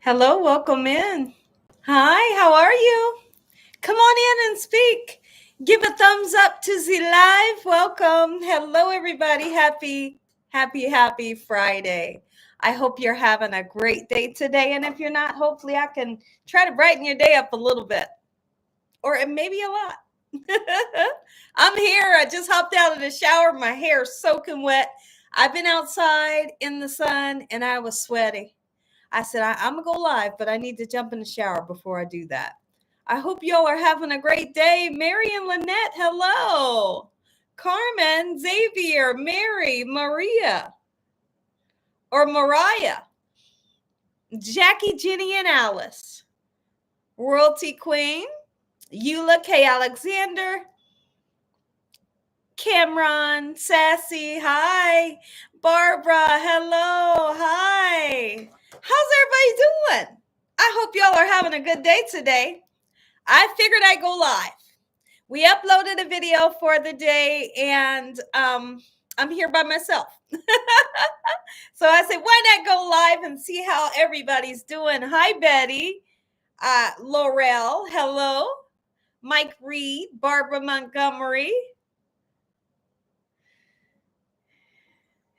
Hello, welcome in. Hi, how are you? Come on in and speak. Give a thumbs up to the live. Welcome. Hello, everybody. Happy Friday. I hope you're having a great day today. And if you're not, hopefully I can try to brighten your day up a little bit or maybe a lot. I'm here. I just hopped out of the shower. My hair's soaking wet. I've been outside in the sun and I was sweaty. I said, I'm going to go live, but I need to jump in the shower before I do that. I hope y'all are having a great day. Mary and Lynette, hello. Carmen, Xavier, Mary, Maria, or Mariah, Jackie, Jenny, and Alice, Royalty Queen, Eula K. Alexander, Cameron, Sassy, hi. Barbara, hello, hi. How's everybody doing? I hope y'all are having a good day today. I figured I'd go live. We uploaded a video for the day and I'm here by myself. So I said, why not go live and see how everybody's doing? Hi, Betty. Laurel, hello. Mike Reed, Barbara Montgomery.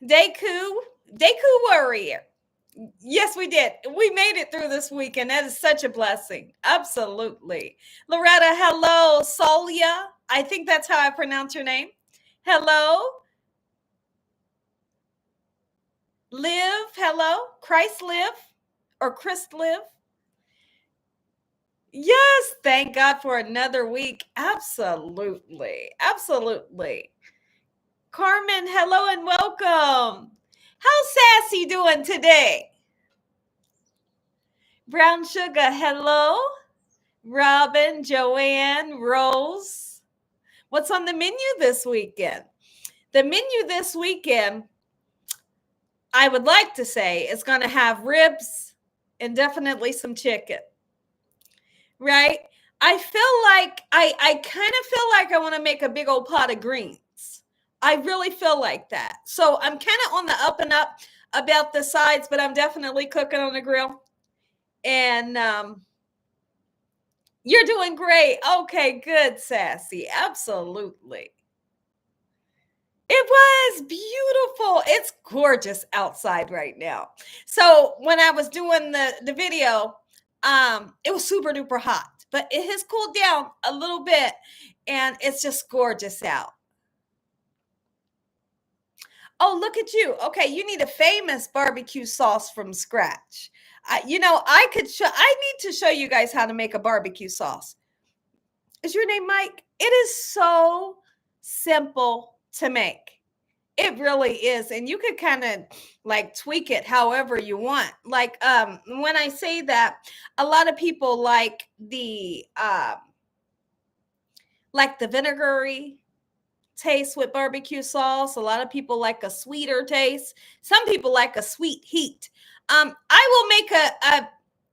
Deku Warrior. Yes, we did. We made it through this week, and that is such a blessing. Absolutely. Loretta, hello. Solia, I think that's how I pronounce your name. Hello. Live, hello. Christ live or Christ live. Yes, thank God for another week. Absolutely. Absolutely. Carmen, hello and welcome. How's Sassy doing today? Brown Sugar, hello. Robin, Joanne, Rose. What's on the menu this weekend? The menu this weekend, I would like to say, is going to have ribs and definitely some chicken. Right? I feel like I kind of feel like I want to make a big old pot of greens. I really feel like that. So I'm kind of on the up and up about the sides, but I'm definitely cooking on the grill. And you're doing great. Okay, good, Sassy. Absolutely. It was beautiful. It's gorgeous outside right now. So when I was doing the video, it was super duper hot, but it has cooled down a little bit and it's just gorgeous out. Oh, look at you. Okay, you need a famous barbecue sauce from scratch. I need to show you guys how to make a barbecue sauce. Is your name Mike? It is so simple to make. It really is. And you could kind of like tweak it however you want. Like when I say that, a lot of people like the vinegary taste with barbecue sauce. A lot of people like a sweeter taste. Some people like a sweet heat. I will make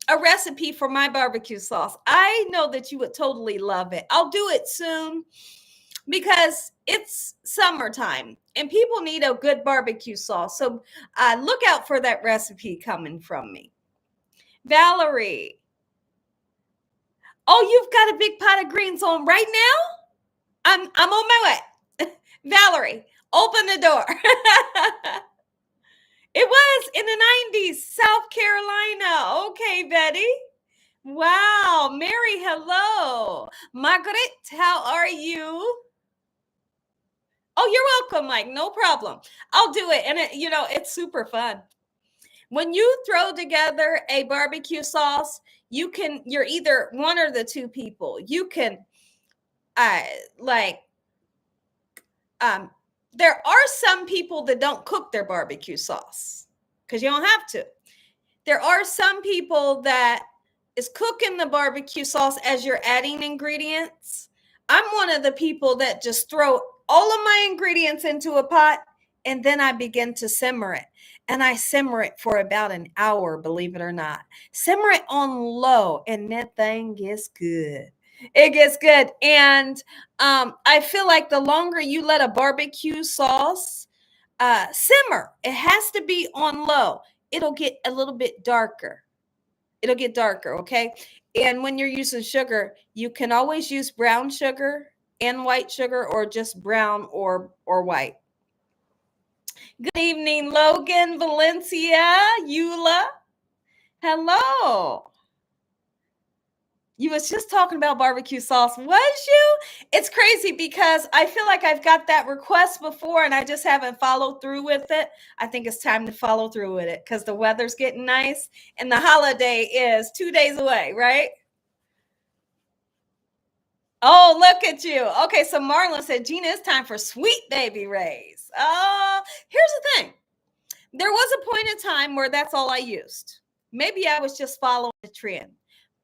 a recipe for my barbecue sauce. I know that you would totally love it. I'll do it soon because it's summertime and people need a good barbecue sauce. So look out for that recipe coming from me. Valerie. Oh, you've got a big pot of greens on right now? I'm on my way. Valerie, open the door. It was in the 90s, South Carolina. Okay, Betty. Wow. Mary, hello. Margaret, how are you? Oh, you're welcome, Mike. No problem. I'll do it. And it's super fun. When you throw together a barbecue sauce, you're either one or the two people. You can there are some people that don't cook their barbecue sauce because you don't have to. There are some people that is cooking the barbecue sauce as you're adding ingredients. I'm one of the people that just throw all of my ingredients into a pot and then I begin to simmer it. And I simmer it for about an hour, believe it or not. Simmer it on low and that thing gets good. It gets good. And I feel like the longer you let a barbecue sauce simmer, it has to be on low. It'll get a little bit darker. It'll get darker, okay? And when you're using sugar, you can always use brown sugar and white sugar, or just brown or white. Good evening, Logan, Valencia, Eula. Hello. You was just talking about barbecue sauce, was you? It's crazy because I feel like I've got that request before and I just haven't followed through with it. I think it's time to follow through with it because the weather's getting nice and the holiday is 2 days away, right? Oh, look at you. Okay, so Marlon said, Gina, it's time for Sweet Baby Ray's. Here's the thing. There was a point in time where that's all I used. Maybe I was just following the trend.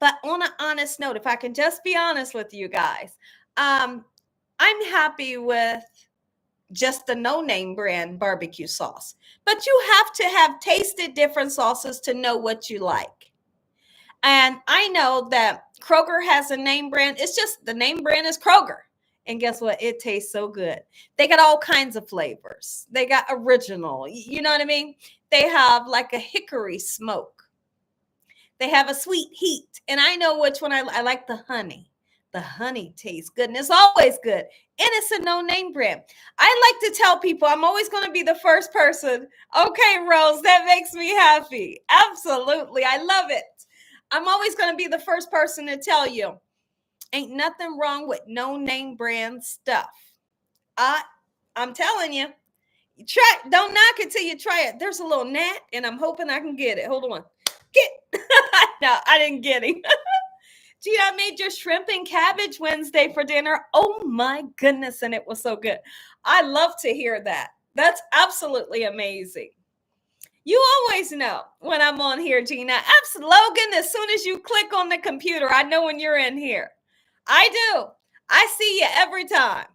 But on an honest note, if I can just be honest with you guys, I'm happy with just the no-name brand barbecue sauce. But you have to have tasted different sauces to know what you like. And I know that Kroger has a name brand. It's just the name brand is Kroger. And guess what? It tastes so good. They got all kinds of flavors. They got original. You know what I mean? They have like a hickory smoke. They have a sweet heat. And I know which one I like. The honey. The honey tastes good. And it's always good. And it's a no-name brand. I like to tell people I'm always going to be the first person. Okay, Rose, that makes me happy. Absolutely. I love it. I'm always going to be the first person to tell you, ain't nothing wrong with no-name brand stuff. I'm telling you, don't knock it till you try it. There's a little gnat, and I'm hoping I can get it. Hold on. No, I didn't get him. Gee, I made your shrimp and cabbage Wednesday for dinner. Oh my goodness, and it was so good. I love to hear that. That's absolutely amazing. You always know when I'm on here, Gina. Logan, as soon as you click on the computer, I know when you're in here. I do. I see you every time.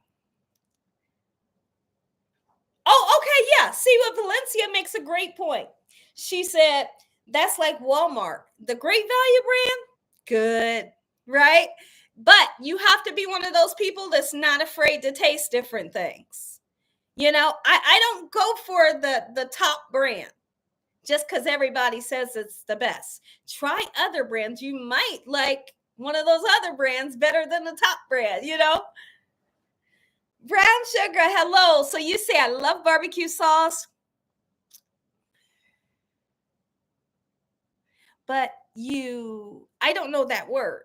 Oh, okay, yeah. See what Valencia makes a great point. She said, that's like Walmart. The Great Value brand, good, right? But you have to be one of those people that's not afraid to taste different things. You know, I don't go for the top brand just because everybody says it's the best. Try other brands. You might like one of those other brands better than the top brand, you know? Brown sugar, hello. So you say I love barbecue sauce, but I don't know that word.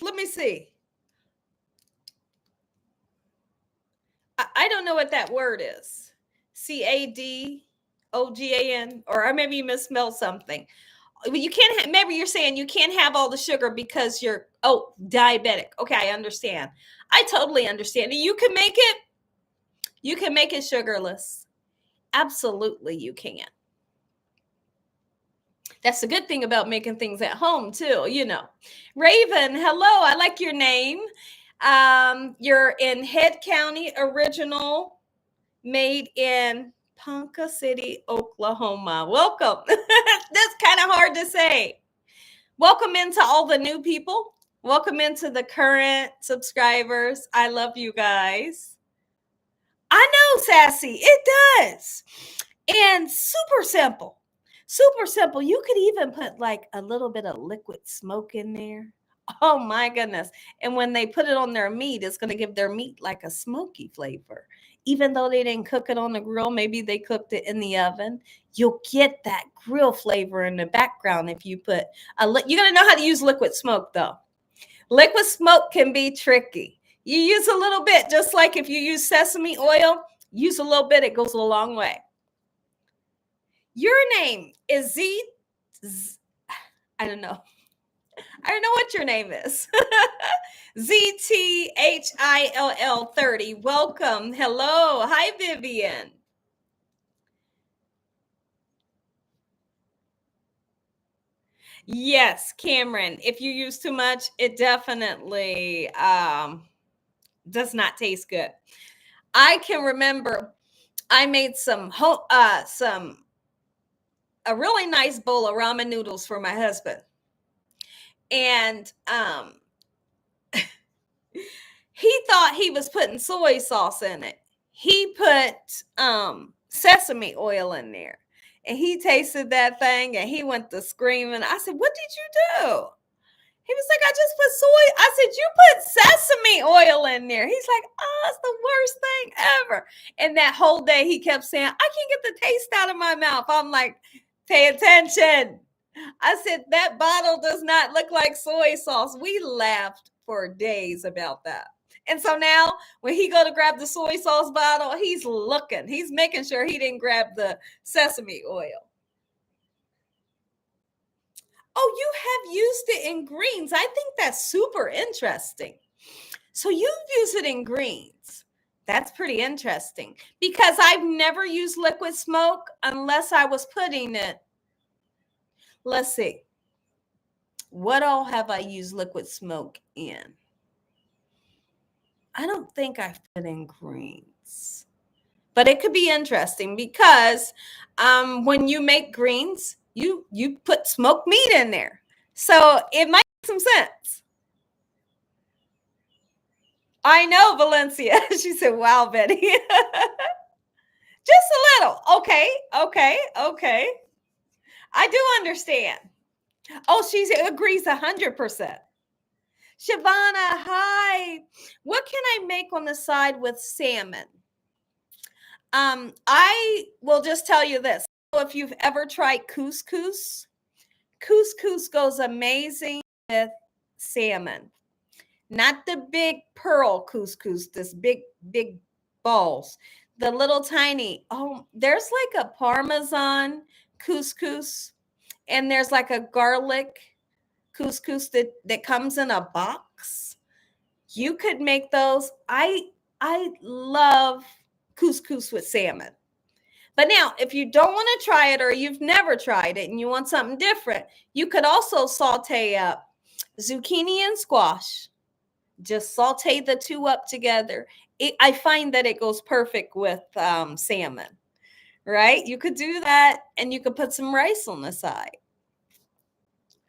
Let me see. I don't know what that word is. CADOGAN, or maybe you misspelled something. You can't maybe you're saying you can't have all the sugar because you're diabetic. Okay, I understand. I totally understand. You can make it sugarless. Absolutely you can. That's the good thing about making things at home too, you know. Raven, hello, I like your name. You're in Head County, original, made in Ponca City, Oklahoma. Welcome. That's kind of hard to say. Welcome into all the new people. Welcome into the current subscribers. I love you guys. I know, Sassy. It does. And super simple. Super simple. You could even put like a little bit of liquid smoke in there. Oh my goodness. And when they put it on their meat, it's going to give their meat like a smoky flavor. Even though they didn't cook it on the grill, maybe they cooked it in the oven. You'll get that grill flavor in the background if you put you got to know how to use liquid smoke though. Liquid smoke can be tricky. You use a little bit, just like if you use sesame oil, use a little bit, it goes a long way. Your name is I don't know. I don't know what your name is. ZTHILL 30. Welcome. Hello. Hi, Vivian. Yes, Cameron. If you use too much, it definitely does not taste good. I can remember I made a really nice bowl of ramen noodles for my husband. And he thought he was putting soy sauce in it. He put sesame oil in there. And he tasted that thing and he went to screaming. I said, what did you do? He was like, I just put soy. I said, you put sesame oil in there. He's like, oh, it's the worst thing ever. And that whole day he kept saying, I can't get the taste out of my mouth. I'm like, pay attention. I said, that bottle does not look like soy sauce. We laughed for days about that. And so now when he go to grab the soy sauce bottle, he's looking. He's making sure he didn't grab the sesame oil. Oh, you have used it in greens. I think that's super interesting. So you've used it in greens. That's pretty interesting because I've never used liquid smoke unless I was putting it. Let's see. What all have I used liquid smoke in? I don't think I've put in greens. But it could be interesting because when you make greens, you put smoked meat in there. So it might make some sense. I know, Valencia. She said, wow, Betty. Just a little. Okay. I do understand. Oh, she agrees 100%. Shavana, hi. What can I make on the side with salmon? I will just tell you this. If you've ever tried couscous, couscous goes amazing with salmon. Not the big pearl couscous, this big balls. The little tiny. Oh, there's like a Parmesan couscous, and there's like a garlic couscous that comes in a box. You could make those. I love couscous with salmon. But now, if you don't want to try it or you've never tried it and you want something different, you could also saute up zucchini and squash. Just saute the two up together. I find that it goes perfect with salmon, right? You could do that and you could put some rice on the side.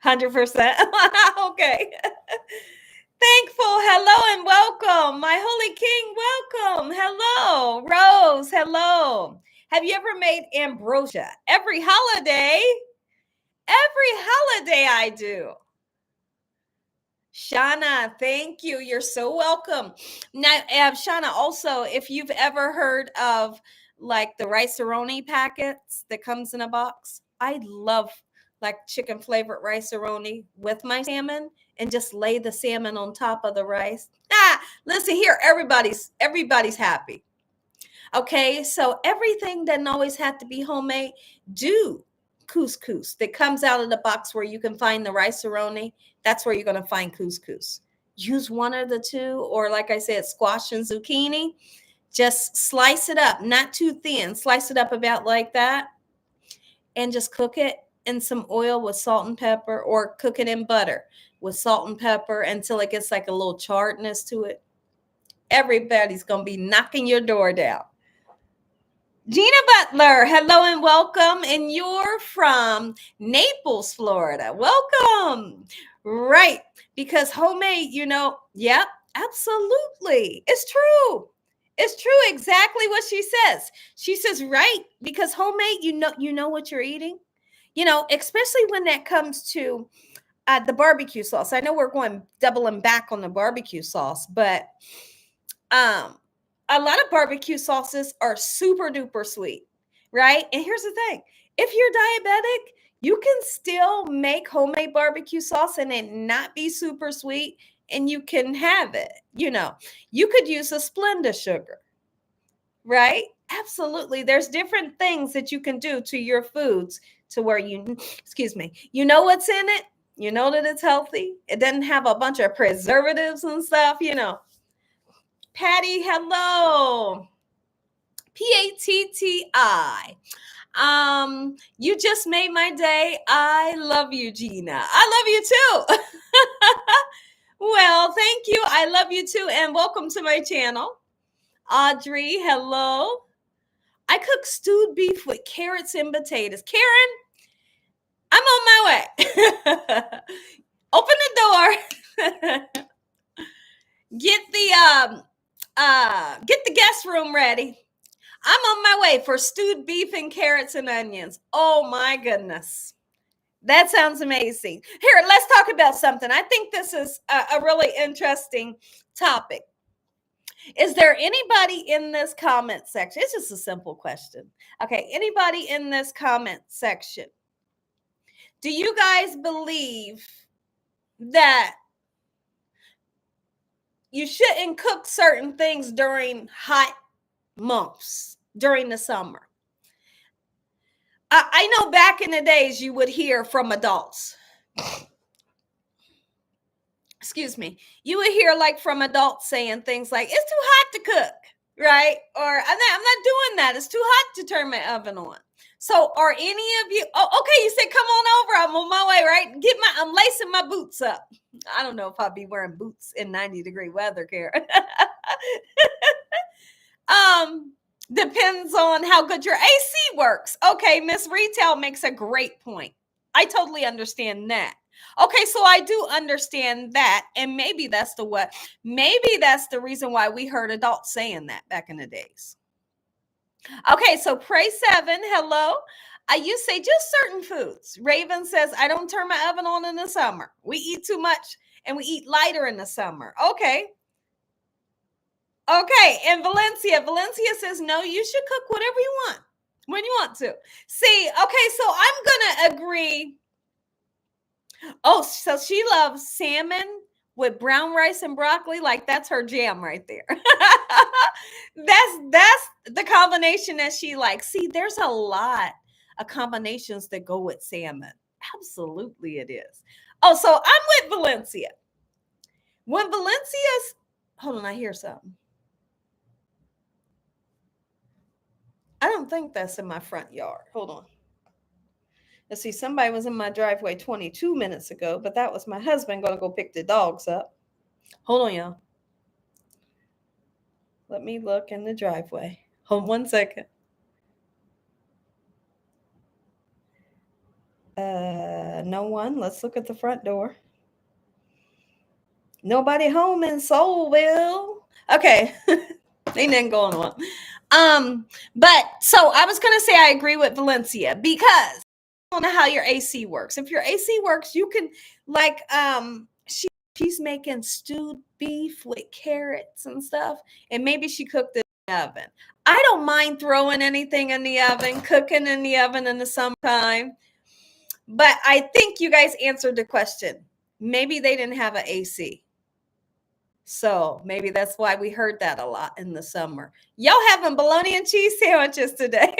100%. Okay. Thankful. Hello and welcome. My holy king, welcome. Hello. Rose, hello. Have you ever made ambrosia? Every holiday I do. Shauna, thank you. You're so welcome. Now, Shauna, also, if you've ever heard of like the rice-a-roni packets that comes in a box, I love like chicken flavored rice-a-roni with my salmon and just lay the salmon on top of the rice. Listen here, everybody's happy. Okay, so everything doesn't always have to be homemade. Do couscous that comes out of the box where you can find the rice-a-roni. That's where you're going to find couscous. Use one of the two, or like I said, squash and zucchini. Just slice it up, not too thin. Slice it up about like that and just cook it in some oil with salt and pepper, or cook it in butter with salt and pepper until it gets like a little charredness to it. Everybody's going to be knocking your door down. Gina Butler, hello and welcome. And you're from Naples, Florida. Welcome. Right. Because homemade, yep, absolutely. It's true. It's true. Exactly what she says. She says, right. Because homemade, you know what you're eating. Especially when that comes to the barbecue sauce. I know we're doubling back on the barbecue sauce, but a lot of barbecue sauces are super duper sweet, right? And here's the thing. If you're diabetic, you can still make homemade barbecue sauce and it not be super sweet, and you can have it. You could use a Splenda sugar, right? Absolutely. There's different things that you can do to your foods to where you know what's in it. You know that it's healthy. It doesn't have a bunch of preservatives and stuff, Patty, hello. P-A-T-T-I. You just made my day. I love you, Gina. I love you too. Well, thank you. I love you too. And welcome to my channel. Audrey, hello. I cook stewed beef with carrots and potatoes. Karen, I'm on my way. Open the door. Get the guest room ready. I'm on my way for stewed beef and carrots and onions. Oh my goodness. That sounds amazing. Here, let's talk about something. I think this is a really interesting topic. Is there anybody in this comment section? It's just a simple question. Okay, anybody in this comment section? Do you guys believe that you shouldn't cook certain things during hot months, during the summer? I know back in the days you would hear from adults. Excuse me. You would hear like from adults saying things like, it's too hot to cook, right? Or I'm not doing that. It's too hot to turn my oven on. So are any of you, oh, okay, you said, come on over. I'm on my way, right? I'm lacing my boots up. I don't know if I'll be wearing boots in 90-degree weather, Karen. Depends on how good your AC works. Okay, Miss Retail makes a great point. I totally understand that. Okay, so I do understand that. And maybe that's the reason why we heard adults saying that back in the days. Okay, so Pray 7, hello. You say just certain foods. Raven says, I don't turn my oven on in the summer. We eat too much and we eat lighter in the summer. Okay. Okay, and Valencia says, no, you should cook whatever you want when you want to. See, okay, so I'm going to agree. Oh, so she loves salmon with brown rice and broccoli. Like that's her jam right there. That's the combination that she likes. See, there's a lot of combinations that go with salmon. Absolutely it is. Oh, so I'm with Valencia. When Valencia's, hold on, I hear something. I don't think that's in my front yard. Hold on. Let's see, somebody was in my driveway 22 minutes ago, but that was my husband going to go pick the dogs up. Hold on, y'all. Let me look in the driveway. Hold 1 second. No one. Let's look at the front door. Nobody home in Soulville. Okay. Ain't nothing going on. But so I was gonna say I agree with Valencia because I don't know how your AC works. If your AC works, you can like she's making stewed beef with carrots and stuff, and maybe she cooked it in the oven. I don't mind throwing anything in the oven, cooking in the oven in the summertime. But I think you guys answered the question. Maybe they didn't have an AC. So maybe that's why we heard that a lot in the summer. Y'all having bologna and cheese sandwiches today.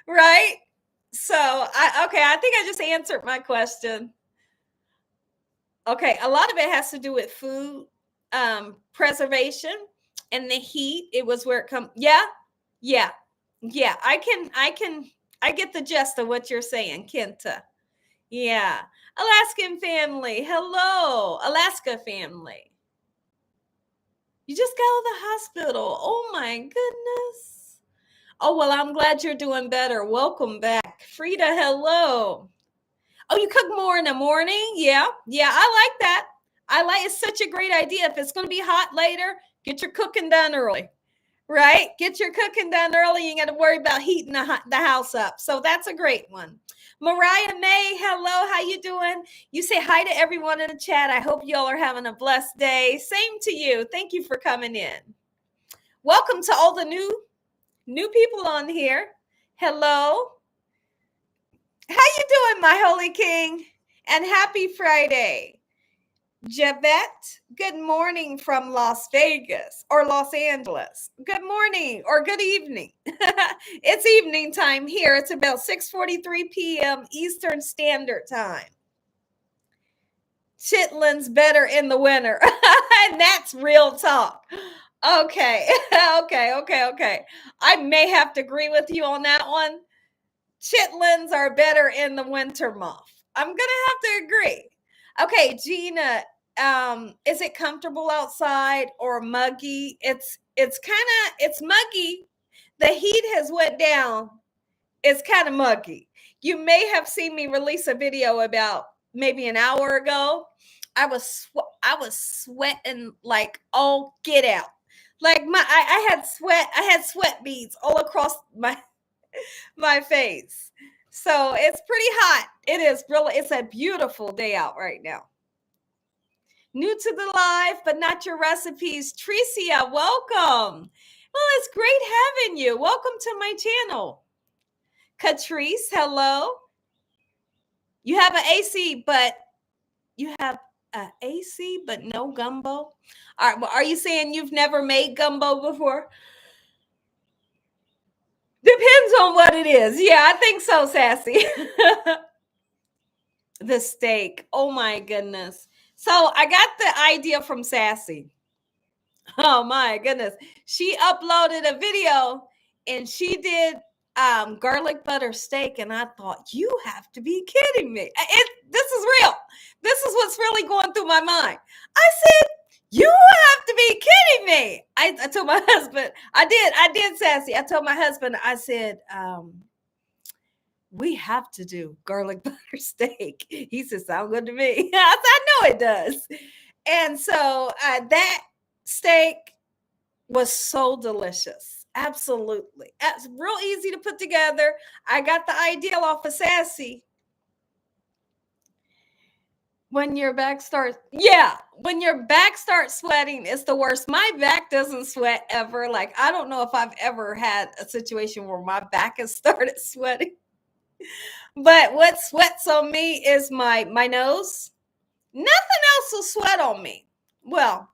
Right? So I think I just answered my question. Okay, a lot of it has to do with food preservation and the heat. It was where it comes. Yeah. I get the gist of what you're saying, Kenta. Yeah. Alaskan family. Hello, Alaska family. You just got out of the hospital. Oh my goodness. Oh, well, I'm glad you're doing better. Welcome back. Frida, hello. Oh, you cook more in the morning? Yeah, I like that. It's such a great idea. If it's going to be hot later, get your cooking done early, right? Get your cooking done early. You ain't got to worry about heating the house up. So that's a great one. Mariah May, hello. How you doing? You say hi to everyone in the chat. I hope y'all are having a blessed day. Same to you. Thank you for coming in. Welcome to all the new people on here. Hello. How you doing, my holy king? And happy Friday. Javette, good morning from Las Vegas or Los Angeles. Good morning or good evening. It's evening time here. It's about 6:43 p.m. Eastern Standard Time. Chitlins better in the winter. And that's real talk. Okay. Okay. I may have to agree with you on that one. Chitlins are better in the winter month. I'm going to have to agree. Okay, Gina, is it comfortable outside or muggy? It's muggy. The heat has went down. It's kind of muggy. You may have seen me release a video about maybe an hour ago. I was sweating like all get out. Like I had sweat beads all across my face. So it's pretty hot. It is really, it's a beautiful day out right now. New to the live, but not your recipes. Tricia, welcome. Well, it's great having you. Welcome to my channel. Catrice, hello. You have an AC, but you have a AC, but no gumbo. Are you saying you've never made gumbo before? Depends on what it is. Yeah, I think so, Sassy. The steak. Oh my goodness. So I got the idea from Sassy. Oh my goodness. She uploaded a video and she did garlic butter steak. And I thought, you have to be kidding me. This is real. This is what's really going through my mind. I said, you have to be kidding me. I told my husband, I did, Sassy. I told my husband, I said, we have to do garlic butter steak. He said, sound good to me. I said, I know it does. And so that steak was so delicious. Absolutely. It's real easy to put together. I got the idea off of Sassy. When your back starts, when your back starts sweating, it's the worst. My back doesn't sweat ever. Like, I don't know if I've ever had a situation where my back has started sweating. But what sweats on me is my nose. Nothing else will sweat on me. Well,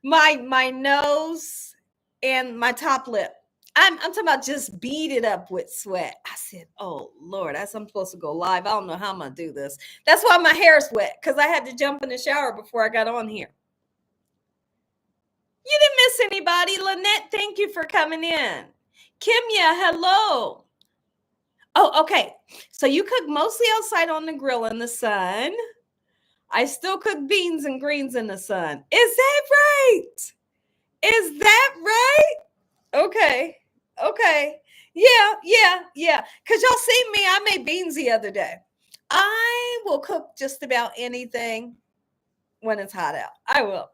my nose and my top lip. I'm talking about just beat it up with sweat. I said, oh Lord, I'm supposed to go live. I don't know how I'm gonna do this. That's why my hair is wet, because I had to jump in the shower before I got on here. You didn't miss anybody. Lynette, thank you for coming in. Kimya, hello. Oh, okay. So you cook mostly outside on the grill in the sun. I still cook beans and greens in the sun. Is that right? Is that right? Okay. Okay. Yeah. Because y'all see me, I made beans the other day. I will cook just about anything when it's hot out. I will.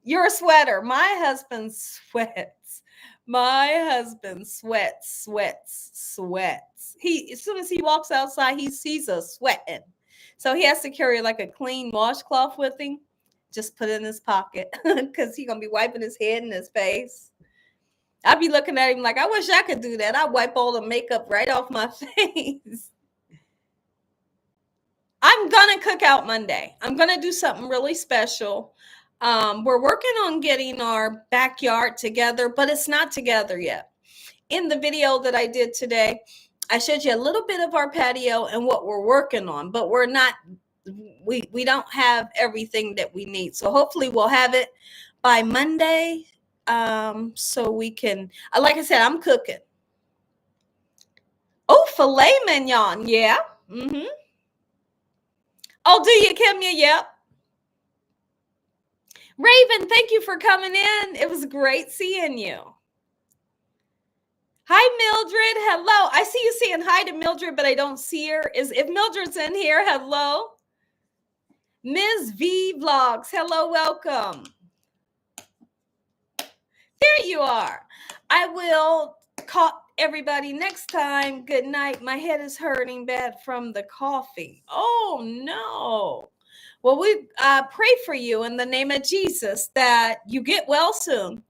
You're a sweater. My husband sweats. My husband sweats. He, as soon as he walks outside, he sees us sweating. So he has to carry like a clean washcloth with him. Just put it in his pocket because he's going to be wiping his head and his face. I'd be looking at him like, I wish I could do that. I'd wipe all the makeup right off my face. I'm going to cook out Monday. I'm going to do something really special. We're working on getting our backyard together, but it's not together yet. In the video that I did today, I showed you a little bit of our patio and what we're working on, but we don't have everything that we need. So hopefully we'll have it by Monday. So we can, like I said, I'm cooking. Oh, filet mignon. Yeah. Mm-hmm. Oh, do you, Kimya? Yep. Raven, thank you for coming in. It was great seeing you. Hi, Mildred. Hello. I see you saying hi to Mildred, but I don't see her. If Mildred's in here, hello. Ms. V Vlogs. Hello, welcome. There you are. I will call everybody next time. Good night. My head is hurting bad from the coffee. Oh, no. Well, we pray for you in the name of Jesus that you get well soon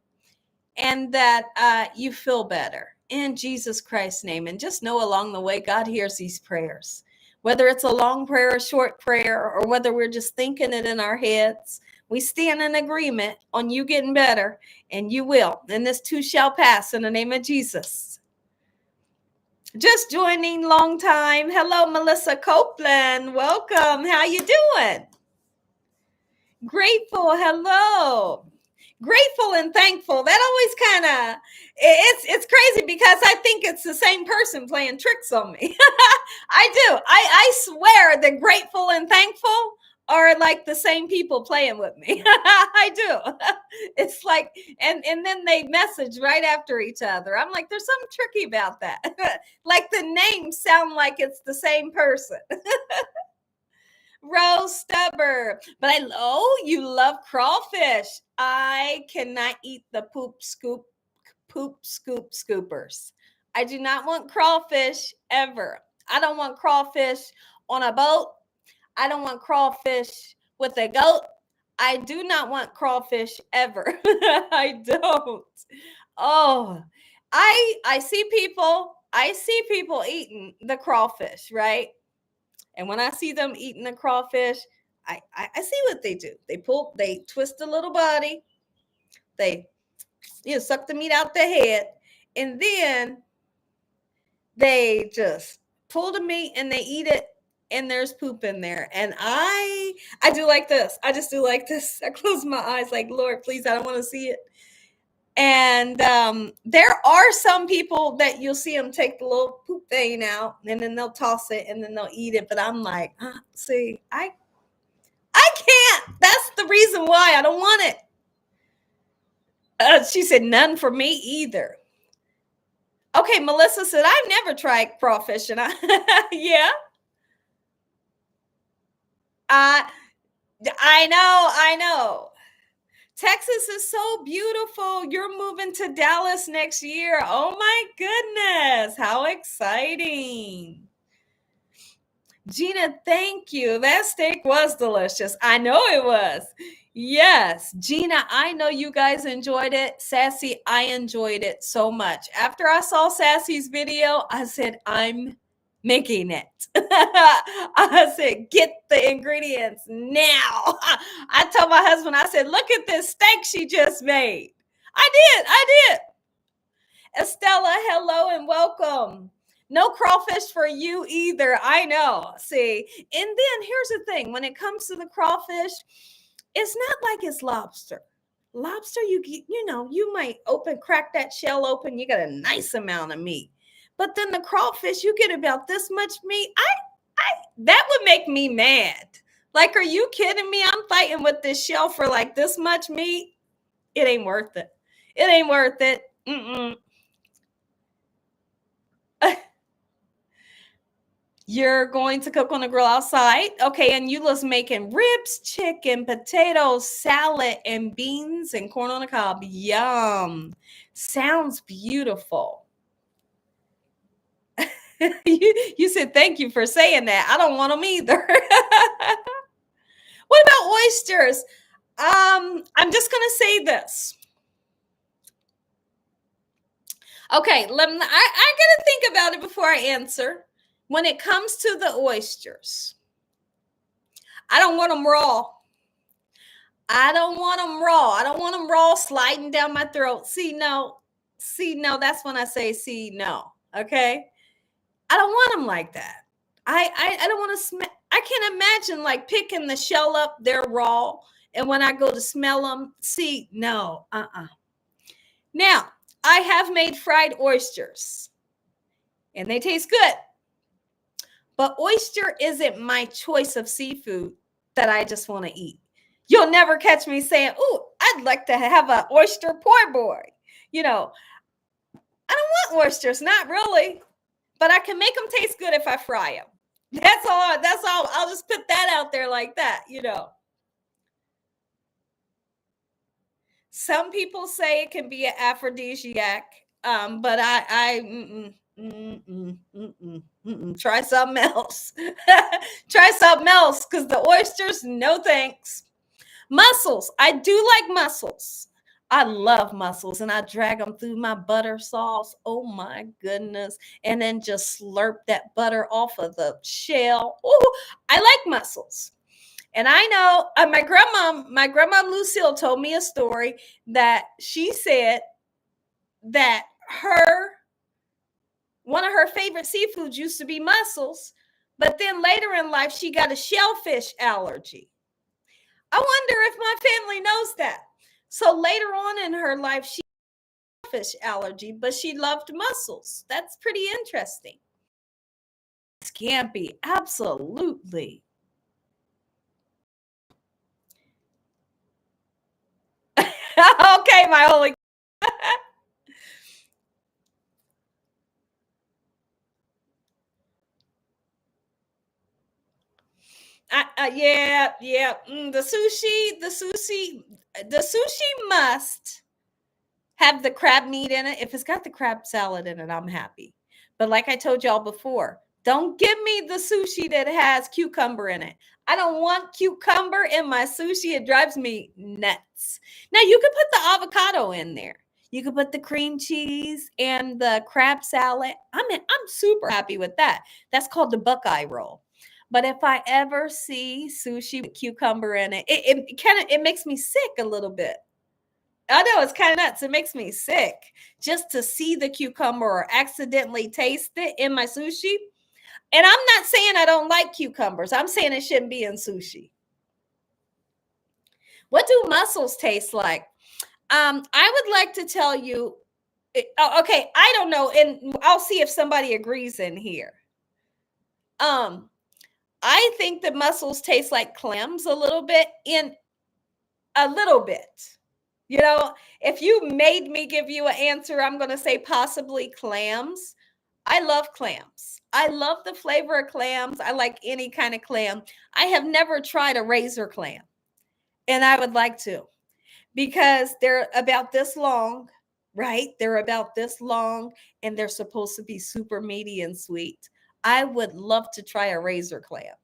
and that you feel better in Jesus Christ's name. And just know along the way, God hears these prayers, whether it's a long prayer, a short prayer, or whether we're just thinking it in our heads. We stand in agreement on you getting better, and you will. And this too shall pass in the name of Jesus. Just joining, long time. Hello, Melissa Copeland. Welcome. How you doing? Grateful. Hello. Grateful and thankful. That always kind of, it's crazy because I think it's the same person playing tricks on me. I do. I swear that grateful and thankful are like the same people playing with me. I do. It's like, and then they message right after each other. I'm like, there's something tricky about that. Like the names sound like it's the same person. Roast stubber. But you love crawfish. I cannot eat the poop scoop scoopers. I do not want crawfish ever. I don't want crawfish on a boat. I don't want crawfish with a goat. I do not want crawfish ever. I don't. Oh, I see people eating the crawfish, right? And when I see them eating the crawfish, I see what they do. They twist the little body, they suck the meat out their head, and then they just pull the meat and they eat it, and there's poop in there. And I do like this. I just do like this. I close my eyes like, Lord, please, I don't want to see it. And there are some people that you'll see them take the little poop thing out and then they'll toss it and then they'll eat it. But I'm like, see, I can't. That's the reason why I don't want it. She said, none for me either. Okay, Melissa said, I've never tried crawfish. And yeah. I know. Texas is so beautiful. You're moving to Dallas next year. Oh my goodness. How exciting. Gina, thank you. That steak was delicious. I know it was. Yes. Gina, I know you guys enjoyed it. Sassy, I enjoyed it so much. After I saw Sassy's video, I said, I'm making it. I said, get the ingredients now. I told my husband, I said, look at this steak she just made. I did. Estella, hello and welcome. No crawfish for you either. I know. See, and then here's the thing. When it comes to the crawfish, it's not like it's lobster. Lobster, you might crack that shell open. You got a nice amount of meat. But then the crawfish, you get about this much meat. That would make me mad. Like, are you kidding me? I'm fighting with this shell for like this much meat. It ain't worth it. It ain't worth it. You're going to cook on the grill outside. Okay, and Eula's making ribs, chicken, potatoes, salad, and beans and corn on the cob. Yum. Sounds beautiful. You said thank you for saying that. I don't want them either. What about oysters? I'm just going to say this. Okay, I got to think about it before I answer. When it comes to the oysters, I don't want them raw. I don't want them raw sliding down my throat. See, no, that's when I say, see, no. Okay. I don't want them like that. I don't want to smell. I can't imagine like picking the shell up. They're raw. And when I go to smell them, see, no, Now, I have made fried oysters and they taste good. But oyster isn't my choice of seafood that I just want to eat. You'll never catch me saying, "Oh, I'd like to have an oyster poor boy." I don't want oysters, not really. But I can make them taste good if I fry them. That's all. I'll just put that out there like that, Some people say it can be an aphrodisiac, but try something else. Try something else, because the oysters, no thanks. Mussels. I do like mussels. I love mussels, and I drag them through my butter sauce. Oh my goodness. And then just slurp that butter off of the shell. Oh, I like mussels. And I know my grandma Lucille told me a story that she said that one of her favorite seafoods used to be mussels, but then later in life, she got a shellfish allergy. I wonder if my family knows that. So later on in her life, she had a fish allergy, but she loved mussels. That's pretty interesting. Scampi, absolutely. Okay, my holy. Yeah. The sushi must have the crab meat in it. If it's got the crab salad in it, I'm happy. But like I told y'all before, don't give me the sushi that has cucumber in it. I don't want cucumber in my sushi. It drives me nuts. Now you could put the avocado in there. You could put the cream cheese and the crab salad. I'm super happy with that. That's called the Buckeye roll. But if I ever see sushi with cucumber in it, it makes me sick a little bit. I know it's kind of nuts. It makes me sick just to see the cucumber or accidentally taste it in my sushi. And I'm not saying I don't like cucumbers. I'm saying it shouldn't be in sushi. What do mussels taste like? I would like to tell you. Okay, I don't know, and I'll see if somebody agrees in here. I think that mussels taste like clams a little bit. In a little bit. You know, if you made me give you an answer, I'm going to say possibly clams. I love clams. I love the flavor of clams. I like any kind of clam. I have never tried a razor clam, and I would like to because they're about this long, right? They're about this long and they're supposed to be super meaty and sweet. I would love to try a razor clam.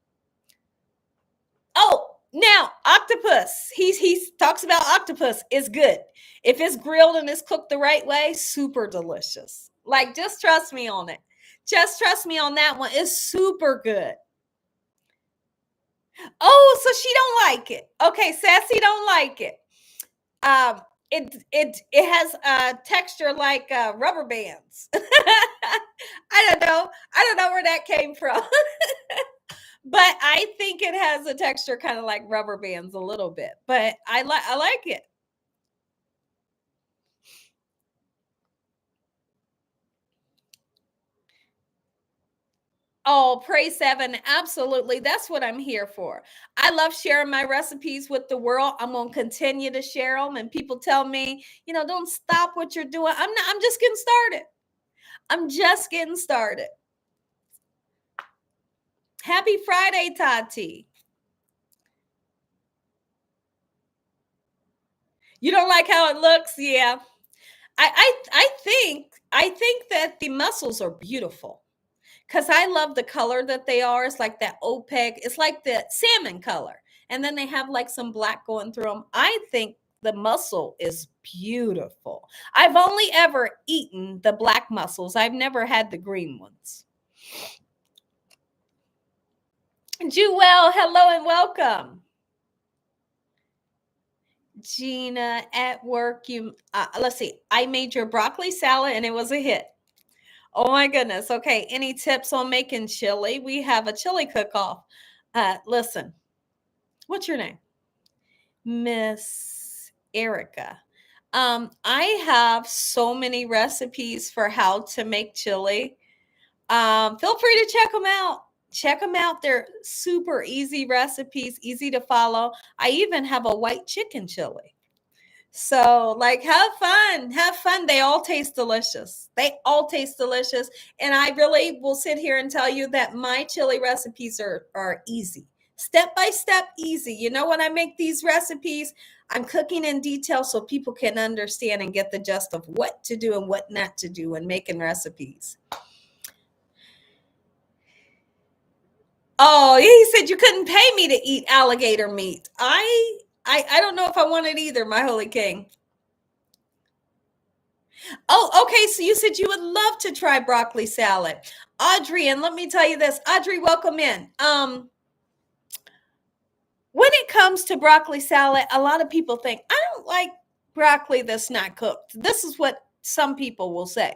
Oh, now octopus. He talks about octopus is good. If it's grilled and it's cooked the right way, super delicious. Like just trust me on it. Just trust me on that one. It's super good. Oh, so she don't like it. Okay, Sassy don't like it. It has a texture like rubber bands. I don't know. I don't know where that came from. But I think it has a texture kind of like rubber bands a little bit. But I like it. Oh, pray seven. Absolutely. That's what I'm here for. I love sharing my recipes with the world. I'm going to continue to share them. And people tell me, don't stop what you're doing. I'm just getting started. I'm just getting started. Happy Friday, Tati. You don't like how it looks? Yeah. I think that the mussels are beautiful. Because I love the color that they are. It's like that opaque, it's like the salmon color. And then they have like some black going through them. I think the mussel is beautiful. I've only ever eaten the black mussels, I've never had the green ones. Jewel, hello and welcome. Gina, at work, let's see, I made your broccoli salad and it was a hit. Oh my goodness. Okay. Any tips on making chili? We have a chili cook-off. Listen, what's your name? Miss Erica. I have so many recipes for how to make chili. Feel free to check them out. Check them out. They're super easy recipes, easy to follow. I even have a white chicken chili. So, like, have fun. Have fun. They all taste delicious. They all taste delicious. And I really will sit here and tell you that my chili recipes are easy. Step by step, easy. You know, when I make these recipes, I'm cooking in detail so people can understand and get the gist of what to do and what not to do when making recipes. Oh, he said you couldn't pay me to eat alligator meat. I don't know if I want it either, my holy king. Oh, okay. So you said you would love to try broccoli salad. Audrey, and let me tell you this. Audrey, welcome in. When it comes to broccoli salad, a lot of people think, I don't like broccoli that's not cooked. This is what some people will say.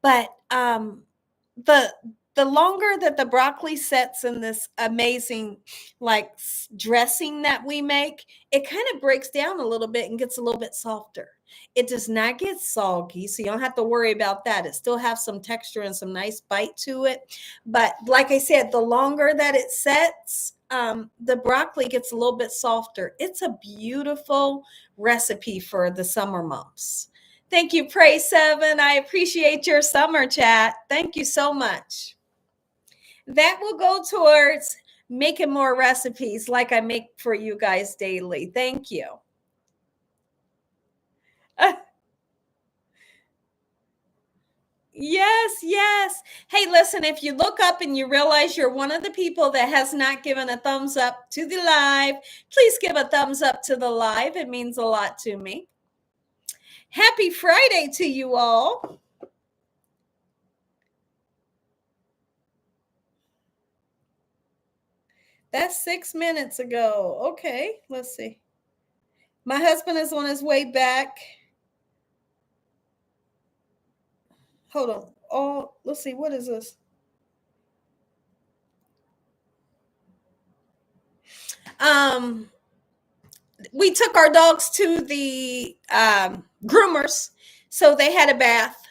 But the the longer that the broccoli sets in this amazing like dressing that we make, it kind of breaks down a little bit and gets a little bit softer. It does not get soggy, so you don't have to worry about that. It still has some texture and some nice bite to it. But like I said, the longer that it sets, the broccoli gets a little bit softer. It's a beautiful recipe for the summer months. Thank you, Pray Seven. I appreciate your summer chat. Thank you so much. That will go towards making more recipes like I make for you guys daily. Thank you. Yes, yes. Hey, listen, if you look up and you realize you're one of the people that has not given a thumbs up to the live, please give a thumbs up to the live. It means a lot to me. Happy Friday to you all. That's 6 minutes ago. Okay, let's see. My husband is on his way back. Hold on. Oh, let's see. What is this? We took our dogs to the groomers, so they had a bath.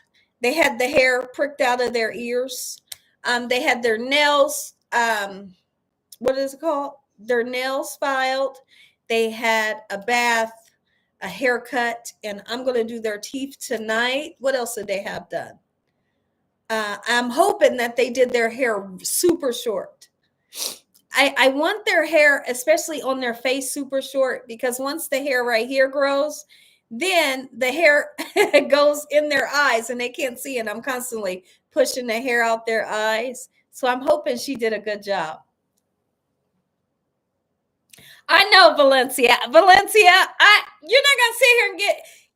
They had the hair pricked out of their ears. They had their nails. What is it called? Their nails filed. They had a bath, a haircut, and I'm going to do their teeth tonight. What else did they have done? I'm hoping that they did their hair super short. I want their hair, especially on their face, super short, because once the hair right here grows, then the hair goes in their eyes and they can't see it. I'm constantly pushing the hair out their eyes. So I'm hoping she did a good job. I know, Valencia. You're not gonna sit here and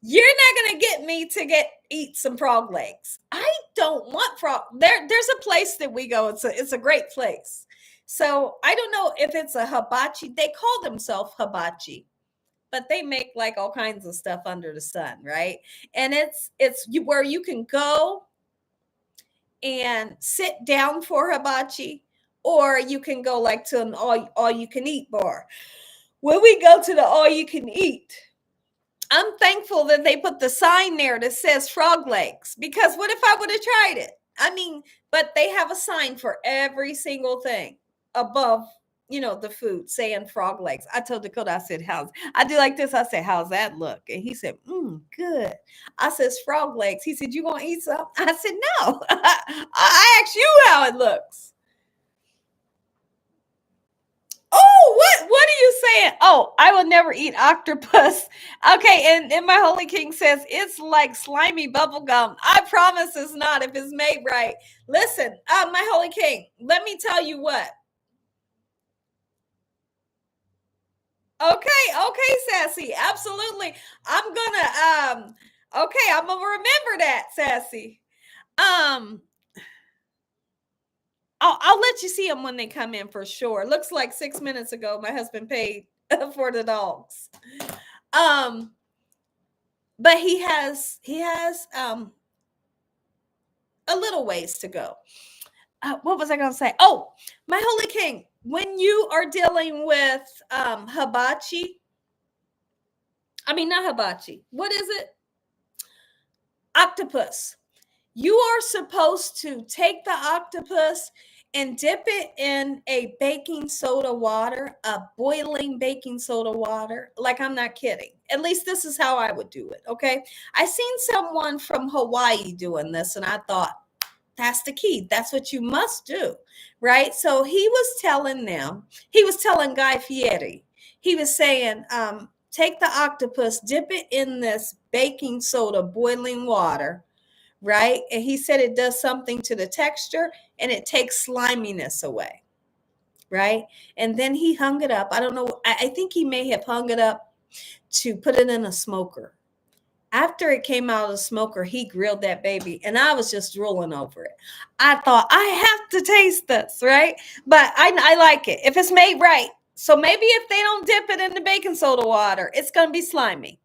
you're not gonna get me to eat some frog legs. I don't want frog. There's a place that we go. It's a great place. So I don't know if it's a hibachi. They call themselves hibachi, but they make like all kinds of stuff under the sun, right? And where you can go and sit down for hibachi, or you can go like to an all you can eat bar. When we go to the all you can eat, I'm thankful that they put the sign there that says frog legs, because what if I would have tried it? I mean, but they have a sign for every single thing above, the food saying frog legs. I told Dakota, I said, I do like this. I said, how's that look? And he said, good. I says, frog legs. He said, you gonna eat some? I said, no. I asked you how it looks. Oh, what are you saying? Oh, I will never eat octopus. Okay, and my Holy King says it's like slimy bubble gum. I promise it's not if it's made right. Listen, my Holy King, let me tell you what. Okay, Sassy, absolutely. I'm gonna remember that, Sassy. I'll let you see them when they come in for sure. Looks like 6 minutes ago my husband paid for the dogs. But he has a little ways to go. What was I going to say? Oh, my Holy King, when you are dealing with hibachi, not hibachi. What is it? Octopus. You are supposed to take the octopus and dip it in a baking soda water, a boiling baking soda water. Like, I'm not kidding. At least this is how I would do it. Okay. I seen someone from Hawaii doing this, and I thought, that's the key. That's what you must do. Right. So he was telling Guy Fieri, he was saying, take the octopus, dip it in this baking soda, boiling water. Right. And he said it does something to the texture and it takes sliminess away. Right. And then he hung it up. I don't know. I think he may have hung it up to put it in a smoker. After it came out of the smoker, he grilled that baby and I was just drooling over it. I thought, I have to taste this. Right. But I like it if it's made right. So maybe if they don't dip it in the baking soda water, it's going to be slimy.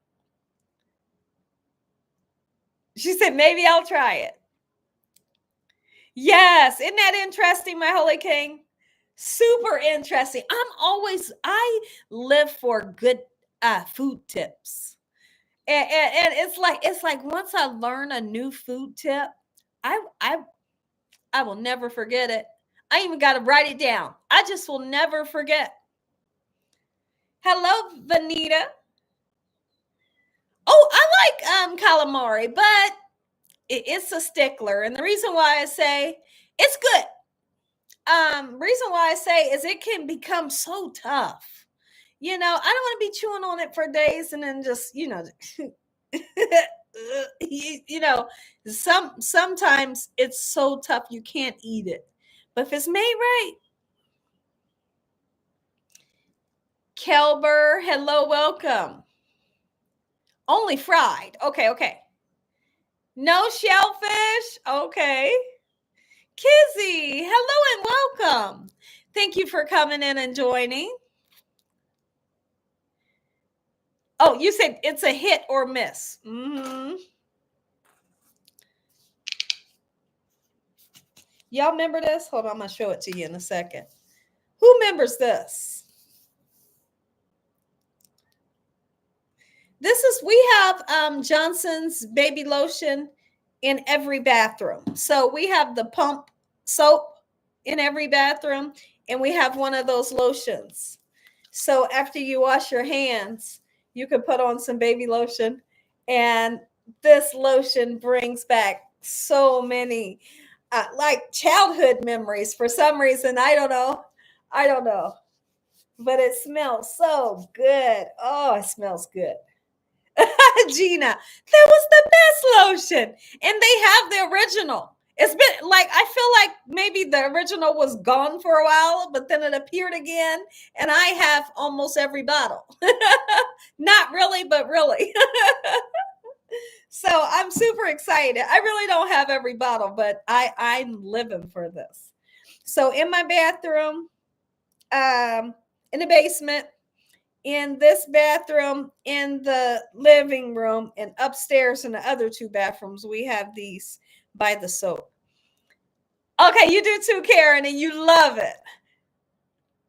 She said, maybe I'll try it. Yes. Isn't that interesting, my Holy King? Super interesting. I live for good food tips. And it's like once I learn a new food tip, I will never forget it. I even got to write it down. I just will never forget. Hello, Vanita. Oh, I like calamari, but it's a stickler. And the reason why I say it's good. reason why I say is it can become so tough. I don't want to be chewing on it for days and then just, you know, sometimes it's so tough you can't eat it. But if it's made right, Kelber, hello, welcome. Only fried. Okay, okay. No shellfish. Okay. Kizzy, hello and welcome. Thank you for coming in and joining. Oh, you said it's a hit or miss. Y'all remember this? Hold on, I'm going to show it to you in a second. Who remembers this? We have Johnson's baby lotion in every bathroom. So we have the pump soap in every bathroom, and we have one of those lotions. So after you wash your hands, you can put on some baby lotion, and this lotion brings back so many like childhood memories for some reason. I don't know, but it smells so good. Oh, it smells good. Gina, that was the best lotion. And they have the original. It's been like, I feel like maybe the original was gone for a while, but then it appeared again. And I have almost every bottle. Not really, but really. So I'm super excited. I really don't have every bottle, but I'm living for this. So in my bathroom, in the basement, in this bathroom, in the living room, and upstairs in the other two bathrooms, we have these by the soap. Okay, you do too, Karen, and you love it.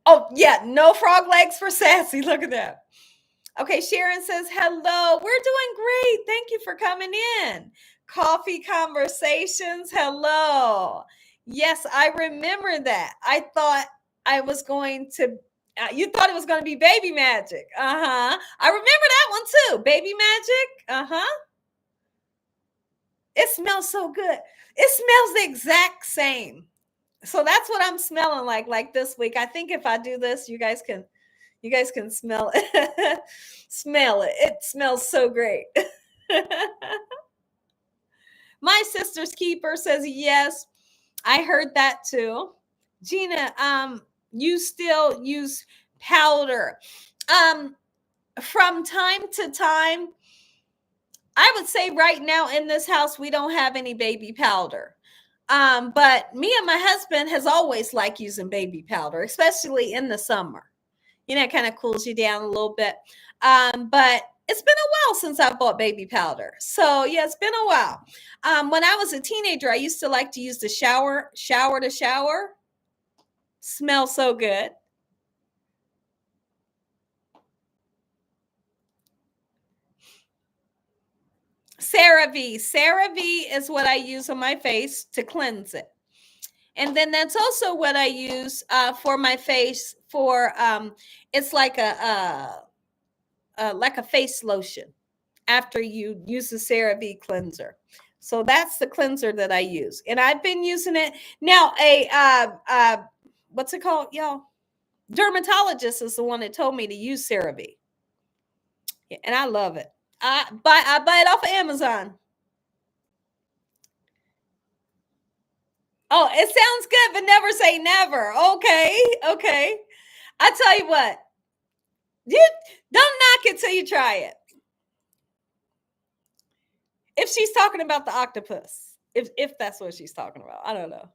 Oh, yeah, no frog legs for Sassy. Look at that. Okay, Sharon says, hello. We're doing great. Thank you for coming in. Coffee Conversations. Hello. Yes, I remember that. I thought I was going to you thought it was going to be Baby Magic. I remember that one too. Baby Magic. It smells so good. It smells the exact same. So that's what I'm smelling like this week. I think if I do this, you guys can smell it. Smell it. It smells so great. My sister's keeper says yes. I heard that too. Gina, you still use powder. From time to time, I would say right now in this house, we don't have any baby powder. But me and my husband has always liked using baby powder, especially in the summer. It kind of cools you down a little bit. But it's been a while since I bought baby powder. So yeah, it's been a while. When I was a teenager, I used to like to use the shower to shower. Smells so good. CeraVe. CeraVe is what I use on my face to cleanse it. And then that's also what I use for my face for it's like a face lotion after you use the CeraVe cleanser. So that's the cleanser that I use. And I've been using it. Now, what's it called, y'all? Dermatologist is the one that told me to use CeraVe. Yeah, and I love it. I buy it off of Amazon. Oh, it sounds good, but never say never. Okay. I tell you what, you don't knock it till you try it. If she's talking about the octopus, if that's what she's talking about, I don't know.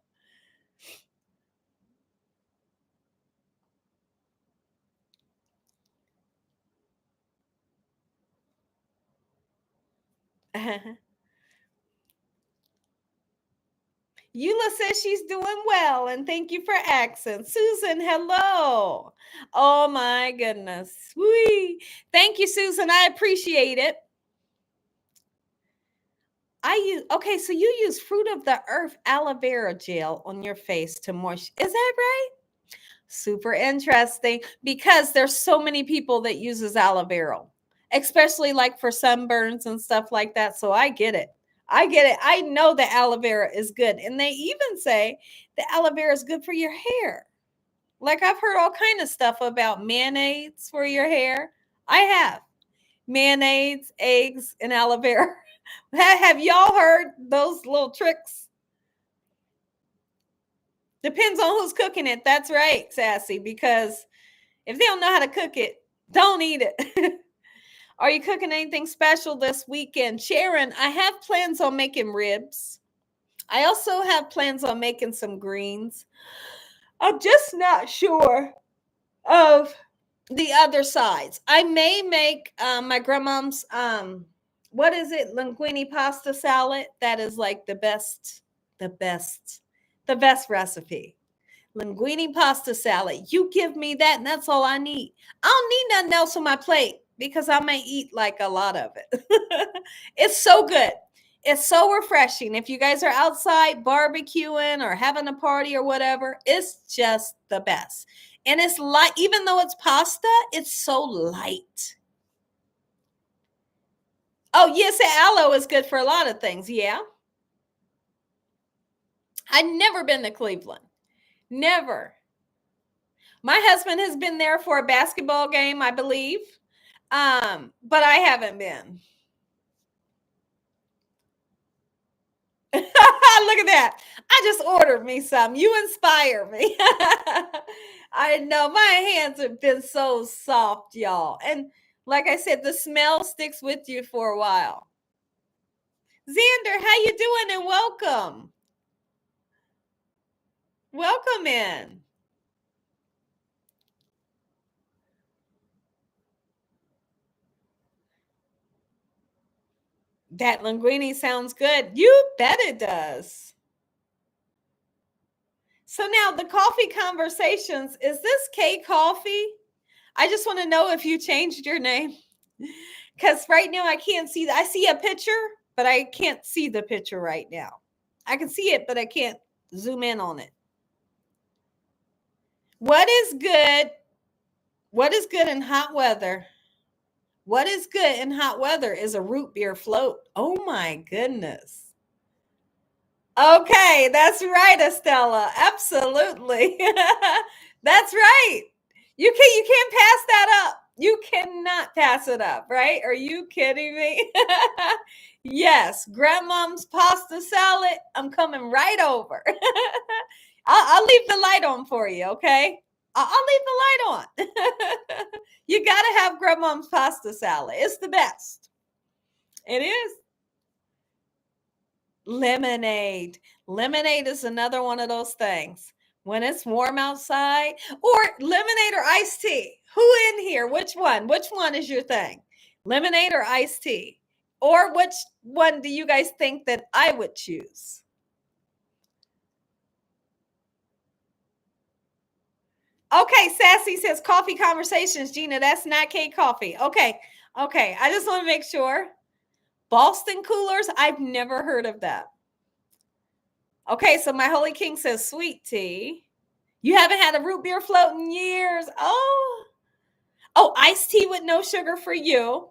Eula says she's doing well, and thank you for accent. Susan, hello. Oh my goodness. Whee. Thank you, Susan. I appreciate it. Okay, so you use fruit of the earth aloe vera gel on your face to moisturize. Is that right? Super interesting because there's so many people that uses aloe vera, especially like for sunburns and stuff like that. So I get it. I get it. I know the aloe vera is good. And they even say the aloe vera is good for your hair. Like I've heard all kind of stuff about mayonnaise for your hair. I have mayonnaise, eggs, and aloe vera. Have y'all heard those little tricks? Depends on who's cooking it. That's right, Sassy, because if they don't know how to cook it, don't eat it. Are you cooking anything special this weekend? Sharon, I have plans on making ribs. I also have plans on making some greens. I'm just not sure of the other sides. I may make my grandmom's what is it? Linguine pasta salad. That is like the best, the best recipe. Linguine pasta salad. You give me that, and that's all I need. I don't need nothing else on my plate because I may eat like a lot of it. It's so good. It's so refreshing. If you guys are outside barbecuing or having a party or whatever, it's just the best. And it's light, even though it's pasta, it's so light. Oh, yes, aloe is good for a lot of things. Yeah. I've never been to Cleveland. Never. My husband has been there for a basketball game, I believe. But I haven't been. Look at that. I just ordered me some. You inspire me. I know my hands have been so soft, y'all. And like I said, the smell sticks with you for a while. Xander, how you doing? And welcome. Welcome in. That linguine sounds good. You bet it does. So now the coffee conversations, is this K Coffee? I just want to know if you changed your name. Because right now I can't see I see a picture, but I can't see the picture right now. I can see it, but I can't zoom in on it. What is good? What is good in hot weather? What is good in hot weather is a root beer float. Oh my goodness. Okay, that's right, Estella. Absolutely. That's right. You can't pass that up. You cannot pass it up, right? Are you kidding me? Yes, grandmom's pasta salad. I'm coming right over. I'll leave the light on for you, okay? I'll leave the light on. You got to have grandmom's pasta salad. It's the best. It is. Lemonade. Lemonade is another one of those things. When it's warm outside, or lemonade or iced tea. Who in here? Which one? Which one is your thing? Lemonade or iced tea? Or which one do you guys think that I would choose? Okay, Sassy says coffee conversations. Gina, that's not K Coffee. Okay. Okay. I just want to make sure. Boston coolers, I've never heard of that. Okay, so my Holy King says sweet tea. You haven't had a root beer float in years. Oh, iced tea with no sugar for you.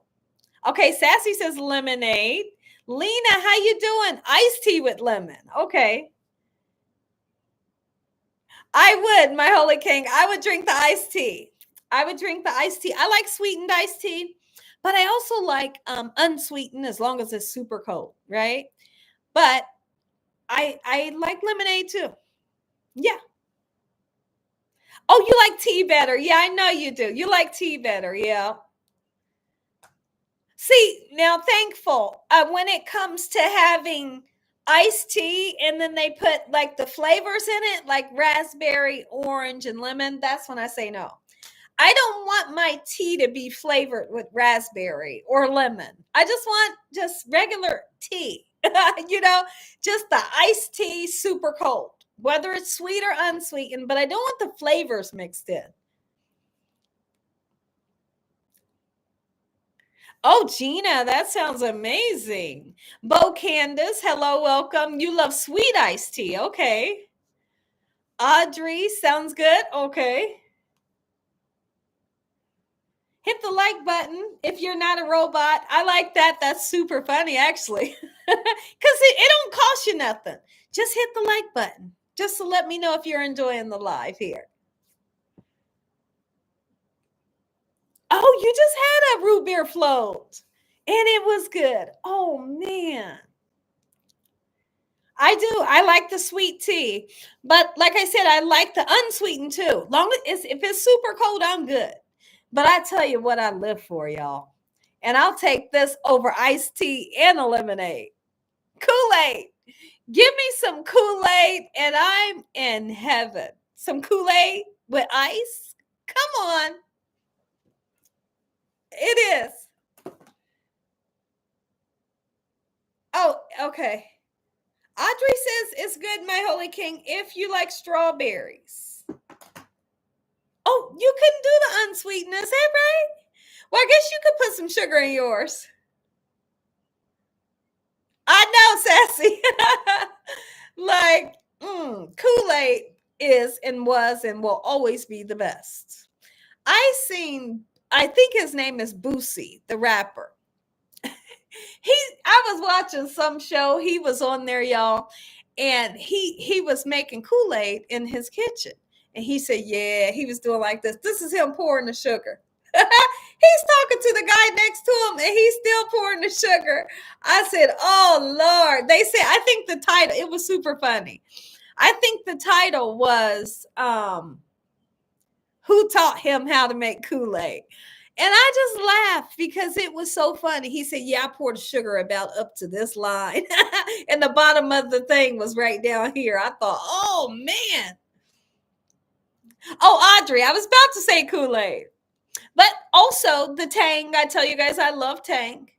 Okay, Sassy says lemonade. Lena, how you doing? Iced tea with lemon. Okay. I would, my Holy King. I would drink the iced tea. I would drink the iced tea. I like sweetened iced tea, but I also like unsweetened as long as it's super cold, right? But I like lemonade too. Yeah. Oh, you like tea better. Yeah, I know you do. You like tea better. Yeah. See, now thankful when it comes to having iced tea and then they put like the flavors in it, like raspberry, orange, and lemon. That's when I say no. I don't want my tea to be flavored with raspberry or lemon. I just want just regular tea, you know, just the iced tea super cold, whether it's sweet or unsweetened, but I don't want the flavors mixed in. Oh, Gina, that sounds amazing. Bo Candace, hello, welcome. You love sweet iced tea. Okay. Audrey, sounds good. Okay. Hit the like button if you're not a robot. I like that. That's super funny, actually. it don't cost you nothing. Just hit the like button just to let me know if you're enjoying the live here. Oh, you just had a root beer float and it was good. Oh, man. I do. I like the sweet tea. But like I said, I like the unsweetened too. Long as if it's super cold, I'm good. But I tell you what I live for, y'all. And I'll take this over iced tea and a lemonade. Kool-Aid. Give me some Kool-Aid and I'm in heaven. Some Kool-Aid with ice? Come on. It is. Oh, okay. Audrey says it's good, my holy king, if you like strawberries. Oh, you couldn't do the unsweetened, is that right? Well, I guess you could put some sugar in yours. I know, Sassy. Like, Kool-Aid is and was and will always be the best. I think his name is Boosie, the rapper. I was watching some show. He was on there, y'all, and he was making Kool-Aid in his kitchen. And he said, yeah, he was doing like this. This is him pouring the sugar. He's talking to the guy next to him and he's still pouring the sugar. I said, oh, Lord. They said, I think the title, it was super funny. I think the title was Who Taught Him How to Make Kool-Aid? And I just laughed because it was so funny. He said, yeah, I poured sugar about up to this line. And the bottom of the thing was right down here. I thought, oh, man. Oh, Audrey, I was about to say Kool-Aid. But also the Tang. I tell you guys, I love Tang.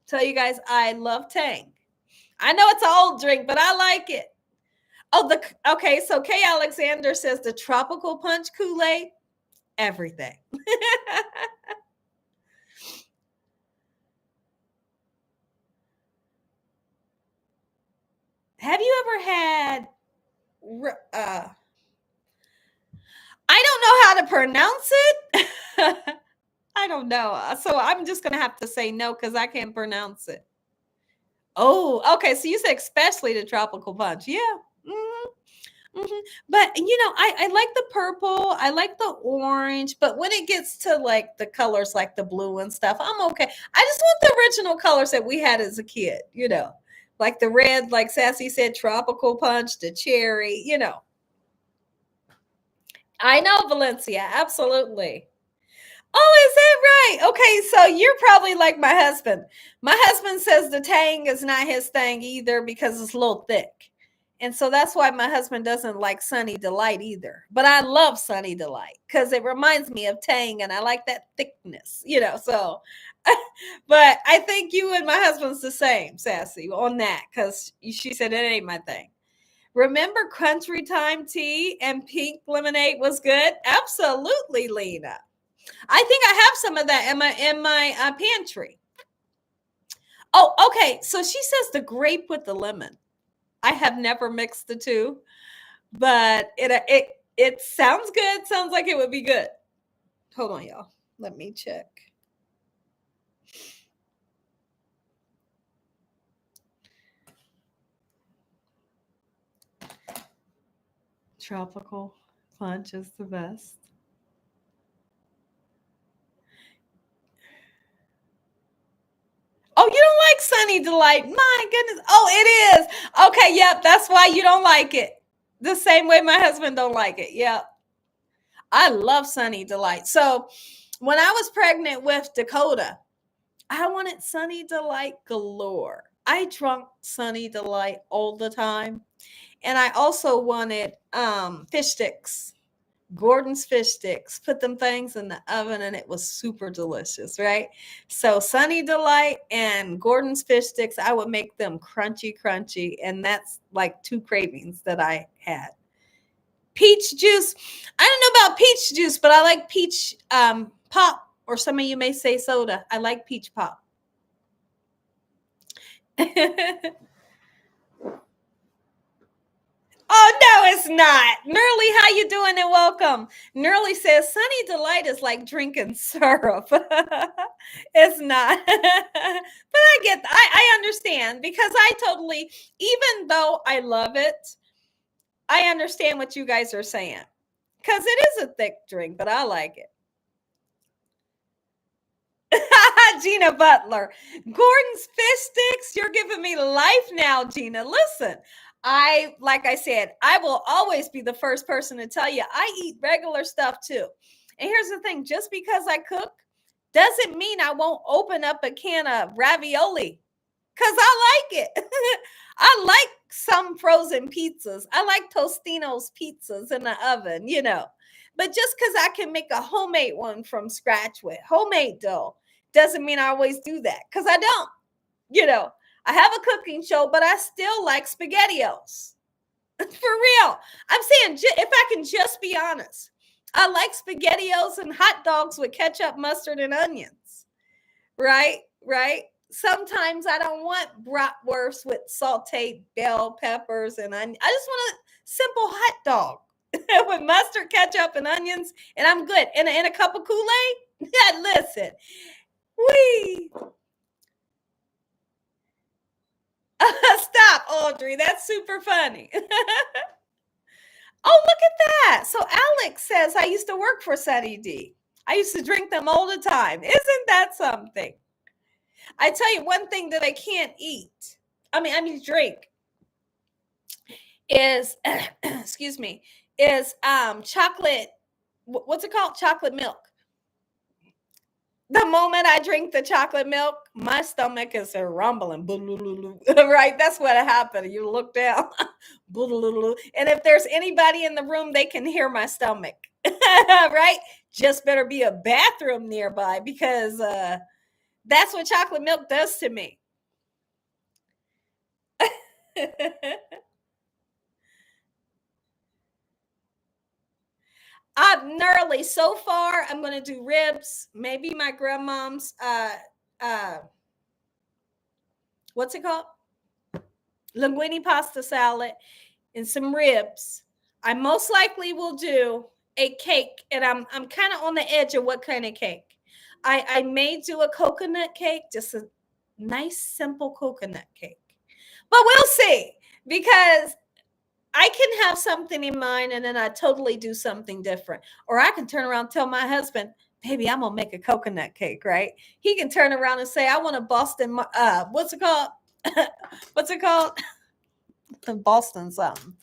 Tell you guys, I love Tang. I know it's an old drink, but I like it. Oh, okay. So Kay Alexander says the tropical punch Kool-Aid, everything. Have you ever had? I don't know how to pronounce it. I don't know. So I'm just gonna have to say no because I can't pronounce it. Oh, okay. So you said especially the tropical punch. Yeah. But I like the purple, I like the orange, but when it gets to like the colors like the blue and stuff, I'm okay. I just want the original colors that we had as a kid, like the red, like Sassy said, tropical punch, the cherry, I know, Valencia, absolutely. Oh, is that right? Okay, so you're probably like my husband. My husband says the Tang is not his thing either because it's a little thick. And so that's why my husband doesn't like Sunny Delight either. But I love Sunny Delight because it reminds me of Tang and I like that thickness, so. But I think you and my husband's the same, Sassy, on that because she said it ain't my thing. Remember Country Time tea and pink lemonade was good? Absolutely, Lena. I think I have some of that in my pantry. Oh, okay. So she says the grape with the lemon. I have never mixed the two, but it sounds good. Sounds like it would be good. Hold on, y'all. Let me check. Tropical punch is the best. Oh, you don't like Sunny Delight. My goodness. Oh, it is. Okay, yep. That's why you don't like it. The same way my husband don't like it. Yep. I love Sunny Delight. So when I was pregnant with Dakota, I wanted Sunny Delight galore. I drank Sunny Delight all the time. And I also wanted fish sticks. Gordon's fish sticks. Put them things in the oven and it was super delicious, right? So Sunny Delight and Gordon's fish sticks, I would make them crunchy, and that's like two cravings that I had. Peach juice. I don't know about peach juice, but I like peach pop, or some of you may say soda. I like peach pop. Oh no, it's not. Nerly, how you doing and welcome. Nerly says Sunny Delight is like drinking syrup. It's not. But I understand because I totally, even though I love it, I understand what you guys are saying. Because it is a thick drink, but I like it. Gina Butler. Gordon's fish sticks. You're giving me life now, Gina. Listen, like I said, I will always be the first person to tell you I eat regular stuff too. And here's the thing, just because I cook doesn't mean I won't open up a can of ravioli because I like it. I like some frozen pizzas. I like Tostino's pizzas in the oven, But just because I can make a homemade one from scratch with homemade dough doesn't mean I always do that because I don't. I have a cooking show, but I still like SpaghettiOs. For real. I'm saying, if I can just be honest, I like SpaghettiOs and hot dogs with ketchup, mustard, and onions. Right? Right? Sometimes I don't want bratwurst with sauteed bell peppers and onion. I just want a simple hot dog with mustard, ketchup, and onions, and I'm good. And a cup of Kool-Aid. Yeah, listen. Wee. Stop, Audrey. That's super funny. Oh, look at that. So Alex says, I used to work for Sunny D. I used to drink them all the time. Isn't that something? I tell you one thing that I can't eat. I mean drink is excuse me, is chocolate. What's it called? Chocolate milk. The moment I drink the chocolate milk, my stomach is rumbling. Right? That's what happened. You look down. And if there's anybody in the room, they can hear my stomach. Right? Just better be a bathroom nearby because that's what chocolate milk does to me. I'm gnarly. So far, I'm going to do ribs. Maybe my grandmom's, what's it called? Linguine pasta salad and some ribs. I most likely will do a cake, and I'm kind of on the edge of what kind of cake. I may do a coconut cake, just a nice, simple coconut cake. But we'll see, because I can have something in mind and then I totally do something different. Or I can turn around and tell my husband, baby, I'm going to make a coconut cake, right? He can turn around and say, I want a Boston, what's it called? What's it called? Boston something.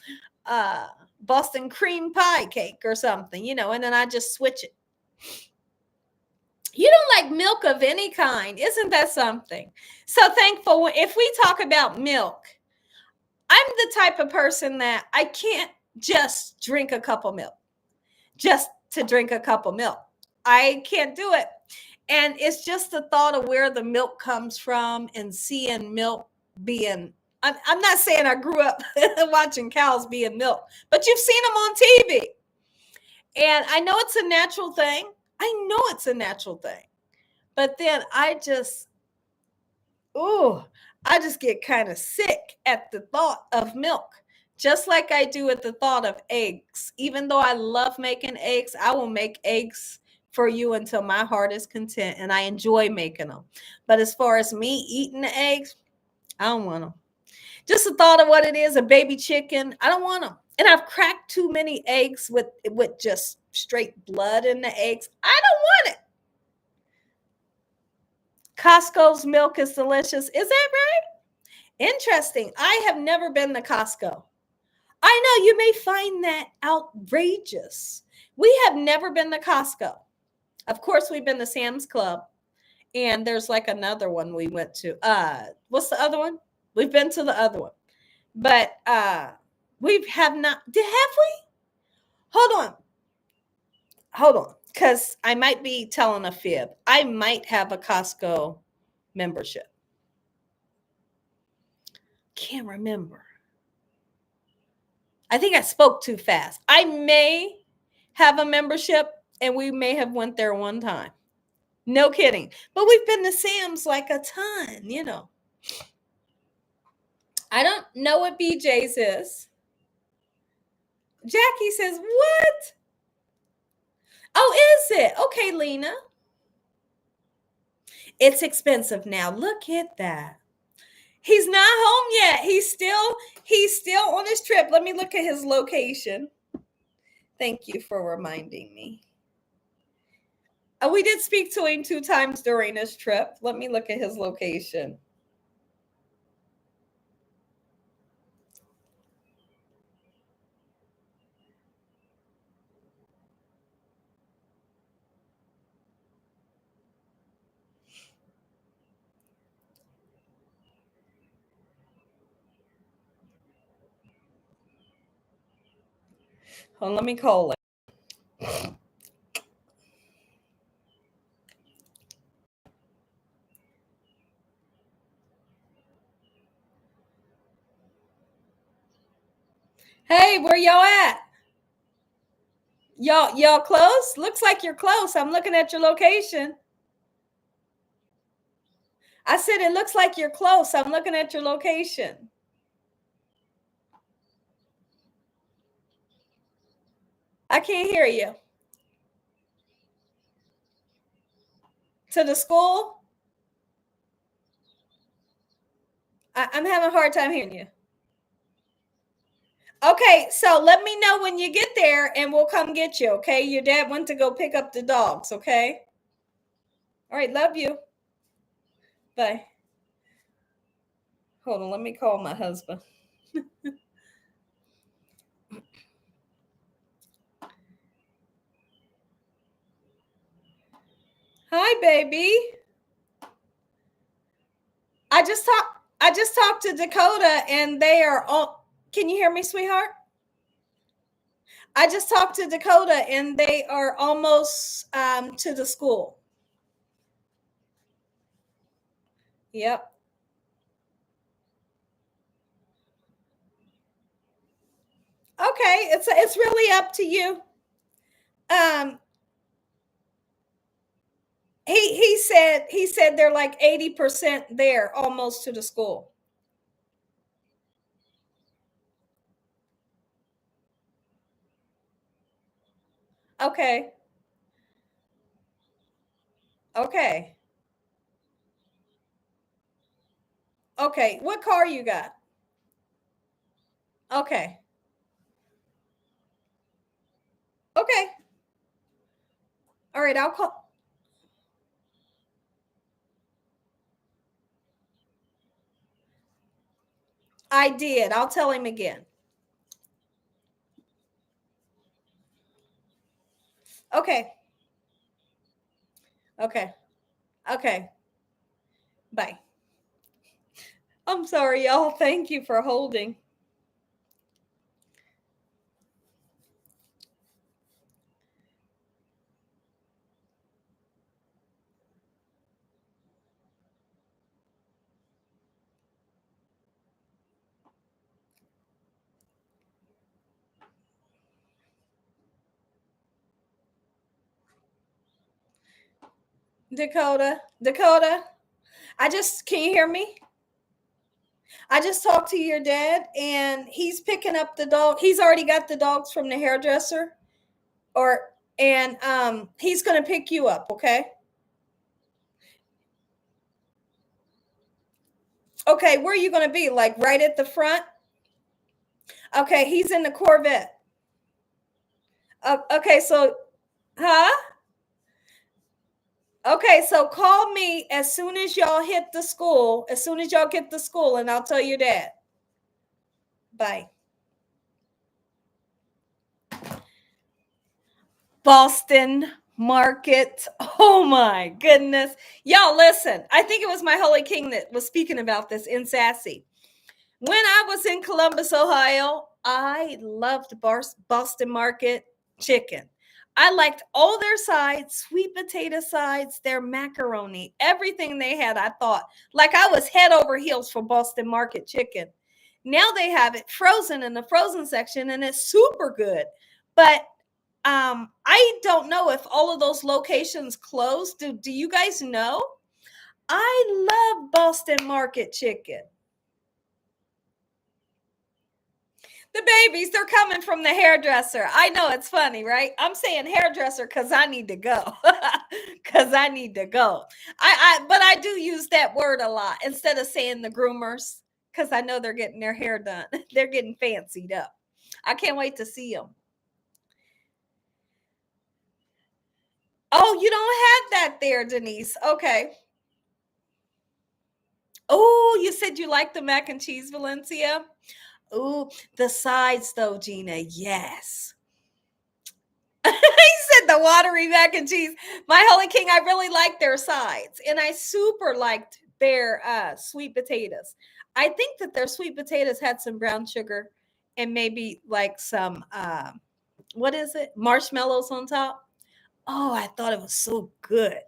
Boston cream pie cake or something, and then I just switch it. You don't like milk of any kind. Isn't that something? So thankful. If we talk about milk, I'm the type of person that I can't just drink a cup of milk just to drink a cup of milk. I can't do it. And it's just the thought of where the milk comes from and seeing milk being, I'm not saying I grew up watching cows being milked, but you've seen them on TV. And I know it's a natural thing. But then I just get kind of sick at the thought of milk, just like I do at the thought of eggs. Even though I love making eggs, I will make eggs for you until my heart is content, and I enjoy making them. But as far as me eating the eggs, I don't want them. Just the thought of what it is, a baby chicken, I don't want them. And I've cracked too many eggs with just straight blood in the eggs. I don't want it. Costco's milk is delicious. Is that right? Interesting. I have never been to Costco. I know you may find that outrageous. We have never been to Costco. Of course, we've been to Sam's Club. And there's like another one we went to. What's the other one? We've been to the other one. But we have not. Have we? Hold on. Because I might be telling a fib. I might have a Costco membership. Can't remember. I think I spoke too fast. I may have a membership, and we may have went there one time. No kidding. But we've been to Sam's like a ton, I don't know what BJ's is. Jackie says, what? Oh, is it? Okay, Lena. It's expensive now. Look at that. He's not home yet. He's still on his trip. Let me look at his location. Thank you for reminding me. We did speak to him 2 times during his trip. Let me look at his location. Hold on, let me call it. Hey, where y'all at? Y'all close? Looks like you're close. I'm looking at your location. I said it looks like you're close. I'm looking at your location. I can't hear you. To the school? I'm having a hard time hearing you. Okay, so let me know when you get there and we'll come get you, okay? Your dad went to go pick up the dogs, okay? All right, love you. Bye. Hold on, let me call my husband. Hi, baby. I just talked to Dakota and they are all. Can you hear me, sweetheart? I just talked to Dakota and they are almost to the school. Yep. Okay, it's really up to you. Um, he said they're like 80% there, almost to the school. Okay. Okay. Okay. What car you got? Okay. Okay. All right, I'll call. I did. I'll tell him again. Okay. Okay. Okay. Bye. I'm sorry, y'all. Thank you for holding. Dakota, can you hear me? I just talked to your dad and he's picking up the dog. He's already got the dogs from the hairdresser and he's going to pick you up, okay? Okay, where are you going to be? Like right at the front? Okay, he's in the Corvette. Okay, so huh? Okay, so call me as soon as y'all hit the school, as soon as y'all get the school, and I'll tell your dad. Bye. Boston Market. Oh my goodness. Y'all listen. I think it was my Holy King that was speaking about this in Sassy. When I was in Columbus, Ohio, I loved Boston Market chicken. I liked all their sides, sweet potato sides, their macaroni, everything they had. I thought like I was head over heels for Boston Market chicken. Now they have it frozen in the frozen section and it's super good. But I don't know if all of those locations closed. Do you guys know? I love Boston Market chicken. The babies, they're coming from the hairdresser. I know, it's funny, right? I'm saying hairdresser because I need to go. Because I need to go. But I do use that word a lot instead of saying the groomers, because I know they're getting their hair done. They're getting fancied up. I can't wait to see them. Oh, you don't have that there, Denise. Okay. Oh, you said you like the mac and cheese, Valencia? Oh, the sides though, Gina. Yes. He said the watery mac and cheese. My Holy King, I really liked their sides. And I super liked their sweet potatoes. I think that their sweet potatoes had some brown sugar and maybe like some what is it? Marshmallows on top. Oh, I thought it was so good.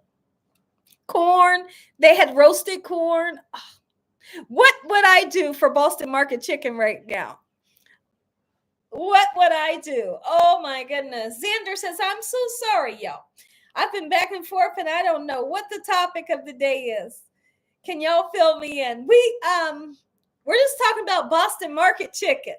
Corn. They had roasted corn. What would I do for Boston Market chicken right now? What would I do? Oh my goodness. Xander says, I'm so sorry, y'all. I've been back and forth and I don't know what the topic of the day is. Can y'all fill me in? We're just talking about Boston Market chicken.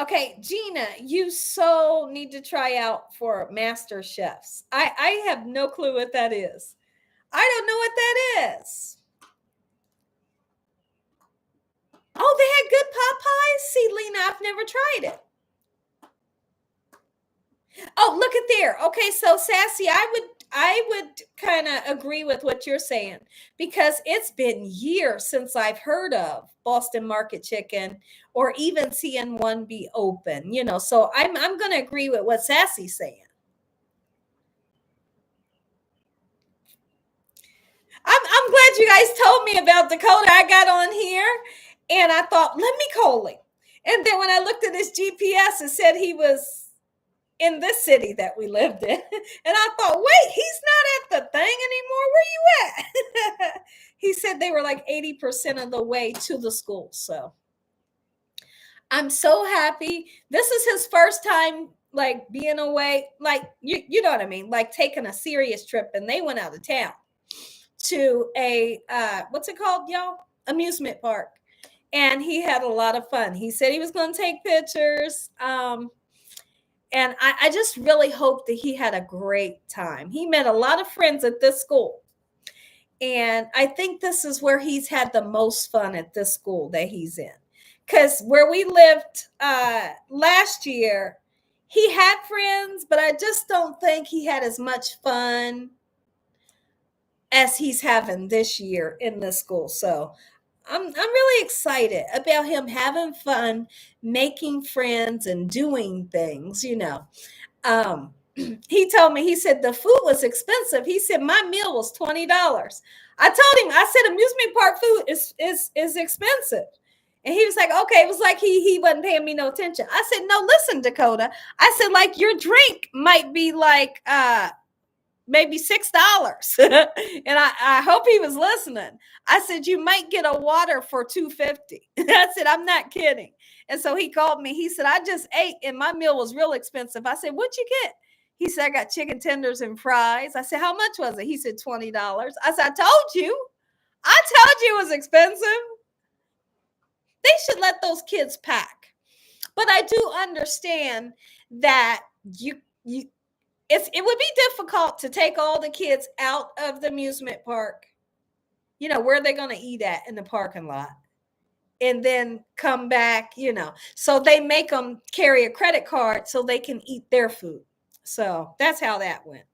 Okay, Gina, you so need to try out for Master Chefs. I have no clue what that is. I don't know what that is. Oh, they had good pot pies? See, Lena, I've never tried it. Oh, look at there. Okay, so Sassy, I would kind of agree with what you're saying because it's been years since I've heard of Boston Market chicken or even seeing one be open, you know. So I'm going to agree with what Sassy's saying. I'm glad you guys told me about Dakota. I got on here and I thought, let me call him. And then when I looked at his GPS, it said he was in this city that we lived in. And I thought, wait, he's not at the thing anymore. Where you at? He said they were like 80% of the way to the school. So I'm so happy. This is his first time like being away, like you know what I mean, like taking a serious trip. And they went out of town to a what's it called, y'all? Amusement park. And he had a lot of fun. He said he was going to take pictures. And I just really hope that he had a great time. He met a lot of friends at this school. And I think this is where he's had the most fun at this school that he's in. Because where we lived last year, he had friends, but I just don't think he had as much fun as he's having this year in this school. So I'm really excited about him having fun, making friends, and doing things, you know. He told me, he said the food was expensive. He said my meal was $20. I told him, I said amusement park food is expensive. And he was like, okay. It was like he wasn't paying me no attention. I said, no, listen, Dakota. I said, like your drink might be like maybe $6. And I hope he was listening. I said, you might get a water for $2.50. I said, I'm not kidding. And so he called me. He said, I just ate and my meal was real expensive. I said, what'd you get? He said, I got chicken tenders and fries. I said, how much was it? He said, $20. I said, I told you. I told you it was expensive. They should let those kids pack. But I do understand that it would be difficult to take all the kids out of the amusement park. You know, where are they going to eat at in the parking lot? And then come back, you know. So they make them carry a credit card so they can eat their food. So that's how that went.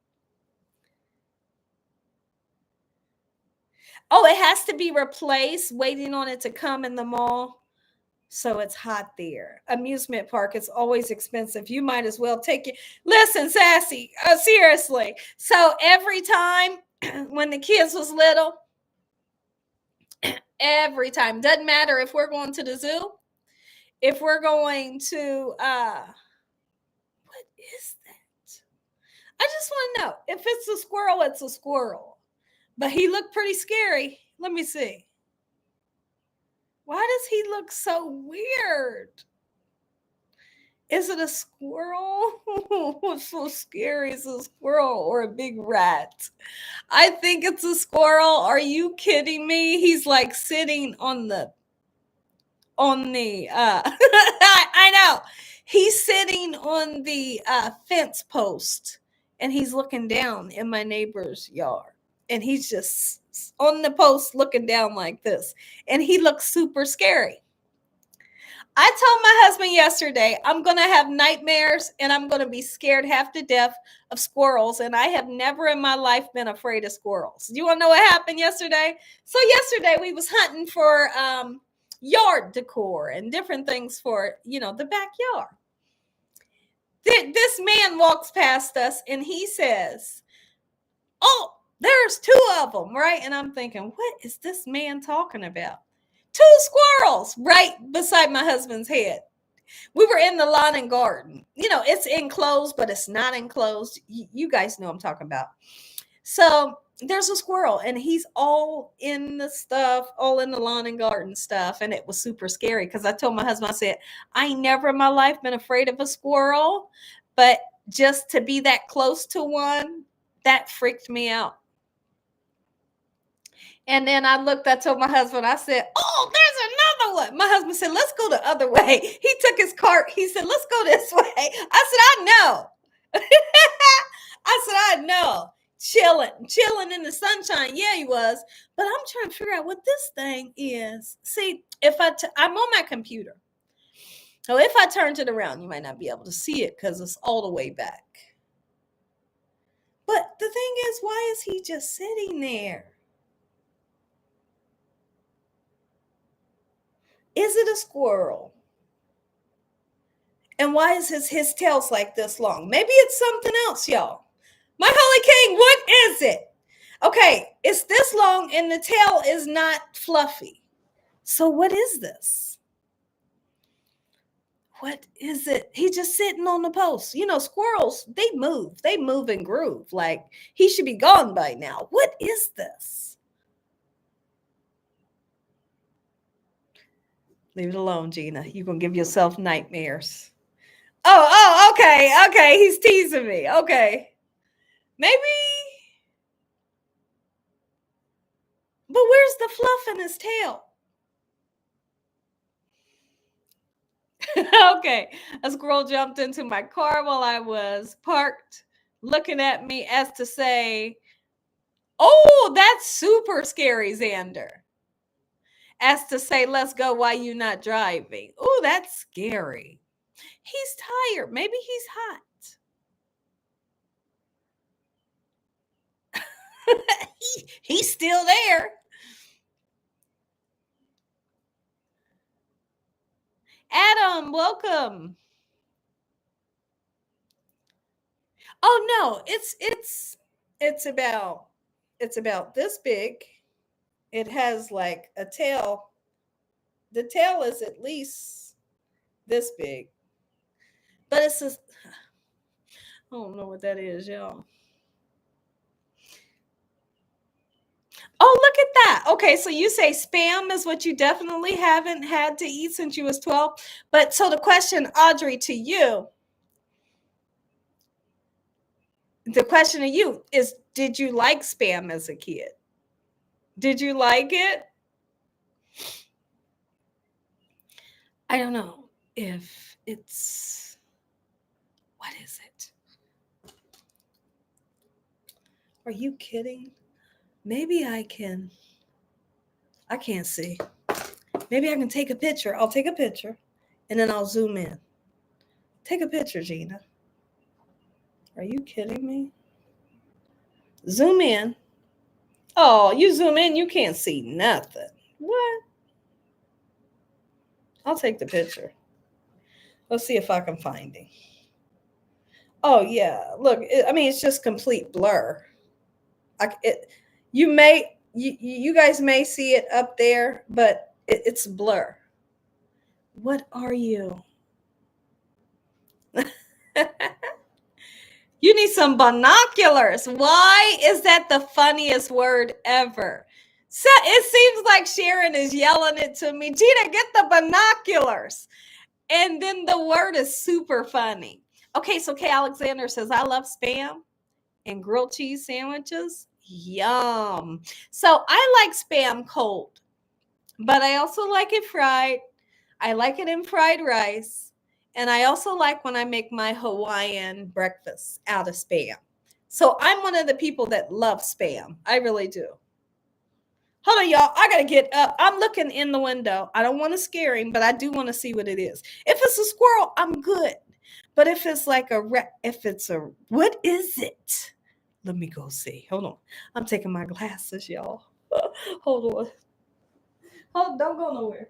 Oh, it has to be replaced, waiting on it to come in the mall. So it's hot there. Amusement park is always expensive. You might as well take it. Listen, Sassy, seriously. So every time when the kids was little, every time, doesn't matter if we're going to the zoo, if we're going to, what is that? I just want to know if it's a squirrel, it's a squirrel. But he looked pretty scary. Let me see. Why does he look so weird? Is it a squirrel? What's so scary? Is a squirrel or a big rat? I think it's a squirrel. Are you kidding me? He's like sitting on the on the I know. He's sitting on the fence post and he's looking down in my neighbor's yard. And he's just on the post looking down like this. And he looks super scary. I told my husband yesterday, I'm going to have nightmares and I'm going to be scared half to death of squirrels. And I have never in my life been afraid of squirrels. Do you want to know what happened yesterday? So yesterday we was hunting for yard decor and different things for, the backyard. This man walks past us and he says, "Oh, there's two of them," right? And I'm thinking, what is this man talking about? Two squirrels right beside my husband's head. We were in the lawn and garden. It's enclosed, but it's not enclosed. You guys know what I'm talking about. So there's a squirrel and he's all in the stuff, all in the lawn and garden stuff. And it was super scary because I told my husband, I said, I ain't never in my life been afraid of a squirrel, but just to be that close to one, that freaked me out. And then I told my husband, I said, "Oh, there's another one." My husband said, "Let's go the other way." He took his cart. He said, "Let's go this way." I said, "I know." I said, "I know." Chilling in the sunshine. Yeah, he was. But I'm trying to figure out what this thing is. See, I'm on my computer. So if I turned it around, you might not be able to see it because it's all the way back. But the thing is, why is he just sitting there? Is it a squirrel? And why is his tail's like this long? Maybe it's something else, y'all. My holy king, what is it? Okay, it's this long and the tail is not fluffy. So what is this? What is it? He's just sitting on the post. Squirrels, they move and groove. Like he should be gone by now. What is this? Leave it alone, Gina. You're going to give yourself nightmares. Oh, okay. He's teasing me. Okay. Maybe. But where's the fluff in his tail? Okay. A squirrel jumped into my car while I was parked, looking at me as to say, "Oh, that's super scary, Xander." As to say, "Let's go while you're not driving." Oh, that's scary. He's tired. Maybe he's hot. He's still there. Adam, welcome. Oh no, it's about this big. It has like a tail. The tail is at least this big. But it's just I don't know what that is, y'all. Oh, look at that. Okay, so you say spam is what you definitely haven't had to eat since you was 12. But so the question, Audrey, to you, is, did you like spam as a kid? Did you like it? I don't know if it's, what is it? Are you kidding? Maybe I can't see. Maybe I can take a picture. I'll take a picture and then I'll zoom in. Take a picture, Gina. Are you kidding me? Zoom in. Oh, you zoom in, you can't see nothing. What? I'll take the picture. Let's see if I can find it. Oh yeah, look. It's just complete blur. You guys may see it up there, but it's blur. What are you? You need some binoculars. Why is that the funniest word ever? So it seems like Sharon is yelling it to me. Gina, get the binoculars. And then the word is super funny. Okay, so Kay Alexander says, "I love spam and grilled cheese sandwiches. Yum." So I like spam cold, but I also like it fried. I like it in fried rice. And I also like when I make my Hawaiian breakfast out of Spam. So I'm one of the people that love Spam. I really do. Hold on, y'all. I gotta get up. I'm looking in the window. I don't want to scare him, but I do want to see what it is. If it's a squirrel, I'm good. But if it's like if it's a, what is it? Let me go see. Hold on. I'm taking my glasses, y'all. Hold on. Hold, don't go nowhere.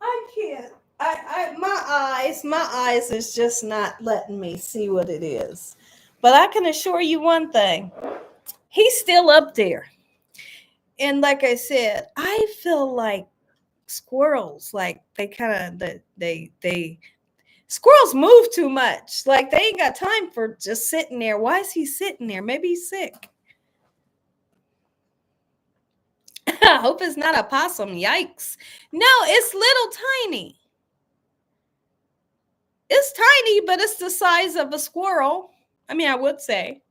I can't. My eyes is just not letting me see what it is. But I can assure you one thing. He's still up there. And like I said, I feel like squirrels, like they kind of they squirrels move too much. Like they ain't got time for just sitting there. Why is he sitting there? Maybe he's sick. I hope it's not a possum. Yikes. No, it's little tiny. It's tiny, but it's the size of a squirrel. I mean, I would say.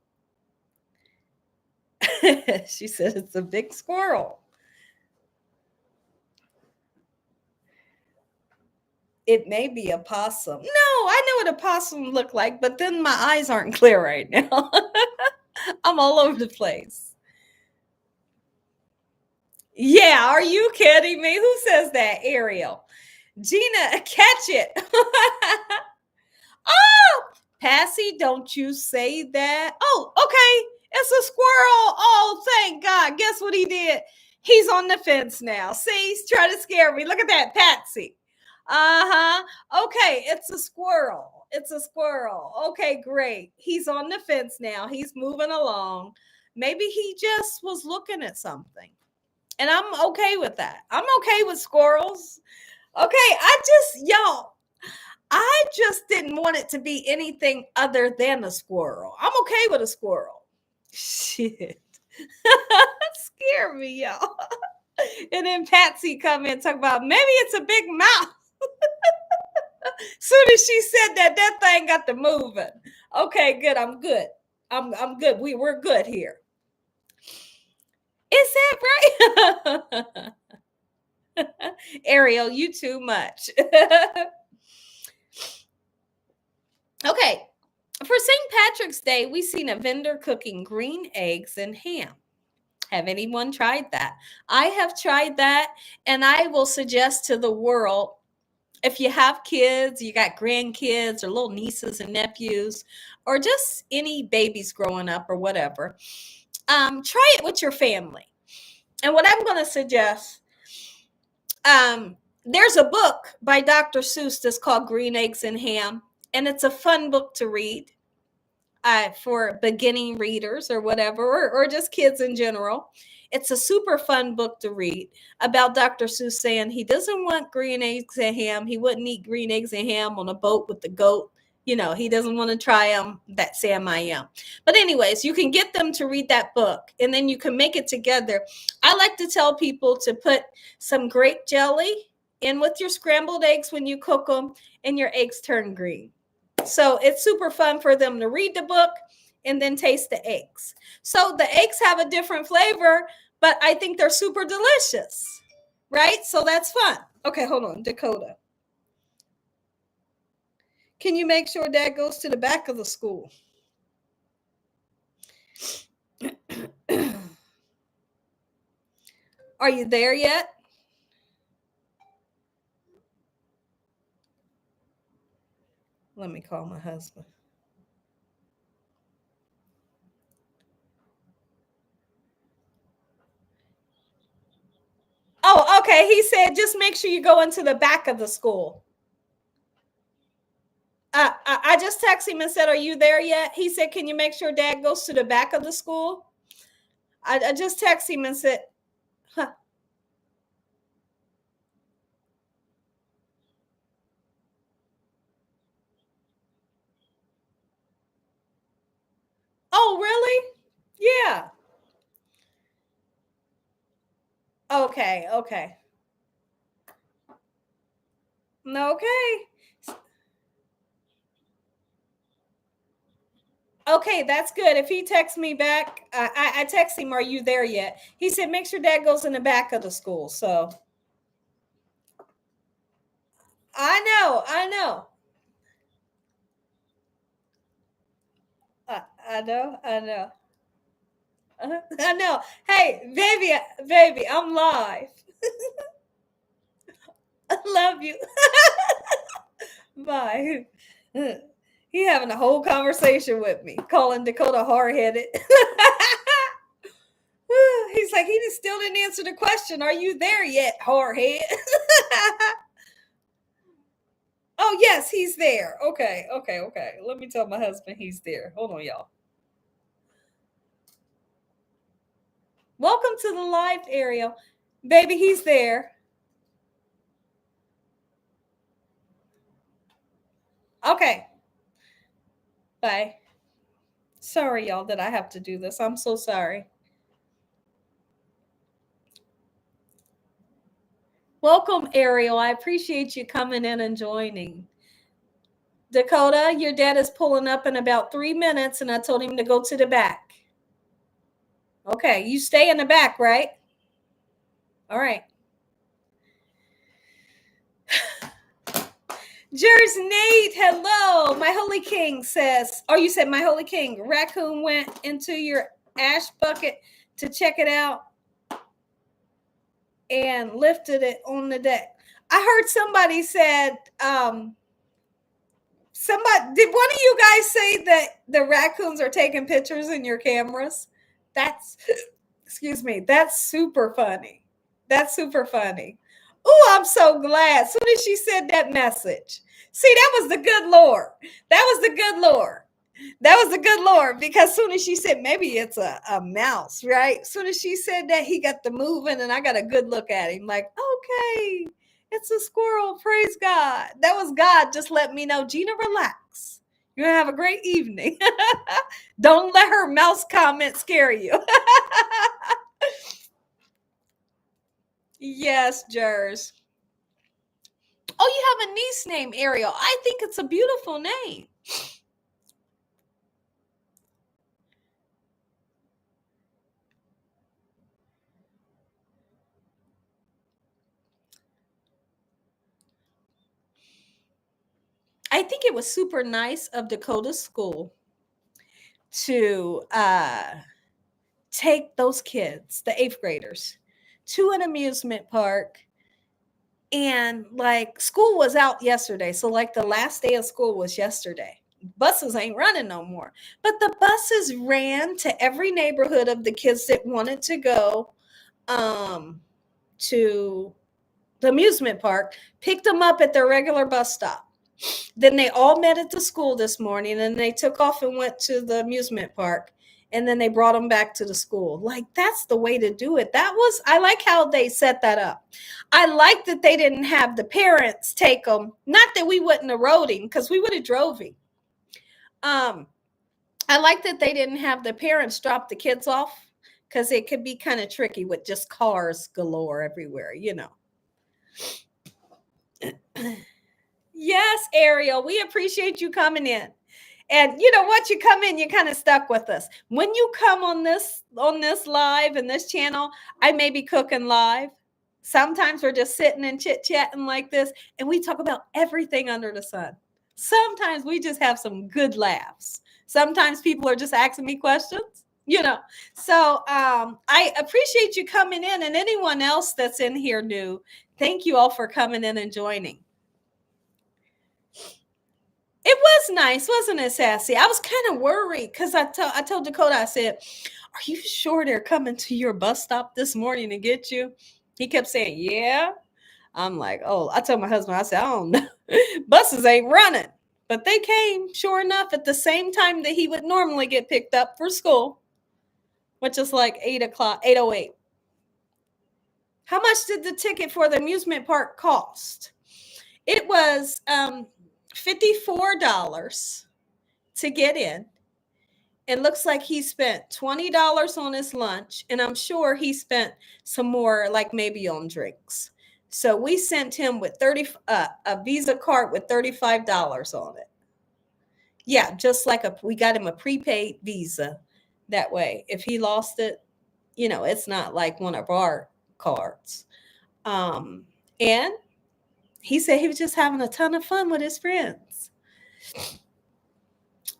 She said it's a big squirrel. It may be a possum. No, I know what a possum look like, but then my eyes aren't clear right now. I'm all over the place. Yeah, are you kidding me? Who says that, Ariel? Gina, catch it. Oh, Passy, don't you say that. Oh, okay. It's a squirrel. Oh, thank God. Guess what he did? He's on the fence now. See, he's trying to scare me. Look at that, Patsy. Uh-huh. Okay, it's a squirrel. It's a squirrel. Okay, great. He's on the fence now. He's moving along. Maybe he just was looking at something. And I'm okay with that. I'm okay with squirrels. Okay, y'all, I just didn't want it to be anything other than a squirrel. I'm okay with a squirrel. Shit. Scare me, y'all. And then Patsy come in and talk about maybe it's a big mouth. Soon as she said that, that thing got to moving. Okay, good. I'm good. I'm good. We're good here. Is that right? Ariel, you too much. Okay. For St. Patrick's Day, we seen a vendor cooking green eggs and ham. Have anyone tried that? I have tried that, and I will suggest to the world, if you have kids, you got grandkids or little nieces and nephews, or just any babies growing up or whatever, try it with your family. And what I'm going to suggest, there's a book by Dr. Seuss that's called Green Eggs and Ham, and it's a fun book to read. For beginning readers or whatever, or just kids in general. It's a super fun book to read about Dr. Seuss saying he doesn't want green eggs and ham. He wouldn't eat green eggs and ham on a boat with the goat. You know, he doesn't want to try them. That Sam I am. But anyways, you can get them to read that book and then you can make it together. I like to tell people to put some grape jelly in with your scrambled eggs when you cook them and your eggs turn green. So it's super fun for them to read the book and then taste the eggs. So the eggs have a different flavor, but I think they're super delicious, right? So that's fun. Okay, hold on, Dakota. Can you make sure Dad goes to the back of the school? Are you there yet? Let me call my husband. Oh, okay. He said just make sure you go into the back of the school. I just texted him and said, "Are you there yet?" He said, "Can you make sure Dad goes to the back of the school?" I just texted him and said, huh. "Oh, really? Yeah. Okay, okay, okay, okay. That's good. If he texts me back, I text him, 'Are you there yet?' He said, 'Make sure Dad goes in the back of the school.' So I know, I know, I know, I know. Hey, baby, I'm live. I love you. Bye. He having a whole conversation with me, calling Dakota hard headed. He's like, he just still didn't answer the question. Are you there yet, hard head? Oh, yes, he's there. Okay, okay, okay. Let me tell my husband he's there. Hold on, y'all. Welcome to the live, Ariel. Baby, he's there. Okay, bye. Sorry, y'all, that I have to do this. I'm so sorry. Welcome, Ariel. I appreciate you coming in and joining. Dakota, your dad is pulling up in about 3 minutes, and I told him to go to the back. Okay, you stay in the back, right? All right. Jers Nate, hello. My Holy King says, oh, you said my Holy King, raccoon went into your ash bucket to check it out and lifted it on the deck. I heard somebody said, somebody, did one of you guys say that the raccoons are taking pictures in your cameras? That's, excuse me, that's super funny. That's super funny. Oh, I'm so glad. As soon as she said that message. See, that was the good Lord. That was the good Lord. That was the good Lord, because soon as she said maybe it's a mouse, right? Soon as she said that, he got the moving, and I got a good look at him like, okay, it's a squirrel. Praise God. That was God. Just let me know, Gina, relax. You're going to have a great evening. Don't let her mouse comment scare you. Yes, Jers. Oh, you have a niece named Ariel. I think it's a beautiful name. I think it was super nice of Dakota's school to take those kids, the eighth graders, to an amusement park. And like, school was out yesterday. So, like, the last day of school was yesterday. Buses ain't running no more. But the buses ran to every neighborhood of the kids that wanted to go to the amusement park, picked them up at their regular bus stop. Then they all met at the school this morning, and they took off and went to the amusement park, and then they brought them back to the school. Like, that's the way to do it. I like how they set that up. I like that they didn't have the parents take them. Not that we wouldn't have rode him, because we would have drove him. I like that they didn't have the parents drop the kids off, because it could be kind of tricky with just cars galore everywhere, you know. Yes, Ariel, we appreciate you coming in. And you know what? You come in, you kind of stuck with us. When you come on this live and this channel, I may be cooking live. Sometimes we're just sitting and chit-chatting like this, and we talk about everything under the sun. Sometimes we just have some good laughs. Sometimes people are just asking me questions, you know. So I appreciate you coming in, and anyone else that's in here new, thank you all for coming in and joining. It was nice, wasn't it, Sassy? I was kind of worried because I told Dakota, I said, "Are you sure they're coming to your bus stop this morning to get you?" He kept saying, "Yeah." I'm like, "Oh," I told my husband, I said, "I don't know. Buses ain't running." But they came, sure enough, at the same time that he would normally get picked up for school, which is like 8:00, 8:08. How much did the ticket for the amusement park cost? It was $54 to get in. It looks like he spent $20 on his lunch, and I'm sure he spent some more, like maybe on drinks. So we sent him with a Visa card with $35 on it. Yeah, just like we got him a prepaid Visa. That way, if he lost it, it's not like one of our cards. And he said he was just having a ton of fun with his friends.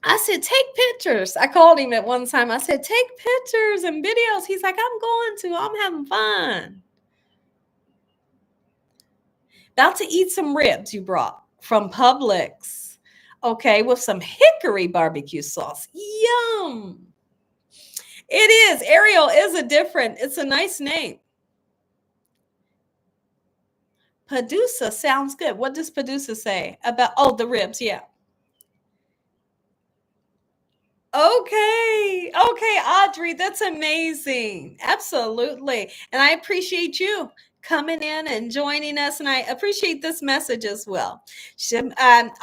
I said, take pictures. I called him at one time. I said, take pictures and videos. He's like, I'm having fun. About to eat some ribs you brought from Publix. Okay, with some hickory barbecue sauce. Yum. It is. Ariel is it's a nice name. Padusa sounds good. What does Padusa say about, the ribs? Yeah. Okay, Audrey, that's amazing. Absolutely. And I appreciate you coming in and joining us. And I appreciate this message as well.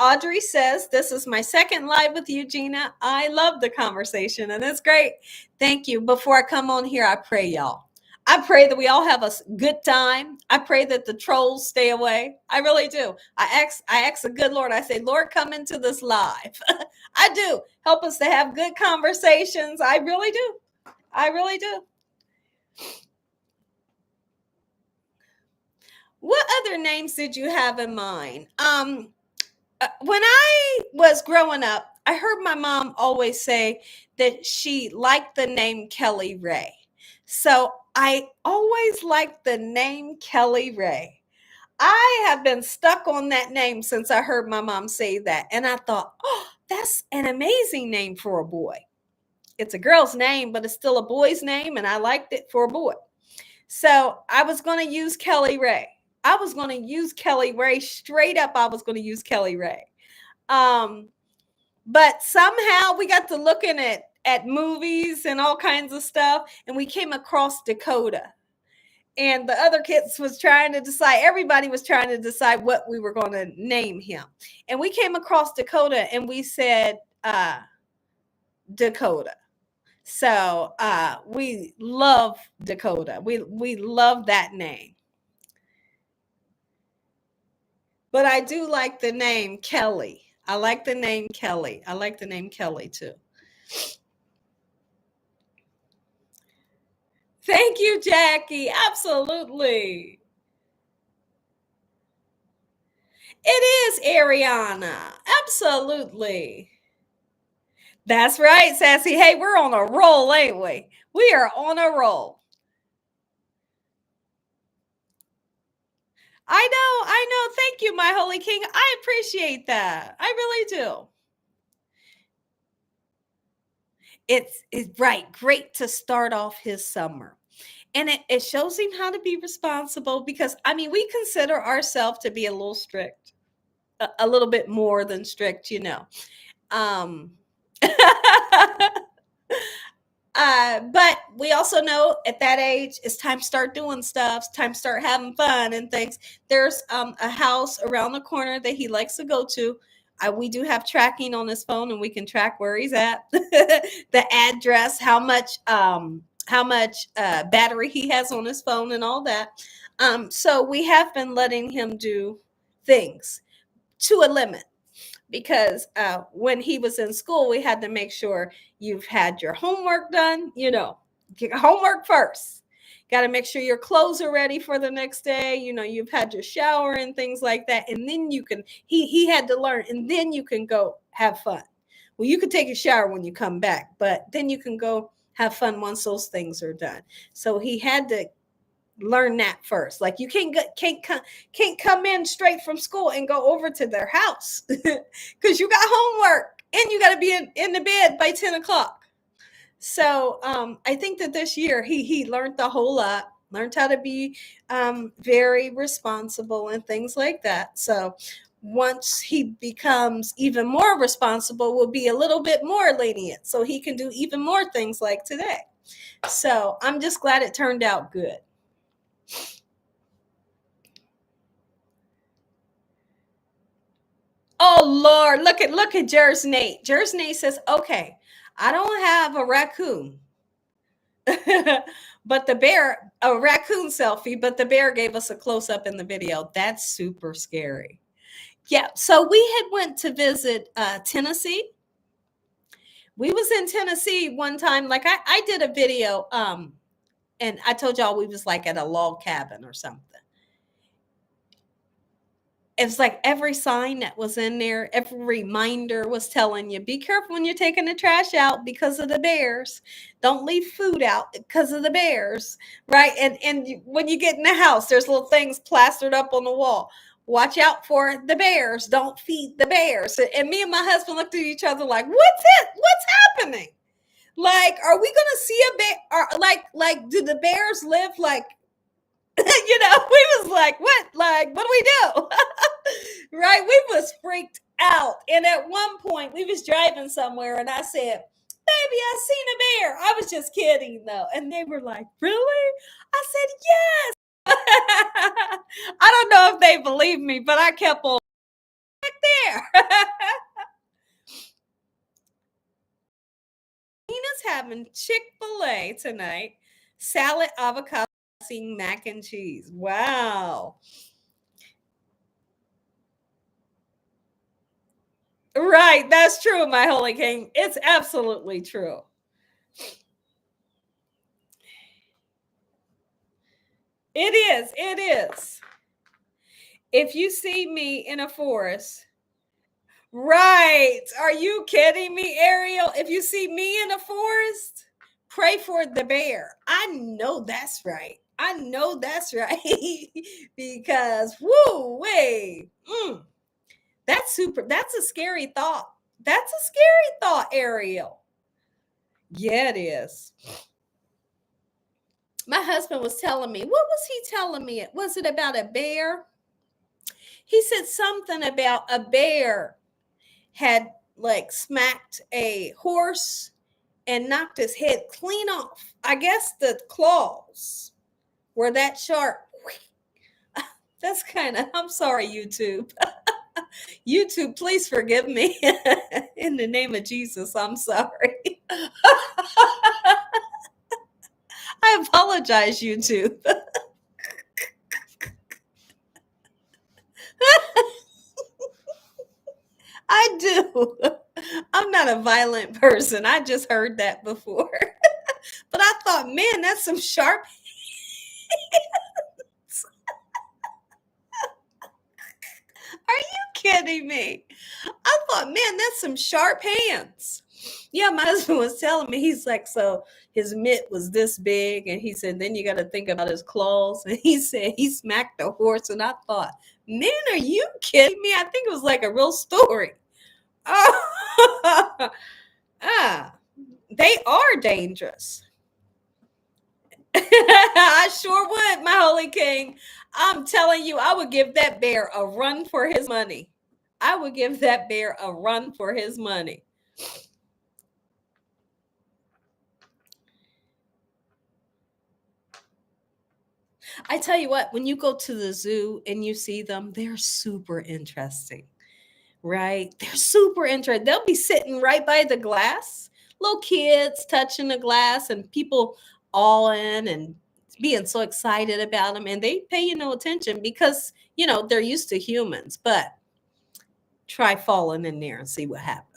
Audrey says, this is my second live with you, Gina. I love the conversation and it's great. Thank you. Before I come on here, I pray, y'all. I pray that we all have a good time. I pray that the trolls stay away. I really do. I ask the good Lord. I say, Lord, come into this live. I do. Help us to have good conversations. I really do. I really do. What other names did you have in mind? When I was growing up, I heard my mom always say that she liked the name Kelly Ray. So I always liked the name Kelly Ray. I have been stuck on that name since I heard my mom say that. And I thought, that's an amazing name for a boy. It's a girl's name, but it's still a boy's name. And I liked it for a boy. So I was going to use Kelly Ray. I was going to use Kelly Ray straight up. I was going to use Kelly Ray. But somehow we got to looking at movies and all kinds of stuff. And we came across Dakota. And the other kids was trying to decide, everybody was trying to decide what we were going to name him. And we came across Dakota and we said, Dakota. So we love Dakota. We love that name. But I do like the name Kelly. I like the name Kelly. I like the name Kelly too. Thank you, Jackie. Absolutely. It is Ariana. Absolutely. That's right, Sassy. Hey, we're on a roll, ain't we? We are on a roll. I know. Thank you, my holy king. I appreciate that. I really do. It's right. Great to start off his summer. And it shows him how to be responsible because, we consider ourselves to be a little strict, a little bit more than strict, But we also know at that age, it's time to start doing stuff. It's time to start having fun and things. There's a house around the corner that he likes to go to. We do have tracking on his phone, and we can track where he's at, the address, how much battery he has on his phone, and all that. So we have been letting him do things to a limit. Because when he was in school, we had to make sure you've had your homework done, get homework first. Got to make sure your clothes are ready for the next day. You've had your shower and things like that. And then he had to learn, and then you can go have fun. Well, you could take a shower when you come back, but then you can go have fun once those things are done. So he had to learn that first. Like you can't come in straight from school and go over to their house because you got homework and you got to be in the bed by 10 o'clock. So I think that this year he learned a whole lot, learned how to be very responsible and things like that. So once he becomes even more responsible, will be a little bit more lenient so he can do even more things like today. So I'm just glad it turned out good. Oh Lord, look at Jersey Nate. Jersey Nate says, okay, I don't have a raccoon. But the bear, a raccoon selfie, but the bear gave us a close-up in the video. That's super scary. Yeah, so we had went to visit Tennessee. We was in Tennessee one time. Like I did a video, and I told y'all we was like at a log cabin or something. It's like every sign that was in there, every reminder was telling you, be careful when you're taking the trash out because of the bears. Don't leave food out because of the bears, right? And when you get in the house, there's little things plastered up on the wall. Watch out for the bears. Don't feed the bears. And me and my husband looked at each other like, what's it? What's happening? Like, are we gonna see a bear? Or like, do the bears live like we was like, what do we do? Right? We was freaked out. And at one point we was driving somewhere and I said, baby, I seen a bear. I was just kidding though. And they were like, really? I said, yes. I don't know if they believed me, but I kept on right there. Nina's having Chick-fil-A tonight. Salad, avocado, mac and cheese. Wow. Right, that's true, my holy king. It's absolutely true. It is. It is. If you see me in a forest, right? Are you kidding me, Ariel? If you see me in a forest, pray for the bear. I know that's right. I know that's right. Because woo, way. That's super. That's a scary thought. That's a scary thought, Ariel. Yeah, it is. My husband was telling me, what was he telling me? Was it about a bear? He said something about a bear had like smacked a horse and knocked his head clean off. I guess the claws were that sharp. That's kind of, I'm sorry, YouTube. YouTube, please forgive me. In the name of Jesus, I'm sorry. I apologize, YouTube. I do. I'm not a violent person. I just heard that before. But I thought, man, that's some sharp hands. Are you kidding me? I thought, man, that's some sharp hands. Yeah, my husband was telling me, he's like, so his mitt was this big. And he said, then you got to think about his claws. And he said he smacked a horse. And I thought, man, are you kidding me? I think it was like a real story. Oh, they are dangerous. I sure would, my holy king. I'm telling you, I would give that bear a run for his money. I would give that bear a run for his money. I tell you what, when you go to the zoo and you see them, they're super interesting, right? They're super interesting. They'll be sitting right by the glass, little kids touching the glass, and people all in and being so excited about them. And they pay you no attention because, they're used to humans, but try falling in there and see what happens.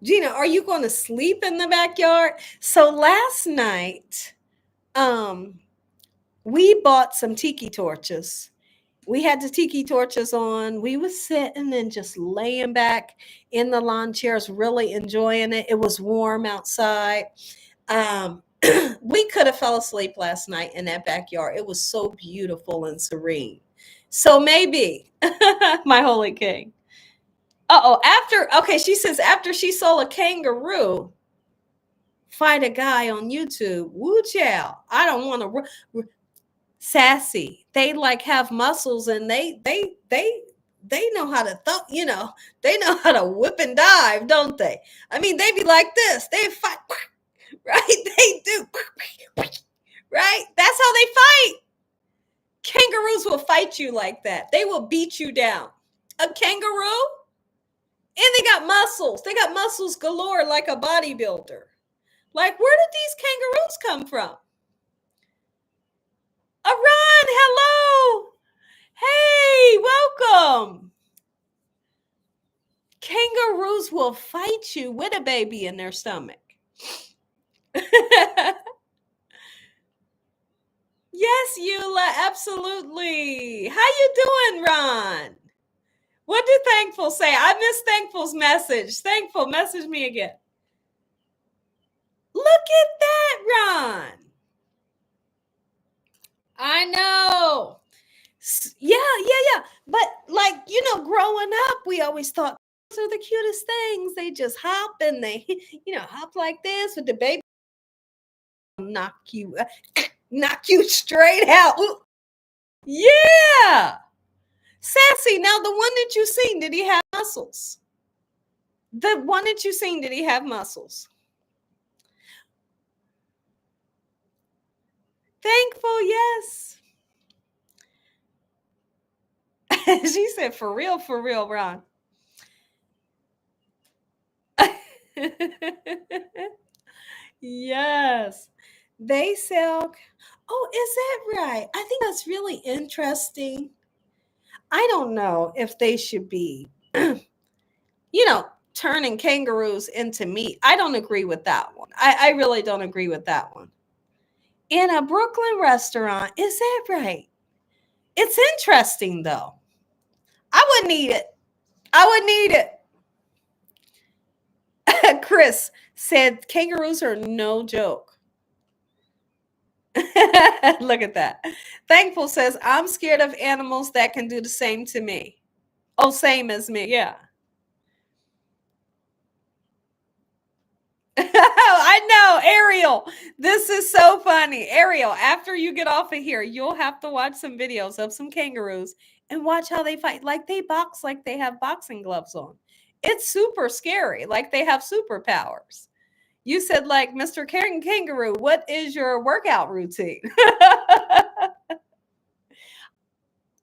Gina, are you going to sleep in the backyard? So last night, we bought some tiki torches. We had the tiki torches on. We was sitting and just laying back in the lawn chairs, really enjoying it. It was warm outside. We could have fell asleep last night in that backyard. It was so beautiful and serene. So maybe, my holy king. She says after she saw a kangaroo fight a guy on YouTube. Woo chow. I don't want to. sassy. They like have muscles, and they know how to they know how to whip and dive, don't they? I mean, they be like this. They fight, right? They do, right? That's how they fight. Kangaroos will fight you like that. They will beat you down. A kangaroo, and they got muscles. They got muscles galore, like a bodybuilder. Like, where did these kangaroos come from? Aran, hello. Hey, welcome. Kangaroos will fight you with a baby in their stomach. Yes, Eula, absolutely. How you doing, Ron? What did Thankful say? I missed Thankful's message. Thankful, message me again. Look at that, Ron. I know. Yeah. But like, growing up, we always thought those are the cutest things. They just hop and they, hop like this with the baby. Knock you straight out. Yeah. Sassy. Now, the one that you seen, did he have muscles? The one that you seen, did he have muscles? Thankful, yes. She said, for real, Ron. Yes. They sell. Oh, is that right? I think that's really interesting. I don't know if they should be, turning kangaroos into meat. I don't agree with that one. I really don't agree with that one. In a Brooklyn restaurant, is that right? It's interesting, though. I wouldn't eat it. I wouldn't eat it. Chris said kangaroos are no joke. Look at that. Thankful says, I'm scared of animals that can do the same to me. Oh, same as me. Yeah. I know, Ariel. This is so funny. Ariel, after you get off of here, you'll have to watch some videos of some kangaroos and watch how they fight. Like they box like they have boxing gloves on. It's super scary. Like they have superpowers. You said, like, Mr. Kangaroo, what is your workout routine?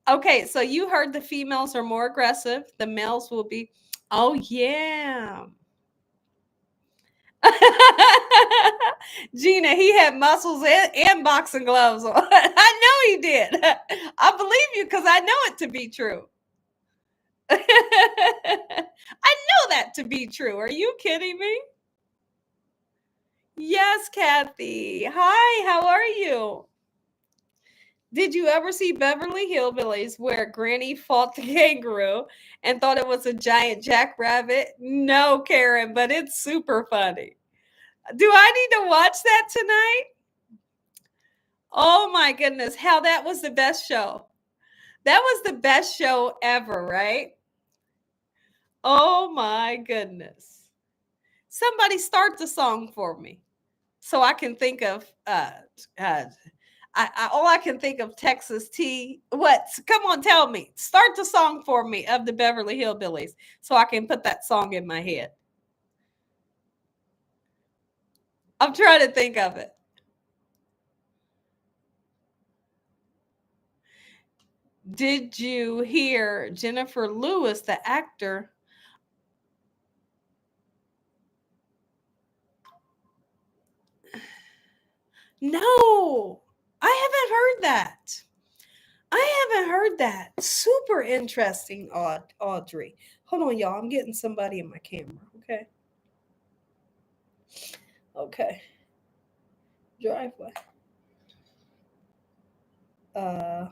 Okay, so you heard the females are more aggressive. The males will be, oh, yeah. Gina, he had muscles and boxing gloves on. I know he did. I believe you because I know it to be true. I know that to be true. Are you kidding me? Yes, Kathy. Hi, how are you? Did you ever see Beverly Hillbillies where Granny fought the kangaroo and thought it was a giant jackrabbit? No, Karen, but it's super funny. Do I need to watch that tonight? Oh my goodness, how that was the best show. That was the best show ever, right? Oh my goodness. Somebody start the song for me so I can think of uh all I can think of Texas Tea. What? Come on, tell me. Start the song for me of the Beverly Hillbillies so I can put that song in my head. I'm trying to think of it. Did you hear Jennifer Lewis, the actor? No, I haven't heard that. I haven't heard that. Super interesting, Audrey. Hold on, y'all. I'm getting somebody in my camera. Okay. Okay. Driveway. Uh,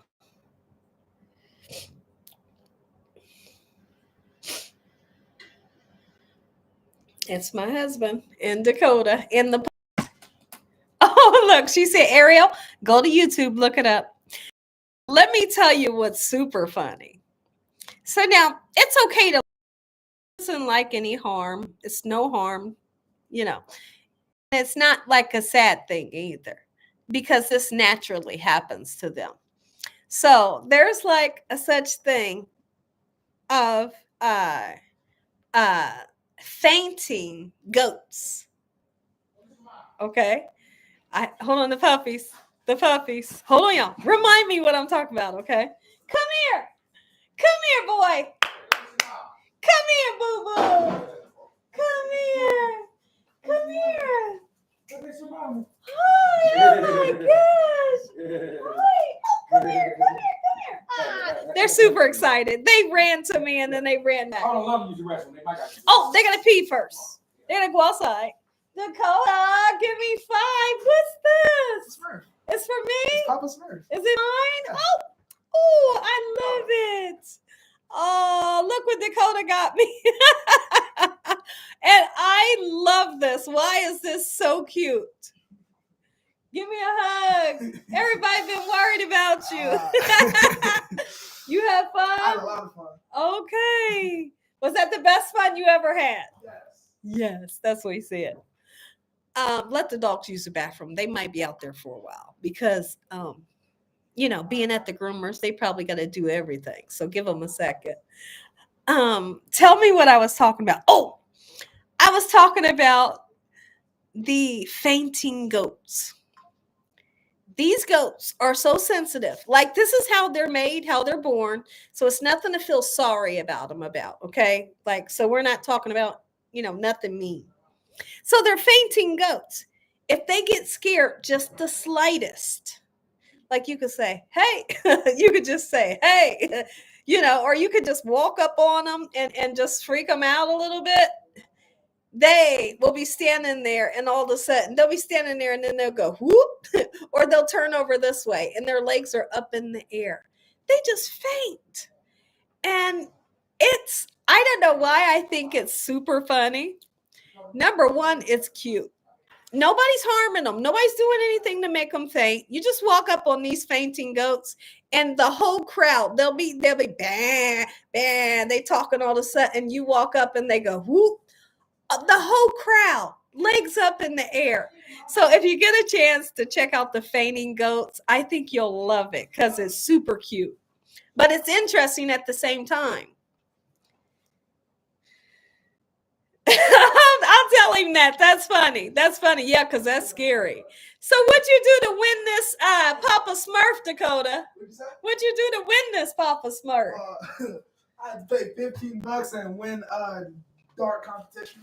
it's my husband in Dakota in the. Oh, look, she said, Ariel, go to YouTube, look it up. Let me tell you what's super funny. So now it's okay to listen like any harm. It's no harm, you know. It's not like a sad thing either. because this naturally happens to them. So there's like a such thing of uh fainting goats. Okay. I hold on, the puppies. The puppies. Hold on, y'all. Remind me what I'm talking about, okay? Come here. Come here, boy. Come here, boo-boo. Come here. Come here. Hi, oh my gosh. Hi. Oh, come here, come here, come here. They're super excited. They ran to me and then they ran back. Oh, they gotta pee first. They gotta go outside. Dakota, give me 5. What's this? It's for me? It's Papa Smurf. Is it mine? Oh, I love it. Oh, look what Dakota got me. And I love this. Why is this so cute? Give me a hug. Everybody been worried about you. You have fun? I had a lot of fun. Okay. Was that the best fun you ever had? Yes. Yes, that's what he said. Let the dogs use the bathroom. They might be out there for a while because, being at the groomers, they probably got to do everything. So give them a second. Tell me what I was talking about. Oh, I was talking about the fainting goats. These goats are so sensitive. Like, this is how they're made, how they're born. So it's nothing to feel sorry about them about, okay? Like, so we're not talking about, nothing mean. So they're fainting goats. If they get scared, just the slightest, like you could say, hey, you could just say, hey, or you could just walk up on them and just freak them out a little bit. They will be standing there and all of a sudden they'll be standing there and then they'll go whoop, or they'll turn over this way and their legs are up in the air. They just faint. And I don't know why I think it's super funny. Number one, it's cute. Nobody's harming them. Nobody's doing anything to make them faint. You just walk up on these fainting goats and the whole crowd, they'll be bang, bang. They talking all of a sudden and you walk up and they go whoop. The whole crowd, legs up in the air. So if you get a chance to check out the fainting goats, I think you'll love it because it's super cute. But it's interesting at the same time. I'll tell him that. That's funny. That's funny. Yeah, because that's scary. So what'd you do to win this Papa Smurf, Dakota? What'd you do to win this Papa Smurf? I had to pay $15 and win dart competition.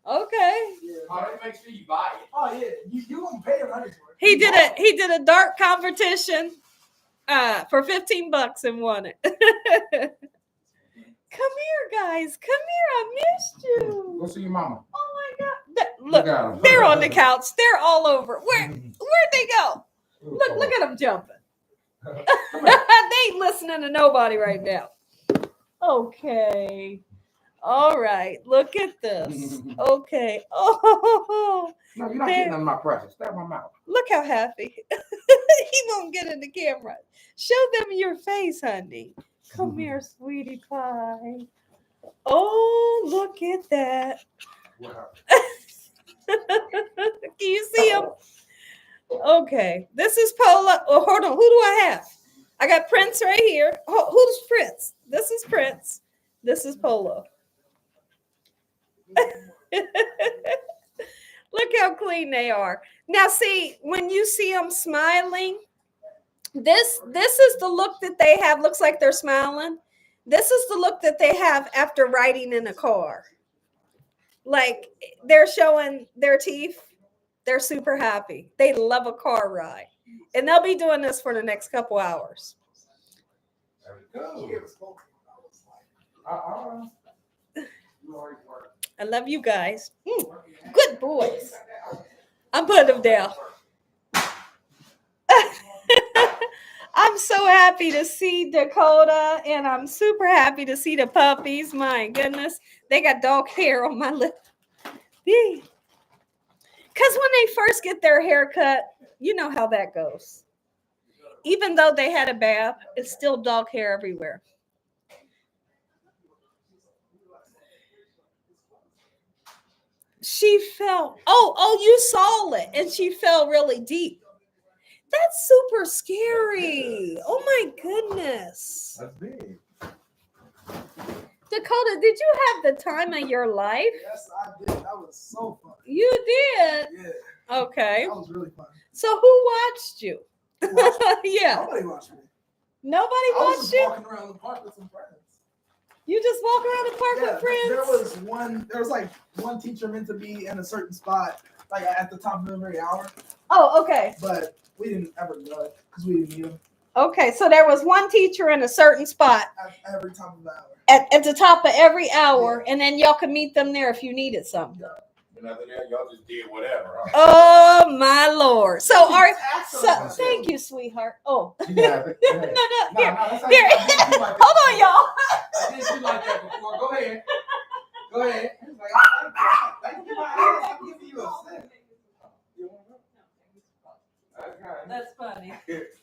Okay. Yeah. Oh, that makes sure you buy it. Oh yeah, you won't pay your money for it. He did a dart competition for $15 and won it. Come here, guys. Come here. I missed you. Go see your mama. Oh my God. Look, they're on the couch. They're all over. Where'd they go? Look at them jumping. They ain't listening to nobody right now. Okay. All right. Look at this. Okay. Oh. No, you're not getting on my presence. Stab my mouth. Look how happy. He won't get in the camera. Show them your face, honey. Come here, sweetie pie. Oh, look at that. Wow. Can you see him? Okay. This is Polo. Oh, hold on. Who do I have? I got Prince right here. Oh, who's Prince? This is Prince. This is Polo. Look how clean they are. Now, see, when you see them smiling, this is the look that they have. Looks like they're smiling. This is the look that they have after riding in a car. Like, they're showing their teeth. They're super happy. They love a car ride. And they'll be doing this for the next couple hours. There we go. I love you guys. Good boys. I'm putting them down. I'm so happy to see Dakota, and I'm super happy to see the puppies. My goodness, they got dog hair on my lip. Because when they first get their hair cut, you know how that goes. Even though they had a bath, it's still dog hair everywhere. She fell. Oh, you saw it, and she fell really deep. That's super scary. Oh my goodness. That's big. Dakota, did you have the time of your life? Yes, I did. That was so fun. You did? Yeah, Okay. that was really fun. So who watched you? Watched me? Yeah. Nobody watched me. Nobody I was watched just you? walking around the park with some friends. You just walk around the park with friends? There was like one teacher meant to be in a certain spot, like at the top of every hour, Oh, okay. but we didn't ever go because we didn't need him Okay, so there was one teacher in a certain spot at every top of the hour. at the top of every hour, and then y'all could meet them there if you needed something. Yeah. And after that, y'all just did whatever. Huh? Oh my Lord! So Excellent. thank you, sweetheart. Oh, You can have it. Go ahead. no, here. That's how Here. I did you like that Hold on, before. y'all. I did you like that before. Go ahead. Go ahead. He was like, thank you, my ass. I'm giving you a sip. You want to? Okay. That's funny.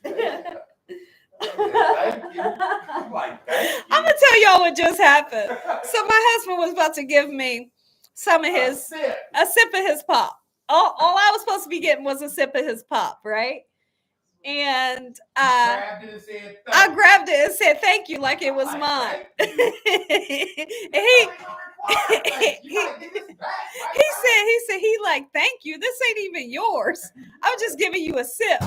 Thank you. I'm like, thank you. I'm gonna tell y'all what just happened. So my husband was about to give me some of a sip of his pop. All I was supposed to be getting was a sip of his pop, right? And I grabbed it and said thank you like it was mine. And he said he like thank you. This ain't even yours. I'm just giving you a sip.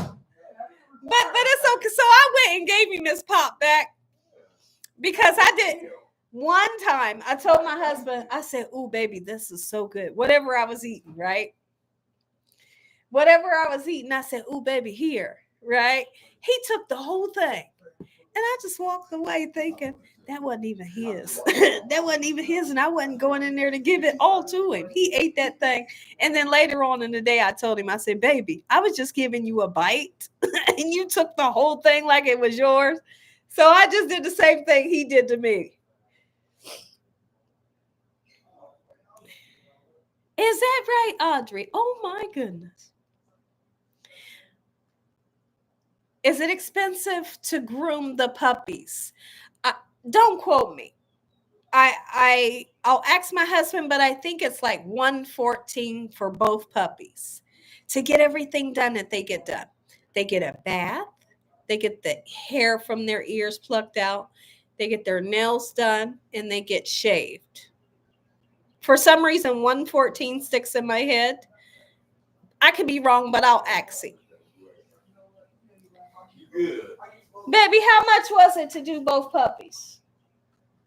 But it's okay. So I went and gave him his pop back because I did. One time I told my husband, I said, "Ooh, baby, this is so good." Whatever I was eating, right? Whatever I was eating, I said, "Ooh, baby, here." Right? He took the whole thing. And I just walked away thinking, that wasn't even his. That wasn't even his. And I wasn't going in there to give it all to him. He ate that thing. And then later on in the day, I told him, I said, baby, I was just giving you a bite. And you took the whole thing like it was yours. So I just did the same thing he did to me. Is that right, Audrey? Oh, my goodness. Is it expensive to groom the puppies? Don't quote me. I'll ask my husband, but I think it's like $114 for both puppies to get everything done that they get done. They get a bath, they get the hair from their ears plucked out, they get their nails done, and they get shaved. For some reason, $114 sticks in my head. I could be wrong, but I'll ask him. Good. Baby, how much was it to do both puppies?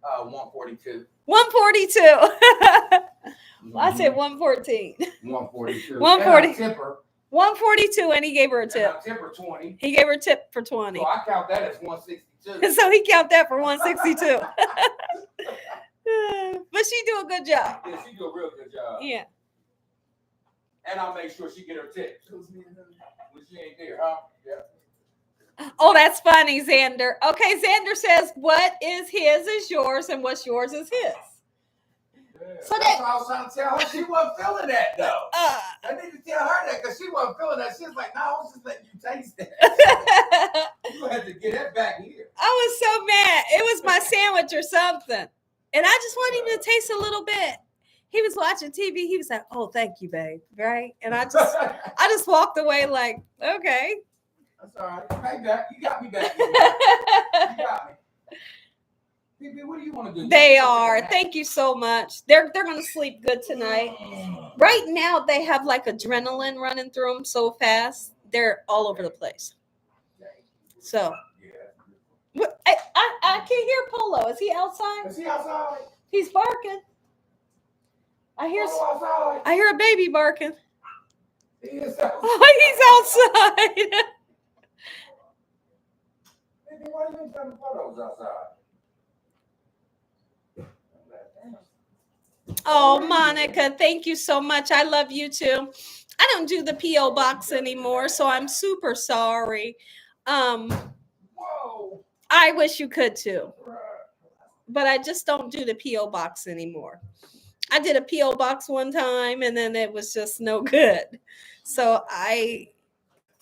142. 142. I said 114. 142. 140. Tipper. 142, and he gave her a tip. And tipper 20. He gave her a tip for 20. So I count that as 162. So he count that for 162. But she do a good job. Yeah, she do a real good job. Yeah. And I'll make sure she get her tip. When she ain't there, huh? Yeah. Oh, that's funny, Xander. Okay, Xander says, what is his is yours, and what's yours is his. Yeah. So that's what I was trying to tell her. She wasn't feeling that, though. I need to tell her that because she wasn't feeling that. She was like, no, I was just letting you taste that. You're going to have to get that back here. I was so mad. It was my sandwich or something. And I just wanted him to taste a little bit. He was watching TV. He was like, oh, thank you, babe. Right? And I just walked away like, okay. That's all right. Hey, back. You got me back. You got me. BB, what do you want to do? They are. Thank you so much. They're going to sleep good tonight. Right now, they have like adrenaline running through them so fast. They're all over the place. So, I can't hear Polo. Is he outside? Is he outside? He's barking. I hear outside. I hear a baby barking. He is outside. Oh, he's outside. BB, why are you ain't taking photos outside? Oh, Monica, thank you so much. I love you too. I don't do the P.O. box anymore, so I'm super sorry. Whoa. I wish you could too. But I just don't do the P.O. box anymore. I did a P.O. box one time and then it was just no good. So I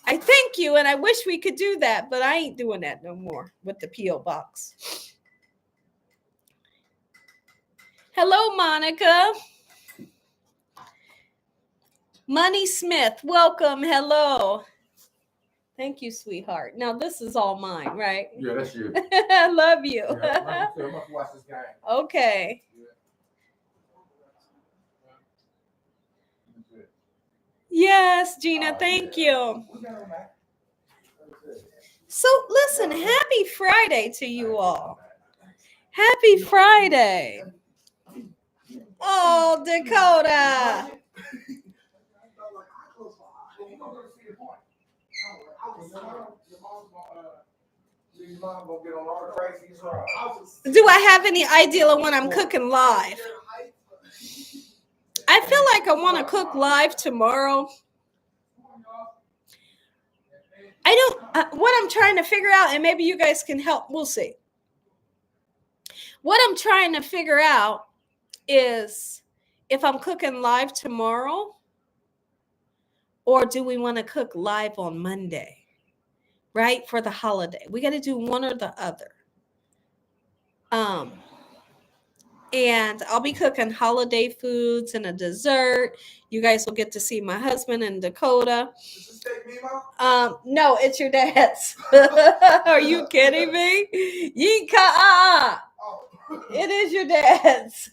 thank you and I wish we could do that, but I ain't doing that no more with the P.O. box. Hello, Monica. Money Smith, welcome. Hello. Thank you, sweetheart. Now this is all mine, right? Yeah, that's you. I love you. Yeah, I'm gonna watch this game. Okay. Yes, Gina, thank you. So listen, happy Friday to you all. Happy Friday. Oh, Dakota. Do I have any idea of when I'm cooking live? I feel like I want to cook live tomorrow. I don't, what I'm trying to figure out, and maybe you guys can help, we'll see. What I'm trying to figure out is if I'm cooking live tomorrow, or do we want to cook live on Monday, right? For the holiday. We got to do one or the other. And I'll be cooking holiday foods and a dessert. You guys will get to see my husband and Dakota. No, it's your dad's. Are you kidding me? It is your dad's.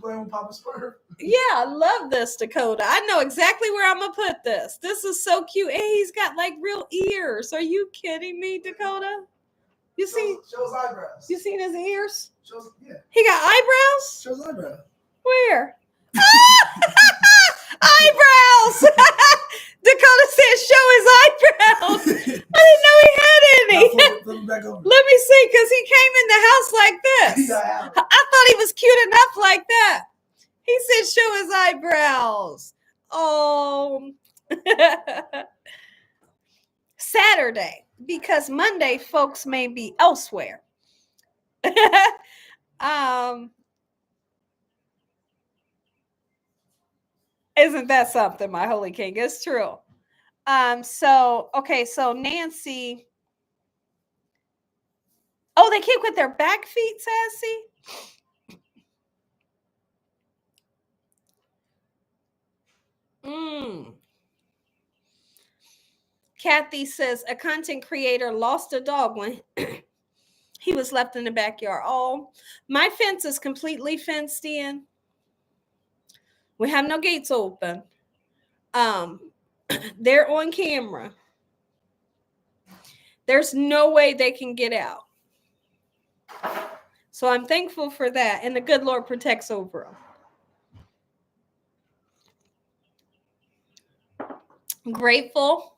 Playing with Papa's sperm. Yeah, I love this, Dakota. I know exactly where I'm gonna put this. This is so cute. And he's got like real ears. Are you kidding me, Dakota? You see? Shows eyebrows. You seen his ears? Shows, yeah. He got eyebrows? Shows eyebrows. Where? Eyebrows! Dakota said show his eyebrows. I didn't know he had any. Let me see, because he came in the house like this. I thought he was cute enough like that. He said show his eyebrows. Oh. Saturday, because Monday folks may be elsewhere. Isn't that something, my holy king? It's true. So Nancy. Oh, they kick with their back feet, Sassy? Kathy says a content creator lost a dog when he was left in the backyard. Oh, my fence is completely fenced in. We have no gates open. They're on camera. There's no way they can get out. So I'm thankful for that. And the good Lord protects over them. I'm grateful.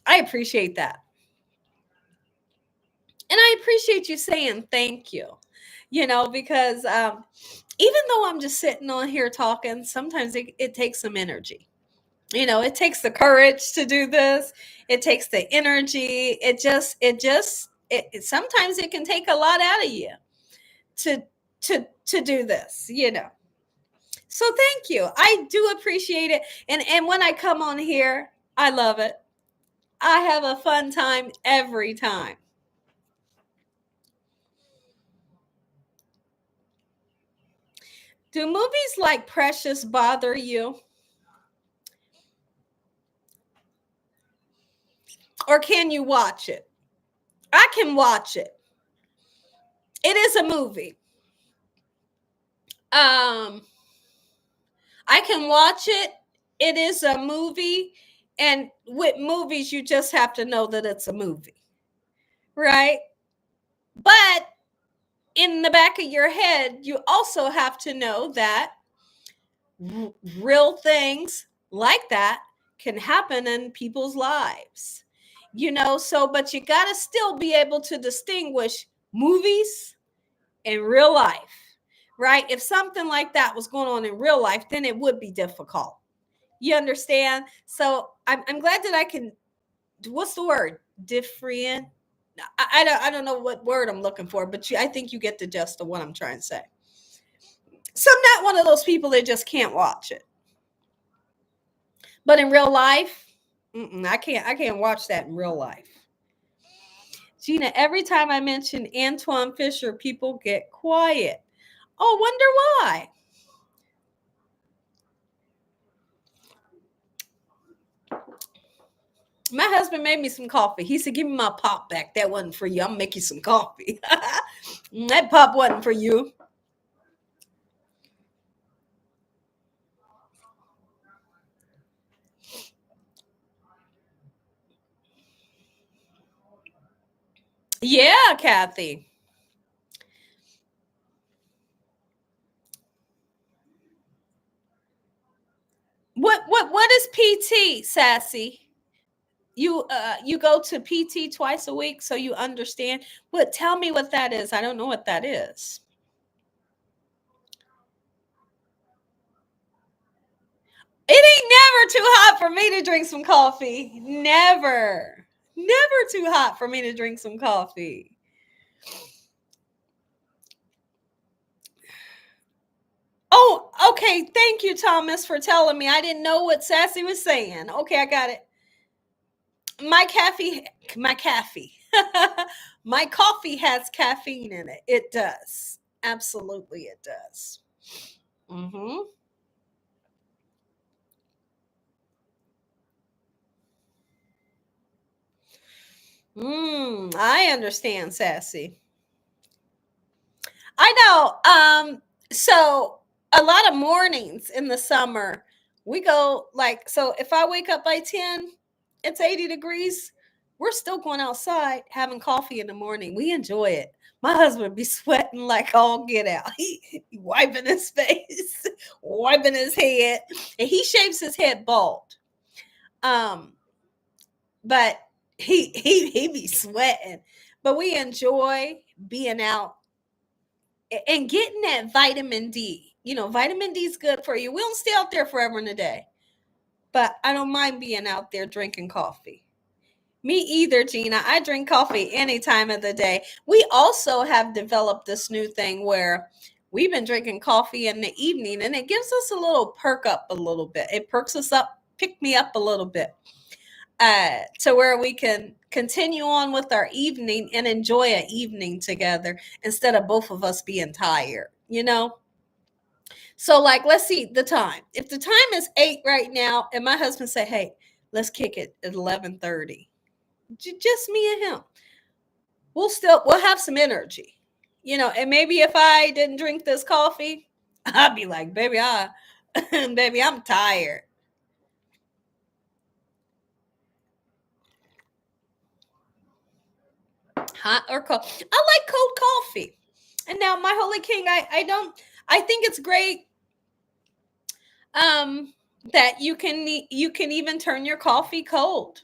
I appreciate that. And I appreciate you saying thank you. You know, because even though I'm just sitting on here talking, sometimes it takes some energy. You know, it takes the courage to do this. It takes the energy. Sometimes it can take a lot out of you to do this, you know. So thank you. I do appreciate it. And when I come on here, I love it. I have a fun time every time. Do movies like Precious bother you? Or can you watch it? I can watch it. It is a movie. I can watch it. It is a movie. And with movies, you just have to know that it's a movie. Right? But in the back of your head, you also have to know that real things like that can happen in people's lives. You know, but you got to still be able to distinguish movies and real life, right? If something like that was going on in real life, then it would be difficult. You understand? So I'm glad that I can, what's the word? Different. I don't know what word I'm looking for, but I think you get the gist of what I'm trying to say. So I'm not one of those people that just can't watch it. But in real life, I can't watch that in real life. Gina, every time I mention Antoine Fisher, people get quiet. Oh, wonder why. My husband made me some coffee. He said, "Give me my pop back. That wasn't for you. I'm gonna make you some coffee." That pop wasn't for you. Yeah, Kathy. What is PT, Sassy? You go to PT twice a week so you understand. What Tell me what that is. I don't know what that is. It ain't never too hot for me to drink some coffee. Never. Never too hot for me to drink some coffee. Oh, okay. Thank you, Thomas, for telling me. I didn't know what Sassy was saying. Okay, I got it. My caffeine, my caffeine, my coffee has caffeine in it. It does. Absolutely, it does. Mm-hmm. I understand, Sassy. I know. So a lot of mornings in the summer, we go like, so if I wake up by 10, it's 80 degrees. We're still going outside having coffee in the morning. We enjoy it. My husband be sweating like all get out. He wiping his face, wiping his head, and he shaves his head bald. Um, but he be sweating. But we enjoy being out and getting that vitamin D. You know, vitamin D is good for you. We don't stay out there forever in a day, but I don't mind being out there drinking coffee. Me either, Gina. I drink coffee any time of the day. We also have developed this new thing where we've been drinking coffee in the evening and it gives us a little perk up a little bit. It perks us up, pick me up a little bit to where we can continue on with our evening and enjoy an evening together instead of both of us being tired, you know? So, like, let's see the time. If the time is 8 right now, and my husband say, "Hey, let's kick it at 11:30," just me and him, we'll have some energy, you know. And maybe if I didn't drink this coffee, I'd be like, "Baby, baby, I'm tired." Hot or cold? I like cold coffee. And now, my holy king, I don't. I think it's great um, that you can even turn your coffee cold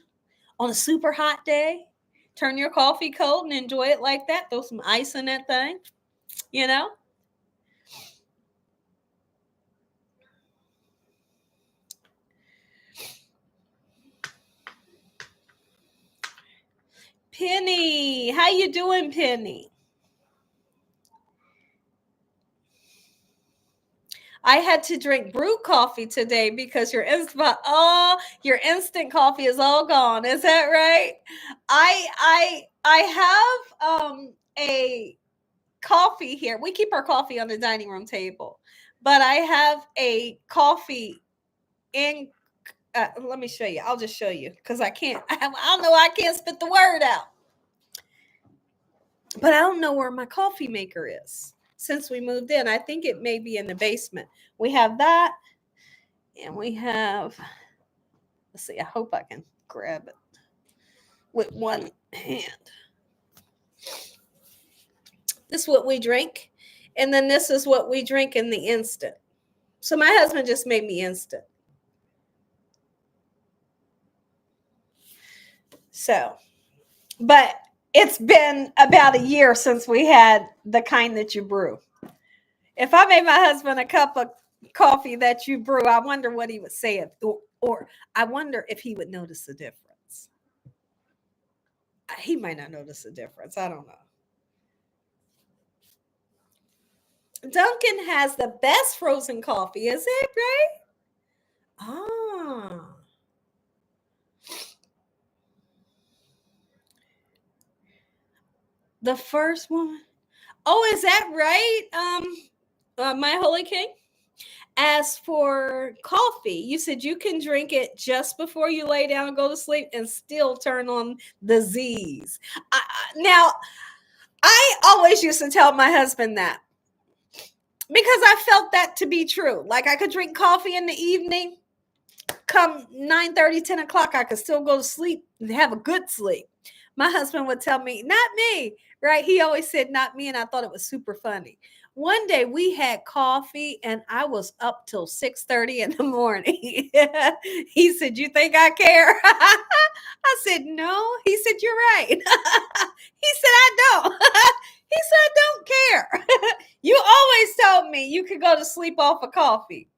on a super hot day. Turn your coffee cold and enjoy it like that. Throw some ice in that thing. You know, Penny, how you doing, Penny? I had to drink brewed coffee today because your instant coffee is all gone. Is that right? I have a coffee here. We keep our coffee on the dining room table, but I have a coffee in. Let me show you. I'll just show you because I can't. I don't know. I can't spit the word out, but I don't know where my coffee maker is since we moved in. I think it may be in the basement. We have that, and we have. Let's see. I hope I can grab it with one hand. This is what we drink, and then this is what we drink in the instant. So my husband just made me instant. So, but it's been about a year since we had the kind that you brew. If I made my husband a cup of coffee that you brew, I wonder what he would say, or I wonder if he would notice the difference. He might not notice the difference. I don't know. Dunkin' has the best frozen coffee, is it right? Ah, the first one. Oh, is that right? My holy king. As for coffee, you said you can drink it just before you lay down and go to sleep and still turn on the Z's. Now, I always used to tell my husband that because I felt that to be true. Like I could drink coffee in the evening, come 9:30, 10 o'clock, I could still go to sleep and have a good sleep. My husband would tell me, not me, right? He always said, not me. And I thought it was super funny. One day we had coffee and I was up till 6:30 in the morning. He said, you think I care? I said, no. He said, you're right. He said, I don't. He said, I don't care. You always told me you could go to sleep off of coffee.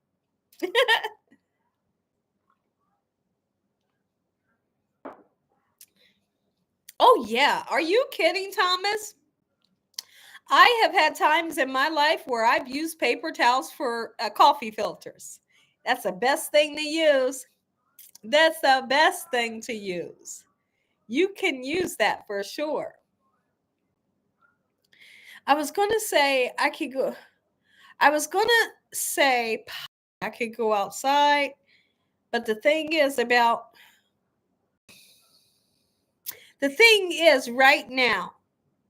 Oh, yeah. Are you kidding, Thomas? I have had times in my life where I've used paper towels for coffee filters. That's the best thing to use. That's the best thing to use. You can use that for sure. I was going to say I could go. I was going to say I could go outside, but the thing is right now,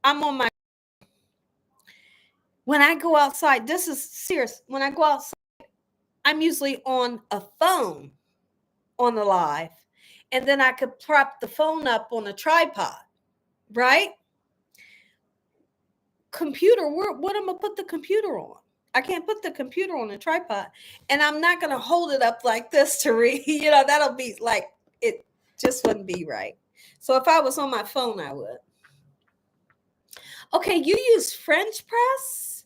I'm on my, when I go outside, this is serious. When I go outside, I'm usually on a phone on the live, and then I could prop the phone up on a tripod, right? Computer, what am I put the computer on? I can't put the computer on a tripod, and I'm not going to hold it up like this to read. That'll be like, it just wouldn't be right. So if I was on my phone, I would. Okay, you use French press.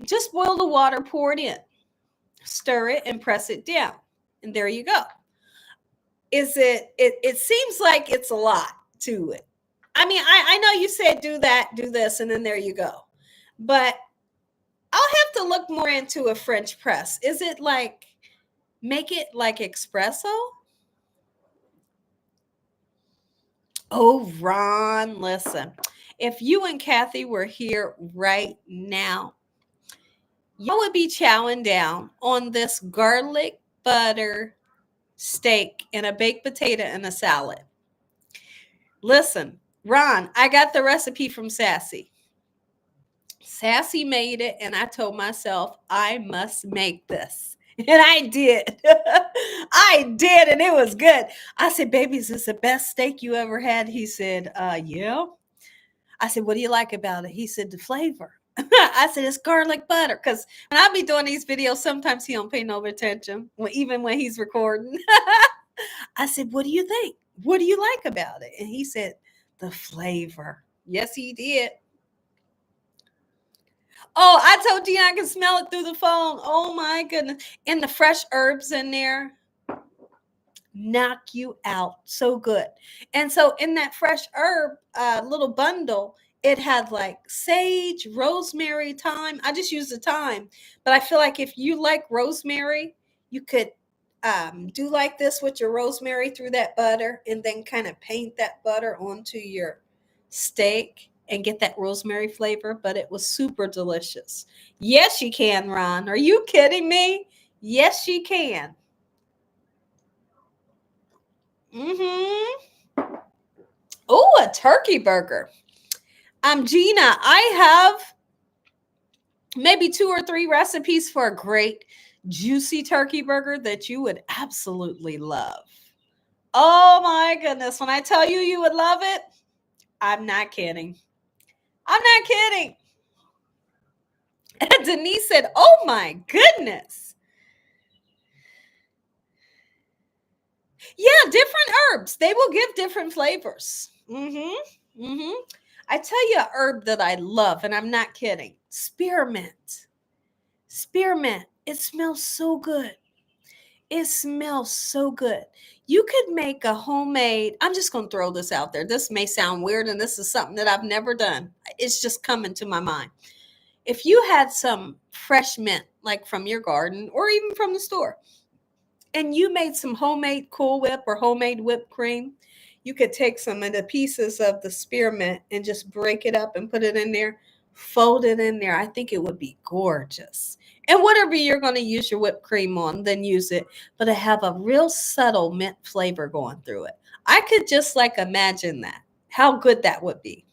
Just boil the water, pour it in, stir it, and press it down, and there you go. It seems like it's a lot to it. I mean, I know you said do that, do this, and then there you go. But I'll have to look more into a French press. Is it like, make it like espresso? Oh, Ron, listen. If you and Kathy were here right now, y'all would be chowing down on this garlic butter steak and a baked potato and a salad. Listen, Ron, I got the recipe from Sassy. Sassy made it, and I told myself I must make this. And I did. I did, and it was good. I said, baby, is this the best steak you ever had? He said, yeah. I said, what do you like about it? He said, the flavor. I said, it's garlic butter. Because when I be doing these videos, sometimes he don't pay no attention, even when he's recording. I said, what do you think? What do you like about it? And he said, the flavor. Yes, he did. Oh, I told you I can smell it through the phone. Oh my goodness. And the fresh herbs in there knock you out so good. And so in that fresh herb little bundle, it had like sage, rosemary, thyme. I just use the thyme. But I feel like if you like rosemary, you could do like this with your rosemary through that butter and then kind of paint that butter onto your steak and get that rosemary flavor. But it was super delicious. Yes, you can, Ron. Are you kidding me? Yes, you can. Oh, a turkey burger. Gina, I have maybe 2 or 3 recipes for a great juicy turkey burger that you would absolutely love. Oh my goodness. When I tell you you would love it, I'm not kidding. I'm not kidding. And Denise said, oh my goodness. Yeah, different herbs. They will give different flavors. I tell you a herb that I love, and I'm not kidding. Spearmint. Spearmint. It smells so good. It smells so good. You could make a homemade, I'm just going to throw this out there. This may sound weird, and this is something that I've never done. It's just coming to my mind. If you had some fresh mint, like from your garden or even from the store, and you made some homemade Cool Whip or homemade whipped cream, you could take some of the pieces of the spearmint and just break it up and put it in there. fold it in there. I think it would be gorgeous. And whatever you're going to use your whipped cream on, then use it. But to have a real subtle mint flavor going through it. I could just like imagine that. How good that would be.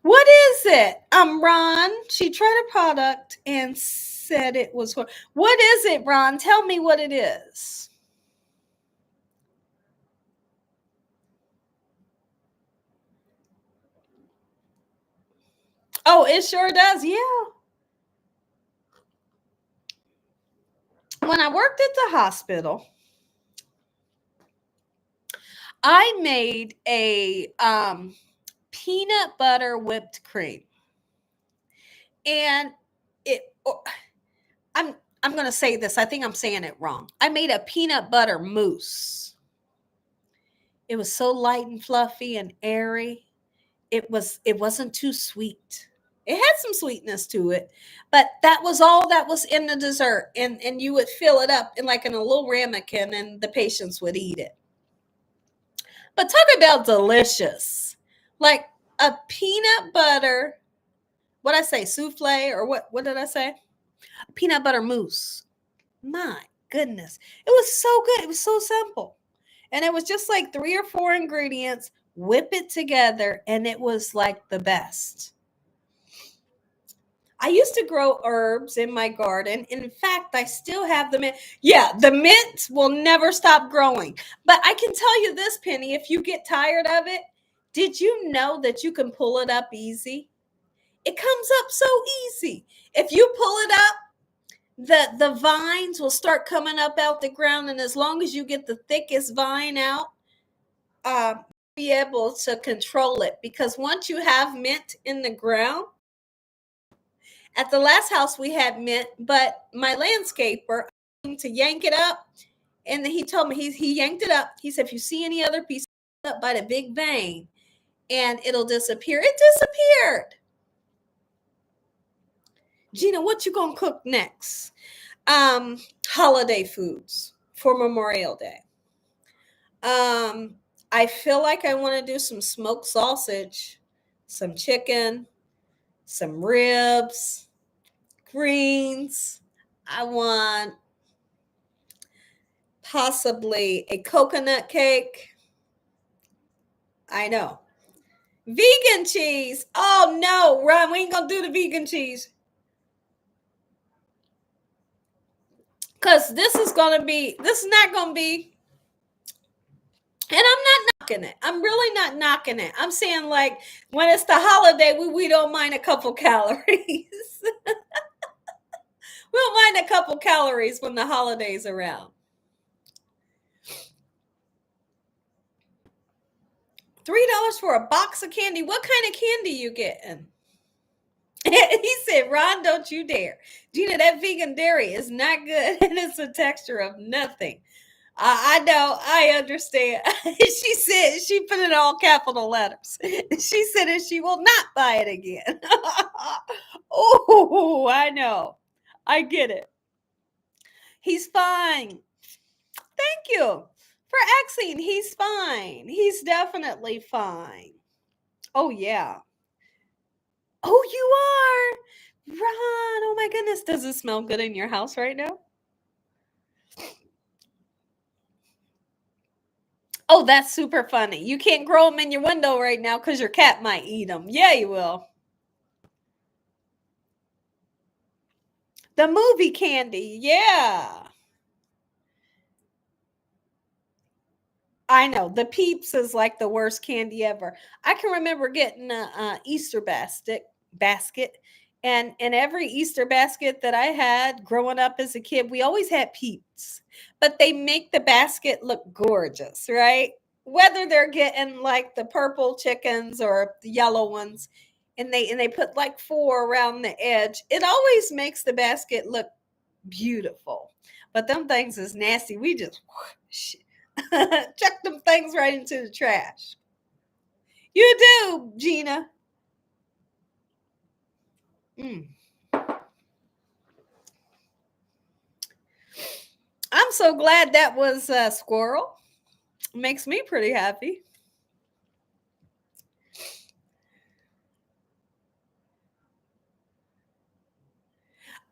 What is it? Ron, she tried a product and said it was what is it, Ron? Tell me what it is. Oh, it sure does. Yeah. When I worked at the hospital, I made a peanut butter whipped cream. And it I'm going to say this. I think I'm saying it wrong. I made a peanut butter mousse. It was so light and fluffy and airy. It wasn't too sweet. It had some sweetness to it, but that was all that was in the dessert. And you would fill it up in like in a little ramekin and the patients would eat it. But talk about delicious. Like a peanut butter, what I say, souffle or what did I say? Peanut butter mousse. My goodness. It was so good. It was so simple. And it was just like 3 or 4 ingredients, whip it together, and it was like the best. I used to grow herbs in my garden. In fact, I still have the mint. Yeah, the mint will never stop growing. But I can tell you this, Penny, if you get tired of it, did you know that you can pull it up easy? It comes up so easy. If you pull it up, the vines will start coming up out the ground, and as long as you get the thickest vine out, be able to control it. Because once you have mint in the ground, at the last house we had mint, but my landscaper to yank it up, and he told me he yanked it up. He said, if you see any other piece up by the big vein, and it'll disappear. It disappeared. Gina, what you gonna cook next? Holiday foods for Memorial Day. I feel like I want to do some smoked sausage, some chicken, some ribs, greens. I want possibly a coconut cake. I know. Vegan cheese. Oh no, Ron, we ain't gonna do the vegan cheese. Because this is not gonna be, and I'm not knocking it. I'm really not knocking it. I'm saying like when it's the holiday, we don't mind a couple calories. We'll mind a couple calories when the holiday's around. $3 for a box of candy. What kind of candy you getting? He said, Ron, don't you dare. Gina, that vegan dairy is not good. And it's a texture of nothing. I know. I understand. She said, she put in all capital letters. She said, and she will not buy it again. Oh, I know. I get it. He's fine. Thank you for asking. He's fine. He's definitely fine. Oh, yeah. Oh, you are. Ron, oh my goodness. Does it smell good in your house right now? Oh, that's super funny. You can't grow them in your window right now because your cat might eat them. Yeah, you will. The movie candy. Yeah. I know. The Peeps is like the worst candy ever. I can remember getting a Easter basket. And in every Easter basket that I had growing up as a kid, we always had Peeps. But they make the basket look gorgeous, right? Whether they're getting like the purple chickens or the yellow ones, and they put like 4 around the edge, it always makes the basket look beautiful. But them things is nasty. We just chuck them things right into the trash. You do, Gina. Mm. I'm so glad that was a squirrel. Makes me pretty happy.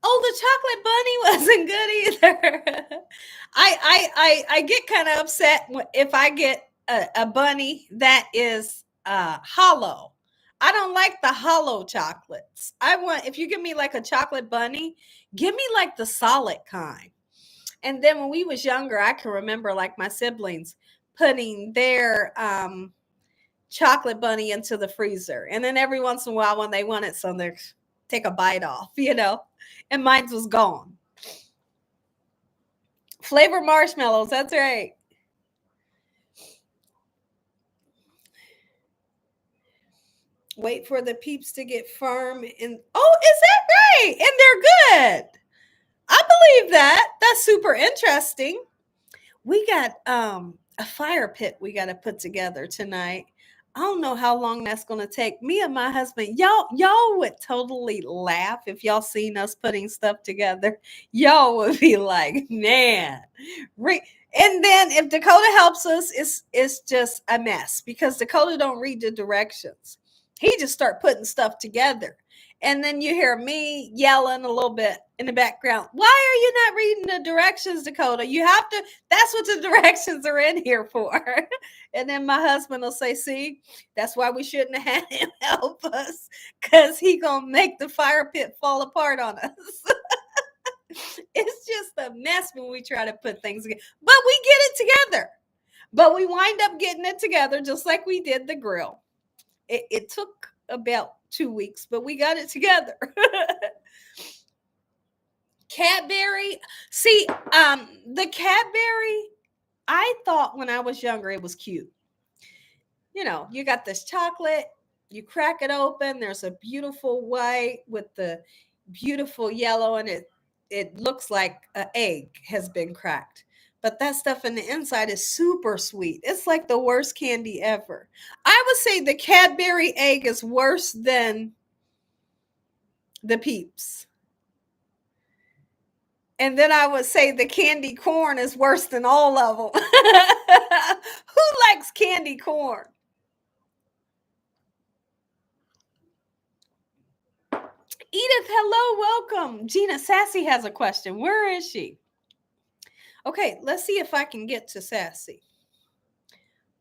Oh, the chocolate bunny wasn't good either. I get kind of upset if I get a bunny that is hollow. I don't like the hollow chocolates. I want, if you give me like a chocolate bunny, give me like the solid kind. And then when we was younger, I can remember like my siblings putting their chocolate bunny into the freezer. And then every once in a while when they wanted some, they take a bite off, and mine was gone. Flavored marshmallows, that's right. Wait for the peeps to get firm. And oh, is that right? And they're good. I believe that. That's super interesting. We got a fire pit we got to put together tonight. I don't know how long that's going to take. Me and my husband, y'all would totally laugh if y'all seen us putting stuff together. Y'all would be like, man. And then if Dakota helps us, it's just a mess because Dakota don't read the directions. He just start putting stuff together. And then you hear me yelling a little bit in the background. Why are you not reading the directions, Dakota? You have to. That's what the directions are in here for. And then my husband will say, see, that's why we shouldn't have had him help us, because he going to make the fire pit fall apart on us. It's just a mess when we try to put things together. But we get it together. But we wind up getting it together just like we did the grill. It took about 2 weeks, but we got it together. Cadbury. See, the Cadbury, I thought when I was younger it was cute. You got this chocolate, you crack it open, there's a beautiful white with the beautiful yellow, and it looks like an egg has been cracked. But that stuff in the inside is super sweet. It's like the worst candy ever. I would say the Cadbury egg is worse than the Peeps. And then I would say the candy corn is worse than all of them. Who likes candy corn? Edith, hello, welcome. Gina Sassy has a question. Where is she? Okay, let's see if I can get to Sassy.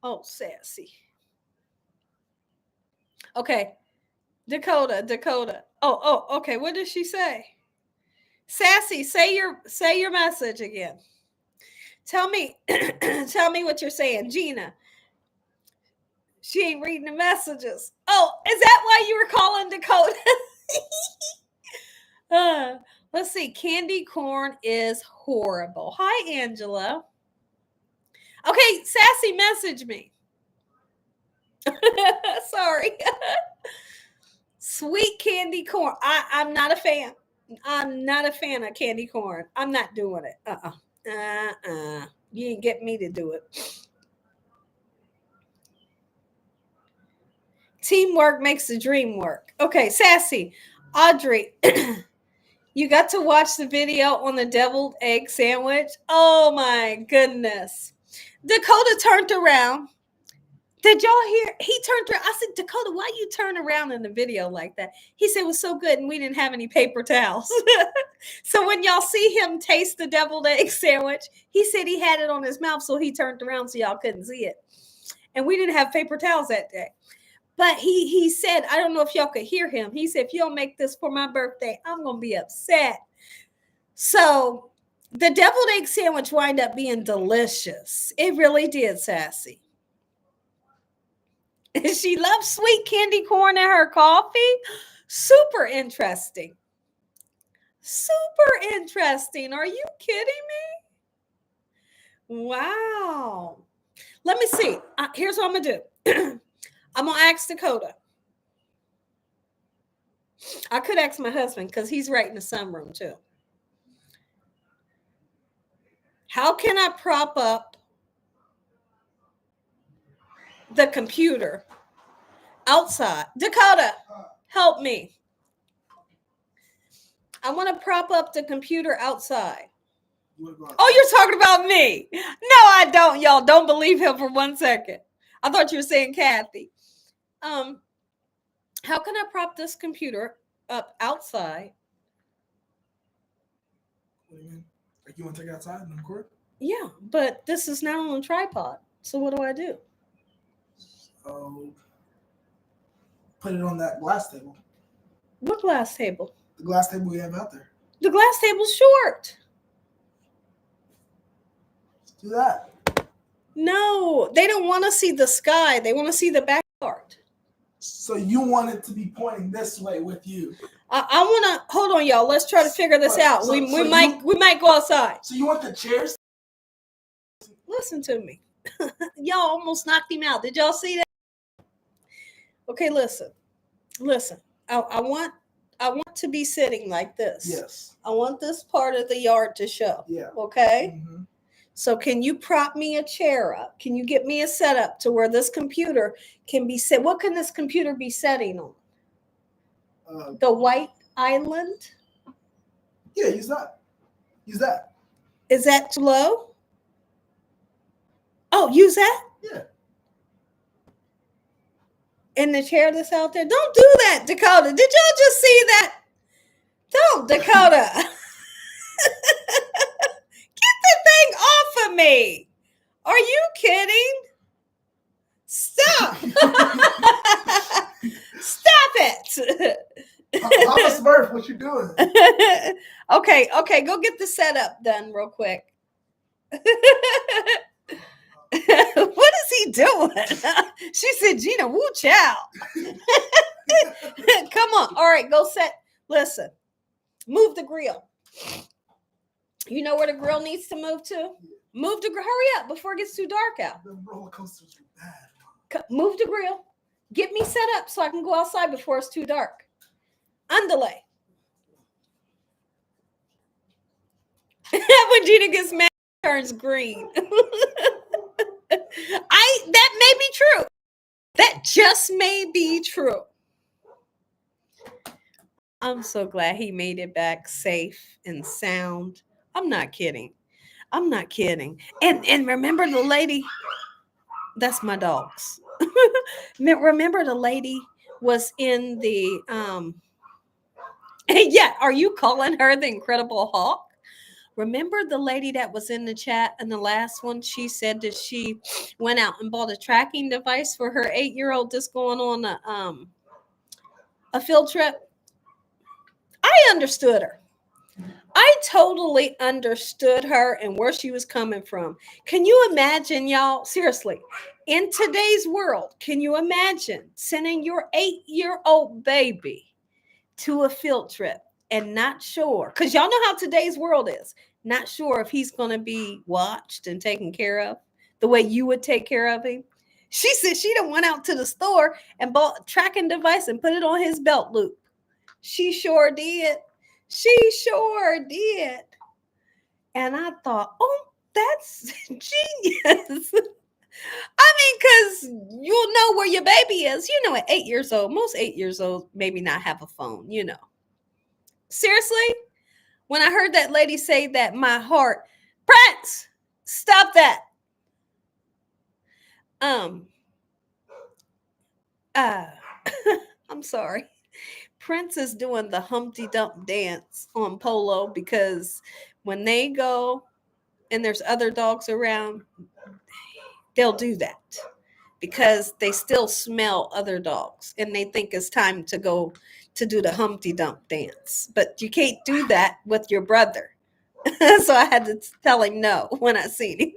Oh, Sassy. Okay, Dakota. Oh, okay. What did she say? Sassy, say your message again. Tell me, tell me what you're saying, Gina. She ain't reading the messages. Oh, is that why you were calling Dakota? Let's see. Candy corn is horrible. Hi, Angela. Okay, Sassy, message me. Sorry. Sweet candy corn. I'm not a fan. I'm not a fan of candy corn. I'm not doing it. You ain't get me to do it. Teamwork makes the dream work. Okay, Sassy. Audrey, you got to watch the video on the deviled egg sandwich? Oh my goodness. Dakota turned around. Did y'all hear? He turned around. I said, Dakota, why you turn around in the video like that? He said it was so good and we didn't have any paper towels. So when y'all see him taste the deviled egg sandwich, he said he had it on his mouth, so he turned around so y'all couldn't see it. And we didn't have paper towels that day. But he said, I don't know if y'all could hear him. He said, if you don't make this for my birthday, I'm going to be upset. So the deviled egg sandwich wound up being delicious. It really did, Sassy. She loves sweet candy corn in her coffee. Super interesting. Super interesting. Are you kidding me? Wow. Let me see. Here's what I'm going to do. I'm going to ask Dakota. I could ask my husband because he's right in the sunroom too. How can I prop up the computer outside? Dakota, help me. I want to prop up the computer outside. Oh, you're talking about me. No, I don't, y'all. Don't believe him for 1 second. I thought you were saying Kathy. How can I prop this computer up outside What do you mean? Like you want to take it outside and record? Yeah, but this is not on a tripod. So what do I do? So put it on that glass table. What glass table? The glass table we have out there. The glass table's short. Do that. No, they don't want to see the sky. They want to see the backyard. So you want it to be pointing this way with you. I want to hold on, y'all. Let's try to figure this out. So we you- might go outside. So you want the chairs? Listen to me. Y'all almost knocked him out. Did y'all see that? Okay, listen. I want to be sitting like this. Yes. I want this part of the yard to show. Yeah. Okay. Mm-hmm. So can you prop me a chair up? Can you get me a setup to where this computer can be set? What can this computer be setting on? The white island? Yeah, use that. Use that. Is that too low? Oh, use that? Yeah. In the chair that's out there? Don't do that, Dakota. Did y'all just see that? Don't, Dakota. Get the thing off of me. Are you kidding? Stop. Stop it. Papa Smurf, what you doing? Okay, go get the setup done real quick. What is he doing? She said, Gina, woo chow. Come on. All right, go set. Listen, move the grill. You know where the grill needs to move to? Move the grill. Hurry up before it gets too dark out. The roller coasters are bad. Move the grill. Get me set up so I can go outside before it's too dark. Underlay. When Gina gets mad, it turns green. That may be true. That just may be true. I'm so glad he made it back safe and sound. I'm not kidding. And remember the lady? That's my dogs. Remember the lady was in the yeah, are you calling her the Incredible Hulk? Remember the lady that was in the chat in the last one? She said that she went out and bought a tracking device for her 8-year-old that's going on a field trip. I understood her. I totally understood her and where she was coming from. Can you imagine, y'all? Seriously, in today's world, can you imagine sending your 8-year-old baby to a field trip and not sure? Because y'all know how today's world is. Not sure if he's going to be watched and taken care of the way you would take care of him. She said she done went out to the store and bought a tracking device and put it on his belt loop. She sure did. And I thought, oh, that's genius. I mean, because you'll know where your baby is. You know, at 8 years old, most 8 years old maybe not have a phone, you know. Seriously? When I heard that lady say that, my heart, Prince, stop that. I'm sorry. Prince is doing the Humpty Dump dance on Polo because when they go and there's other dogs around, they'll do that because they still smell other dogs and they think it's time to go to do the Humpty Dump dance. But you can't do that with your brother. So I had to tell him no when I seen him.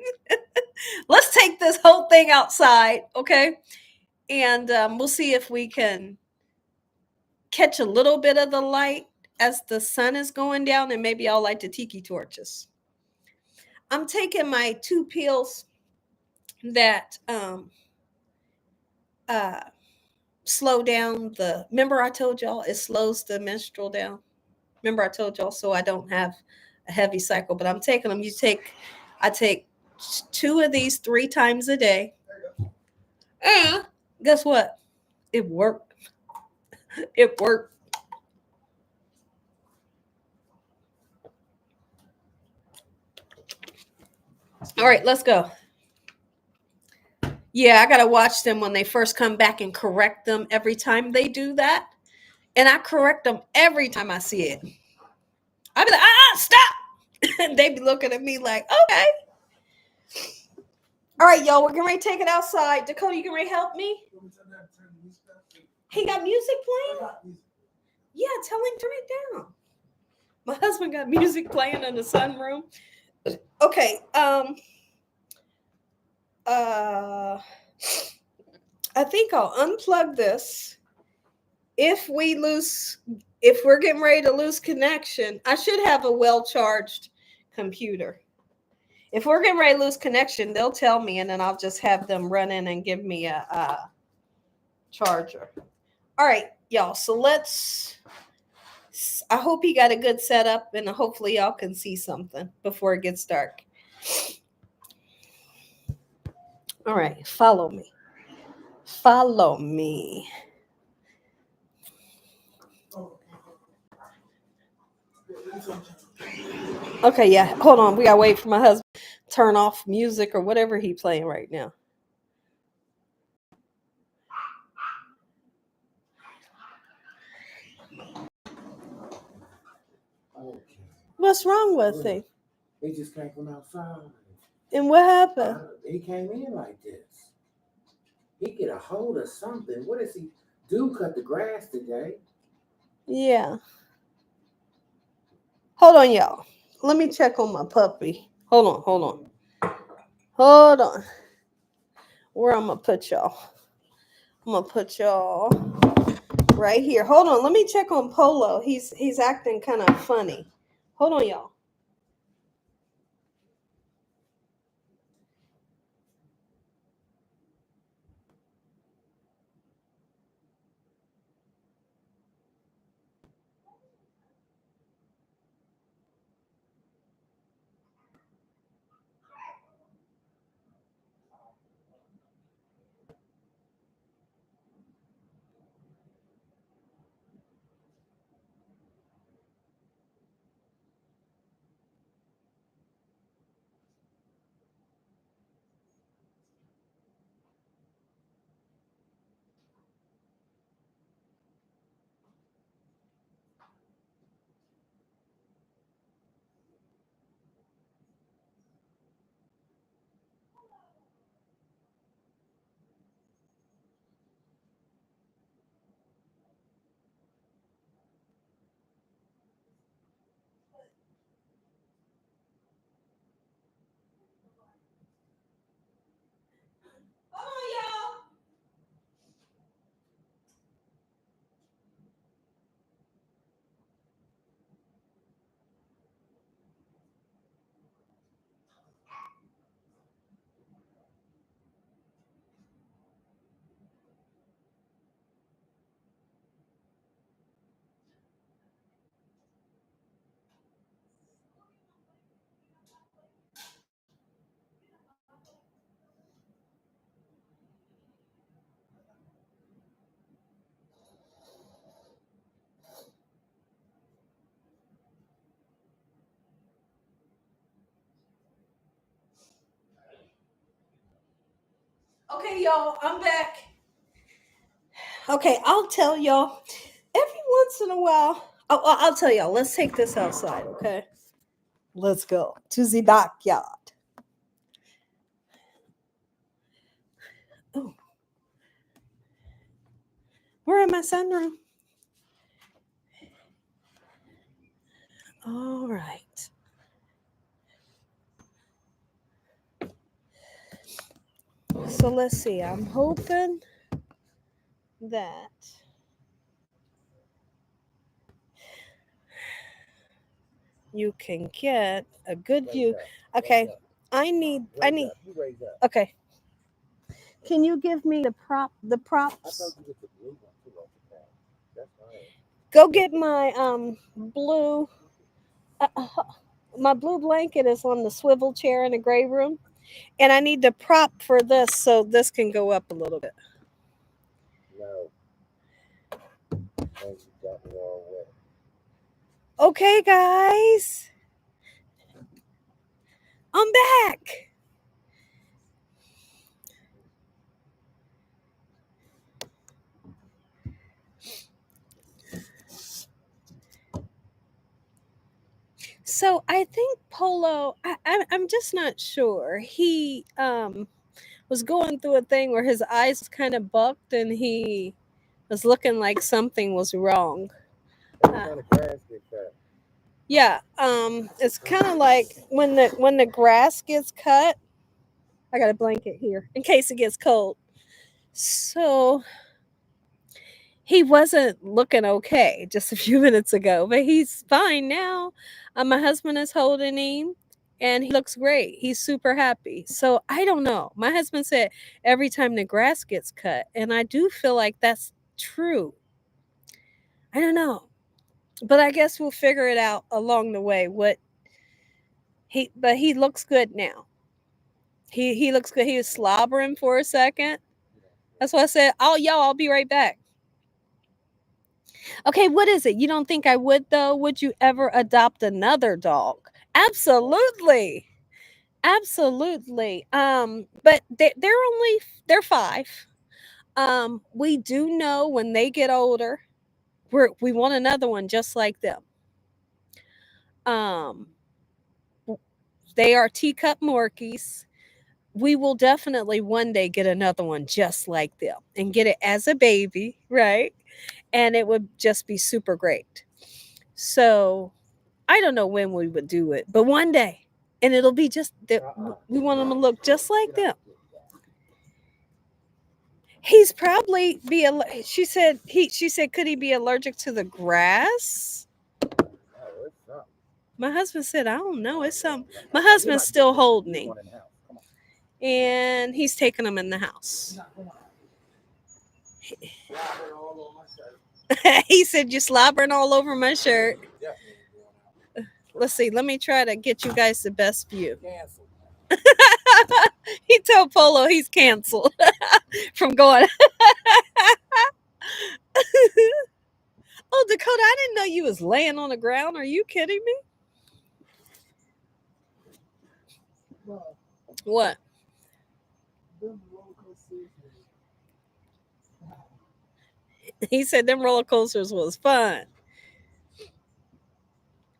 Let's take this whole thing outside, okay? And we'll see if we can catch a little bit of the light as the sun is going down, and maybe I'll light the tiki torches. I'm taking my 2 pills that slow down the, remember I told y'all it slows the menstrual down. Remember I told y'all so I don't have a heavy cycle, but I'm taking them. I take 2 of these 3 times a day. And guess what? It worked. It worked. All right, let's go. Yeah, I got to watch them when they first come back and correct them every time they do that. And I correct them every time I see it. I'll be like, stop. They be looking at me like, okay. All right, y'all, we're getting ready to take it outside. Dakota, you can ready to help me? He got music playing? Yeah, tell him to turn it down. My husband got music playing in the sunroom. Okay, I think I'll unplug this. If we're getting ready to lose connection, I should have a well-charged computer. If we're getting ready to lose connection, they'll tell me, and then I'll just have them run in and give me a charger. All right, y'all. So I hope you got a good setup, and hopefully y'all can see something before it gets dark. All right, follow me. Follow me. Okay, yeah. Hold on. We gotta wait for my husband to turn off music or whatever he's playing right now. Okay. What's wrong with him? He just came from outside. And what happened? He came in like this. He get a hold of something. What does he do? Cut the grass today? Yeah. Hold on, y'all. Let me check on my puppy. Hold on. Where I'm gonna put y'all? I'm gonna put y'all right here. Hold on. Let me check on Polo. He's acting kind of funny. Hold on, y'all. Okay, y'all, I'm back. Okay, I'll tell y'all every once in a while. I'll tell y'all. Let's take this outside, okay? Let's go to the backyard. Oh, we're in my sunroom. All right. So let's see. I'm hoping that you can get a good view. Okay. I need okay. Can you give me the props? Go get my blue my blue blanket is on the swivel chair in the gray room, and I need the prop for this so this can go up a little bit. No. Okay, guys. I'm back. So I think Polo, I'm just not sure. He was going through a thing where his eyes kind of bucked and he was looking like something was wrong. Uh, yeah, it's kind of like when the grass gets cut. I got a blanket here in case it gets cold. So he wasn't looking okay just a few minutes ago, but he's fine now. My husband is holding him and he looks great. He's super happy. So I don't know. My husband said every time the grass gets cut, and I do feel like that's true. I don't know. But I guess we'll figure it out along the way. But he looks good now. He looks good. He was slobbering for a second. That's why I said, "Oh, y'all, I'll be right back." Okay, what is it? You don't think I would though? Would you ever adopt another dog? Absolutely. Absolutely. But they're 5. We do know when they get older, we want another one just like them. Um, they are teacup Morkies. We will definitely one day get another one just like them and get it as a baby, right? And it would just be super great. So I don't know when we would do it, but one day, and it'll be just that we want them to look just like them. He's probably be. She said he. She said, could he be allergic to the grass? My husband said, I don't know. It's some. My husband's still holding him, and he's taking him in the house. He said, you're slobbering all over my shirt. Let's see. Let me try to get you guys the best view. He told Polo he's canceled from going. Oh, Dakota, I didn't know you was laying on the ground. Are you kidding me? What? He said them roller coasters was fun.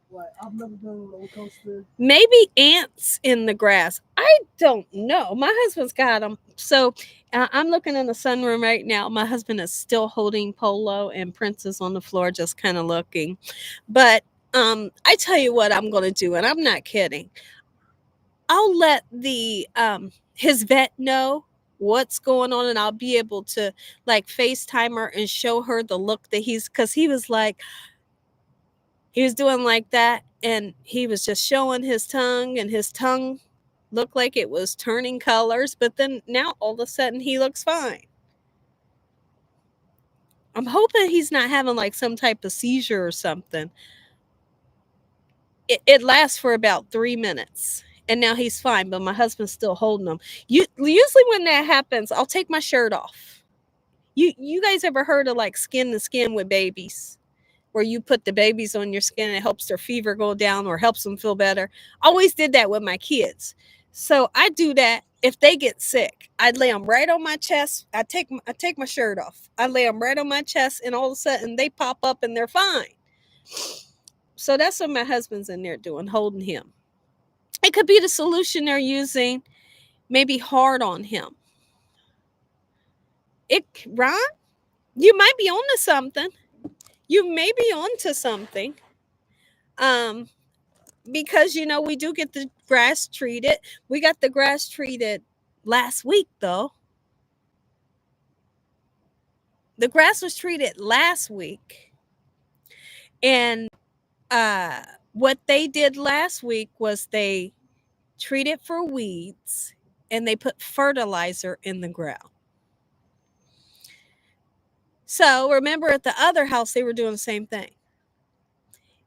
What? I've never been on a roller coaster. Maybe ants in the grass. I don't know. My husband's got them. So I'm looking in the sunroom right now. My husband is still holding Polo, and Prince is on the floor just kind of looking. But I tell you what I'm going to do, and I'm not kidding. I'll let the his vet know what's going on, and I'll be able to like FaceTime her and show her the look that because he was like, he was doing like that, and he was just showing his tongue, and his tongue looked like it was turning colors, but then now all of a sudden he looks fine. I'm hoping he's not having like some type of seizure or something. It lasts for about 3 minutes. And now he's fine, but my husband's still holding him. Usually when that happens, I'll take my shirt off. You guys ever heard of like skin to skin with babies? Where you put the babies on your skin and it helps their fever go down or helps them feel better. I always did that with my kids. So I do that if they get sick. I'd lay them right on my chest. I take my shirt off. I lay them right on my chest, and all of a sudden they pop up and they're fine. So that's what my husband's in there doing, holding him. It could be the solution they're using, maybe hard on him. Ron, you might be onto something. You may be onto something. Because we do get the grass treated. We got the grass treated last week though. The grass was treated last week. And what they did last week was they treated for weeds and they put fertilizer in the ground. So remember at the other house, they were doing the same thing.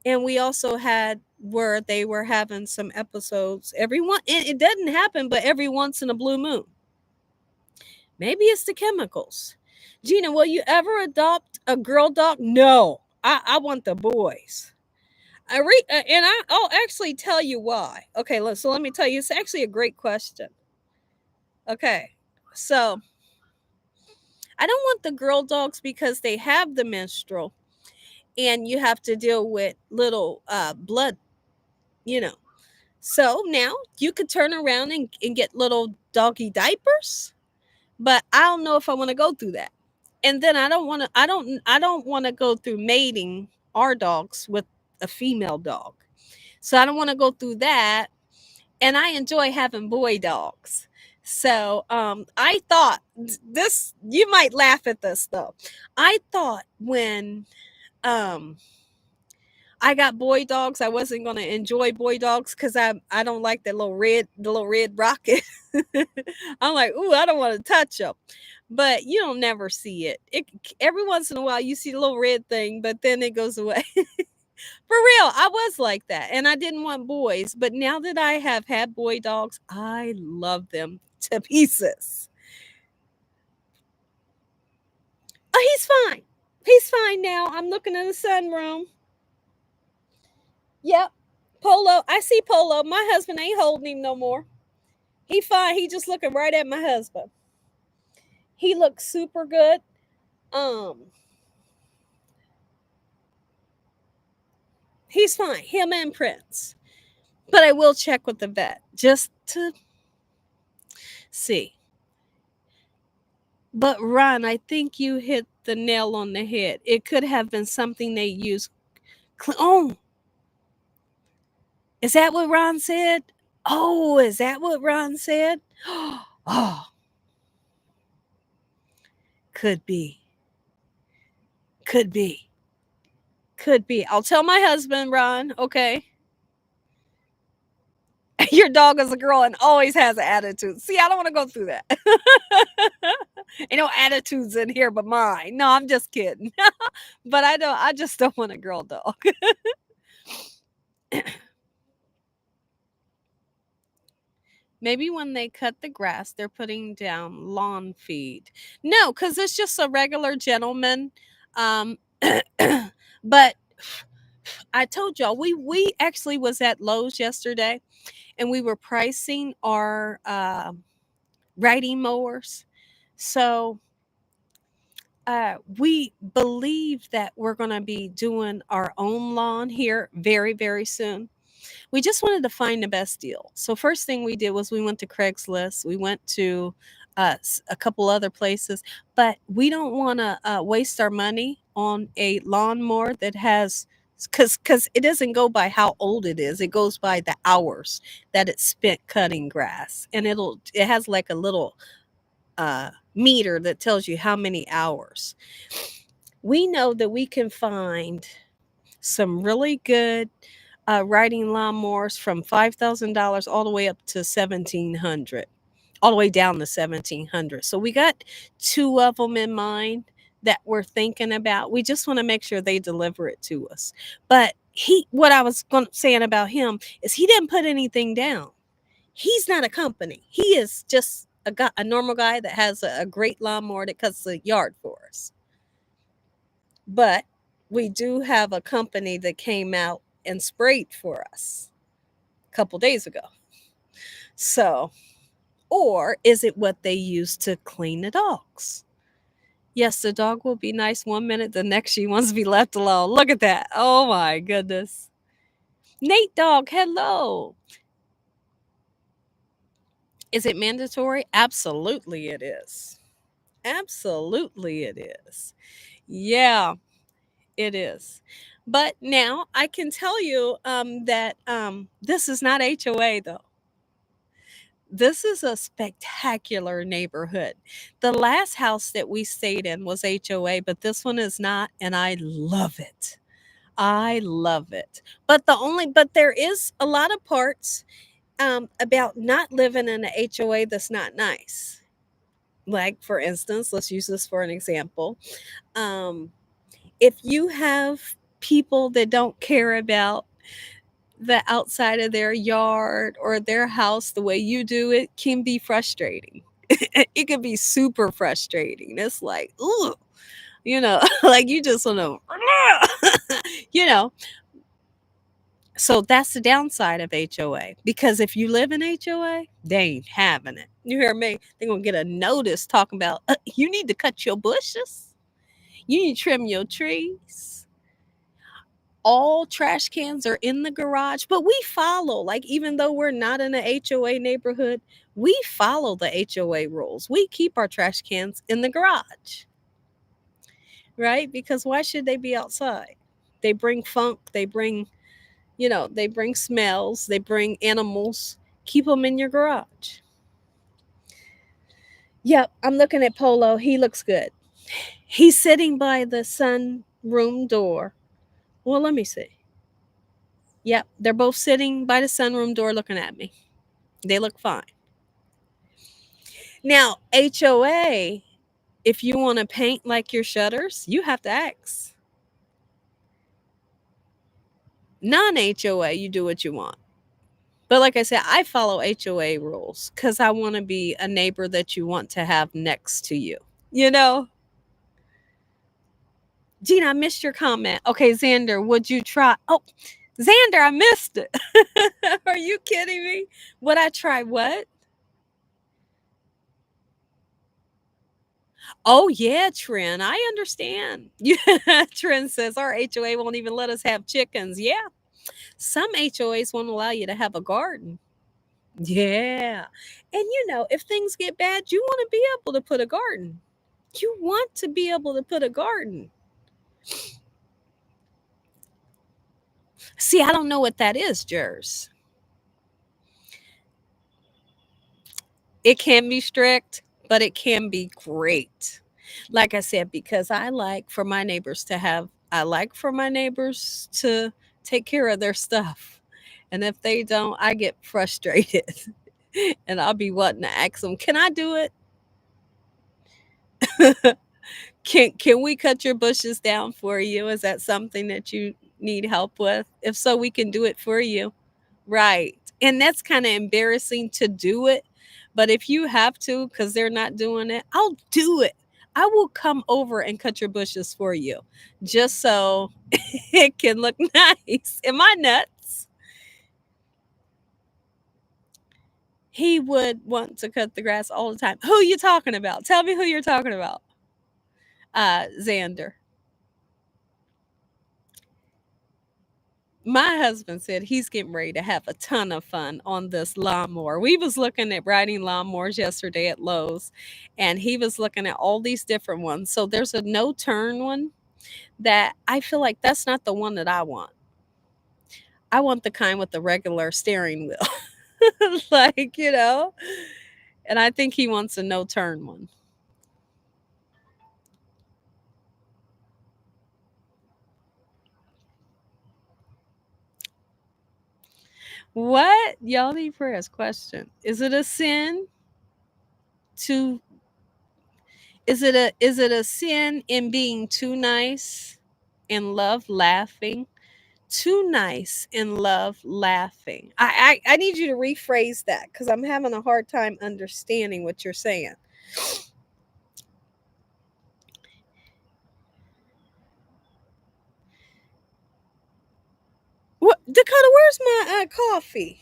And we also had where they were having some episodes it doesn't happen, but every once in a blue moon. Maybe it's the chemicals. Gina, will you ever adopt a girl dog? No, I want the boys. I'll actually tell you why. Okay, so let me tell you. It's actually a great question. Okay, so I don't want the girl dogs because they have the menstrual, and you have to deal with little blood you know. So now you could turn around and get little doggy diapers, but I don't know if I want to go through that. And then I don't want to go through mating our dogs with a female dog. So I don't want to go through that. And I enjoy having boy dogs. So I thought this, you might laugh at this though. I thought when um, I got boy dogs, I wasn't going to enjoy boy dogs because I don't like the little red rocket. I'm like, ooh, I don't want to touch them. But you don't never see it. It every once in a while you see the little red thing, but then it goes away. For real, I was like that, and I didn't want boys. But now that I have had boy dogs, I love them to pieces. Oh, he's fine. He's fine now. I'm looking in the sunroom. Yep. Polo. I see Polo. My husband ain't holding him no more. He fine. He just looking right at my husband. He looks super good. Um, he's fine. Him and Prince. But I will check with the vet just to see. But Ron, I think you hit the nail on the head. It could have been something they used. Oh, is that what Ron said? Oh, is that what Ron said? Oh, could be. Could be. Could be. I'll tell my husband, Ron. Okay. Your dog is a girl and always has an attitude. See, I don't want to go through that. Ain't no attitudes in here but mine. No, I'm just kidding. But I just don't want a girl dog. Maybe when they cut the grass, they're putting down lawn feed. No, because it's just a regular gentleman. Um, but I told y'all we actually was at Lowe's yesterday, and we were pricing our riding mowers. So we believe that we're going to be doing our own lawn here very, very soon. We just wanted to find the best deal. So first thing we did was we went to Craigslist. We went to a couple other places, but we don't want to waste our money on a lawnmower that has because it doesn't go by how old it is. It goes by the hours that it's spent cutting grass, and it has like a little meter that tells you how many hours. We know that we can find some really good riding lawnmowers from $5,000 all the way up to 1,700, all the way down to 1,700. So we got two of them in mind that we're thinking about. We just want to make sure they deliver it to us. But what I was saying about him is he didn't put anything down. He's not a company. He is just a normal guy that has a great lawnmower that cuts the yard for us. But we do have a company that came out and sprayed for us a couple days ago. So, or is it what they use to clean the dogs? Yes, the dog will be nice one minute, the next she wants to be left alone. Look at that. Oh my goodness. Nate Dog, hello. Is it mandatory? Absolutely it is. Absolutely it is. Yeah, it is. But now I can tell you that this is not HOA though. This is a spectacular neighborhood. The last house that we stayed in was HOA, but this one is not, and I love it. I love it. But there is a lot of parts about not living in a HOA that's not nice. Like, for instance, let's use this for an example. Um, if you have people that don't care about the outside of their yard or their house the way you do, it can be frustrating. It can be super frustrating. It's like, ooh, like you just want to, you know. So that's the downside of HOA. Because if you live in HOA, they ain't having it. You hear me? They're gonna get a notice talking about you need to cut your bushes, you need to trim your trees. all trash cans are in the garage, but we follow, like, even though we're not in an HOA neighborhood, we follow the HOA rules. We keep our trash cans in the garage, right? Because why should they be outside? They bring funk, they bring, they bring smells, they bring animals. Keep them in your garage. Yep, I'm looking at Polo. He looks good. He's sitting by the sunroom door. Well, let me see. Yep, they're both sitting by the sunroom door looking at me. They look fine. Now, HOA, if you want to paint like your shutters, you have to ask. Non-HOA, you do what you want. But like I said, I follow HOA rules because I want to be a neighbor that you want to have next to you. You know? Gina, I missed your comment. Okay, Xander, would you try? Oh, Xander, I missed it. Are you kidding me? Would I try what? Oh, yeah, Trin, I understand. Yeah, Trin says our HOA won't even let us have chickens. Yeah, some HOAs won't allow you to have a garden. Yeah. And if things get bad, you want to be able to put a garden. You want to be able to put a garden. See, I don't know what that is, Jers. It can be strict, but it can be great. Like I said, because I like for my neighbors to take care of their stuff. And if they don't, I get frustrated. And I'll be wanting to ask them, can I do it? Can we cut your bushes down for you? Is that something that you need help with? If so, we can do it for you. Right. And that's kind of embarrassing to do it. But if you have to, because they're not doing it, I'll do it. I will come over and cut your bushes for you just so it can look nice. Am I nuts? He would want to cut the grass all the time. Who are you talking about? Tell me who you're talking about. Xander. My husband said he's getting ready to have a ton of fun on this lawnmower. We was looking at riding lawnmowers yesterday at Lowe's, and he was looking at all these different ones. So there's a no turn one that I feel like that's not the one that I want. I want the kind with the regular steering wheel. Like, and I think he wants a no turn one. What? Y'all need prayers. Question. Is it a sin to is it a sin in being too nice and love laughing? Too nice and love laughing. I need you to rephrase that because I'm having a hard time understanding what you're saying. What, Dakota? Where's my coffee?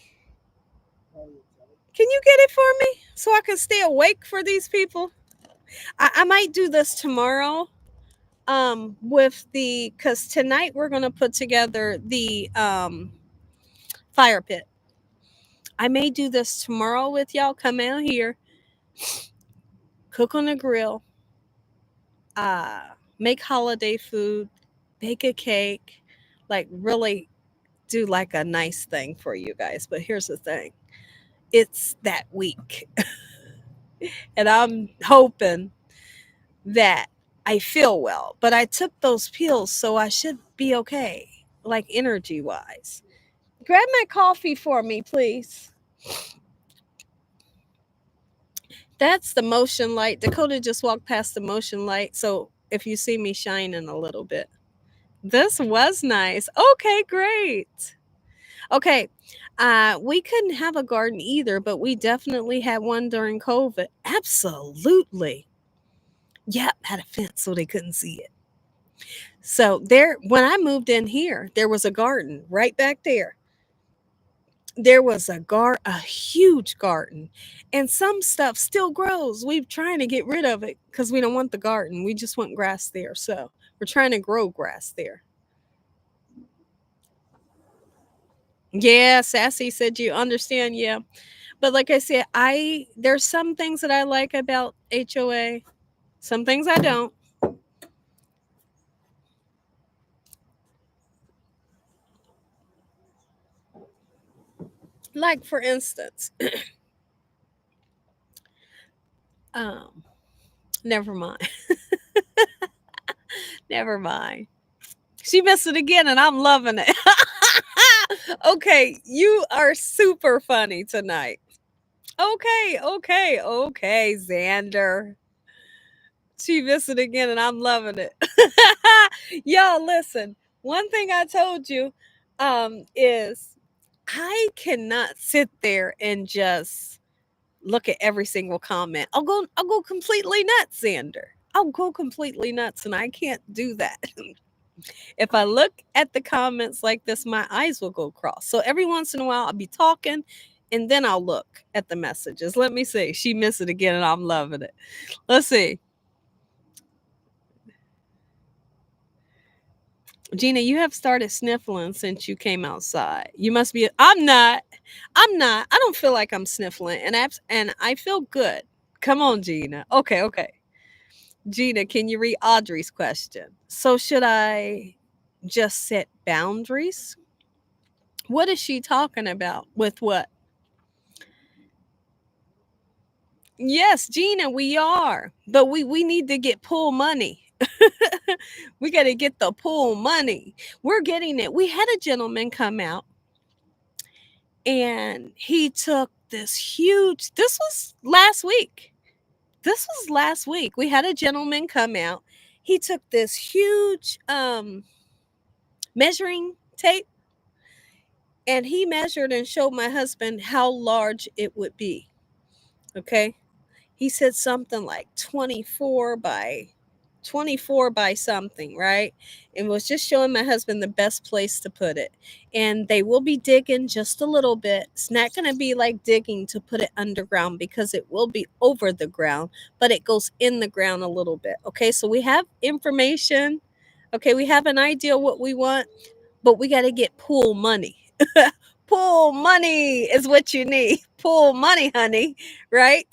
Can you get it for me so I can stay awake for these people? I might do this tomorrow. With because tonight we're gonna put together the fire pit. I may do this tomorrow with y'all. Come out here, cook on the grill, make holiday food, bake a cake, like really do like a nice thing for you guys. But here's the thing. It's that week. And I'm hoping that I feel well. But I took those pills, so I should be okay, like energy wise. Grab my coffee for me, please. That's the motion light. Dakota just walked past the motion light. So if you see me shining a little bit, this was nice. Okay, great. Okay. We couldn't have a garden either, but we definitely had one during COVID. Absolutely. Yep, had a fence so they couldn't see it. So there, when I moved in here, there was a garden right back there. There was a huge garden, and some stuff still grows. We're trying to get rid of it because we don't want the garden. We just want grass there. So we're trying to grow grass there. Yeah, Sassy said you understand. Yeah. But like I said, there's some things that I like about HOA, some things I don't. Like for instance, um, never mind. Never mind. She missed it again and I'm loving it. Okay, you are super funny tonight. Okay, okay, okay, Xander. She missed it again and I'm loving it. Y'all, listen. One thing I told you is I cannot sit there and just look at every single comment. I'll go completely nuts, Xander. I'll go completely nuts and I can't do that. If I look at the comments like this, my eyes will go cross. So every once in a while I'll be talking and then I'll look at the messages. Let me see. She missed it again and I'm loving it. Let's see. Gina, you have started sniffling since you came outside. You must be. I'm not. I'm not. I don't feel like I'm sniffling, and I feel good. Come on, Gina. Okay, okay. Gina, can you read Audrey's question? So should I just set boundaries? What is she talking about? With what? Yes, Gina, we are, but we need to get pool money. We got to get the pool money. We're getting it. We had a gentleman come out and he took this was last week. This was last week. We had a gentleman come out. He took this huge measuring tape and he measured and showed my husband how large it would be. Okay? He said something like 24 by something, right? And was just showing my husband the best place to put it. And they will be digging just a little bit. It's not going to be like digging to put it underground because it will be over the ground, but it goes in the ground a little bit. Okay, so we have information. Okay, we have an idea what we want, but we got to get pool money. Pool money is what you need. Pool money, honey, right?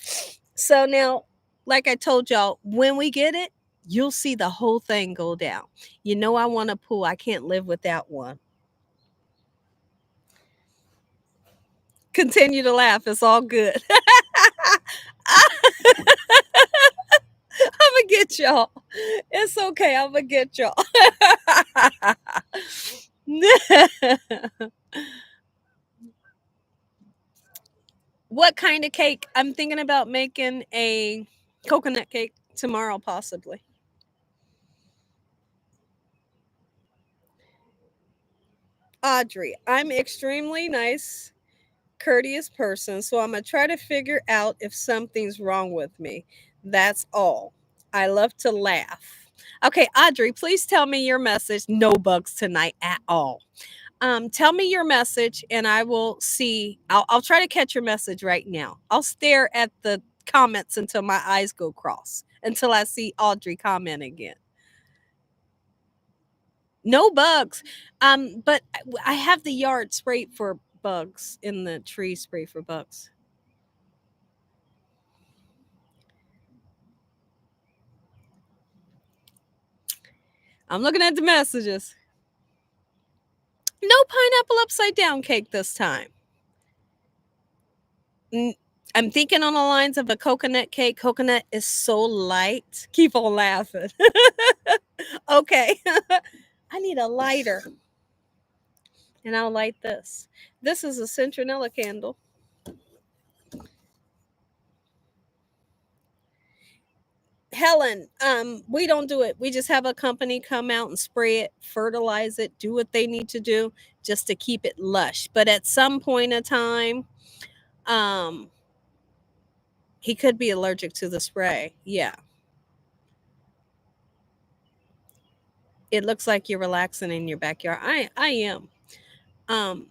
So now, like I told y'all, when we get it, you'll see the whole thing go down. You know, I want a pool. I can't live without one. Continue to laugh. It's all good. I'm gonna get y'all. It's okay. I'm gonna get y'all. What kind of cake? I'm thinking about making a coconut cake tomorrow, possibly. Audrey, I'm extremely nice, courteous person, so I'm gonna try to figure out if something's wrong with me. That's all. I love to laugh. Okay, Audrey, please tell me your message. No bugs tonight at all. Tell me your message and I will see. I'll try to catch your message right now. I'll stare at the comments until my eyes go cross, until I see Audrey comment again. No bugs. But I have the yard sprayed for bugs in the tree spray for bugs. I'm looking at the messages. No pineapple upside down cake this time. I'm thinking on the lines of a coconut cake. Coconut is so light. Keep on laughing. Okay. I need a lighter. And I'll light this. This is a citronella candle. Helen, we don't do it. We just have a company come out and spray it, fertilize it, do what they need to do just to keep it lush. But at some point in time, um, he could be allergic to the spray. Yeah. It looks like you're relaxing in your backyard. I am. Um,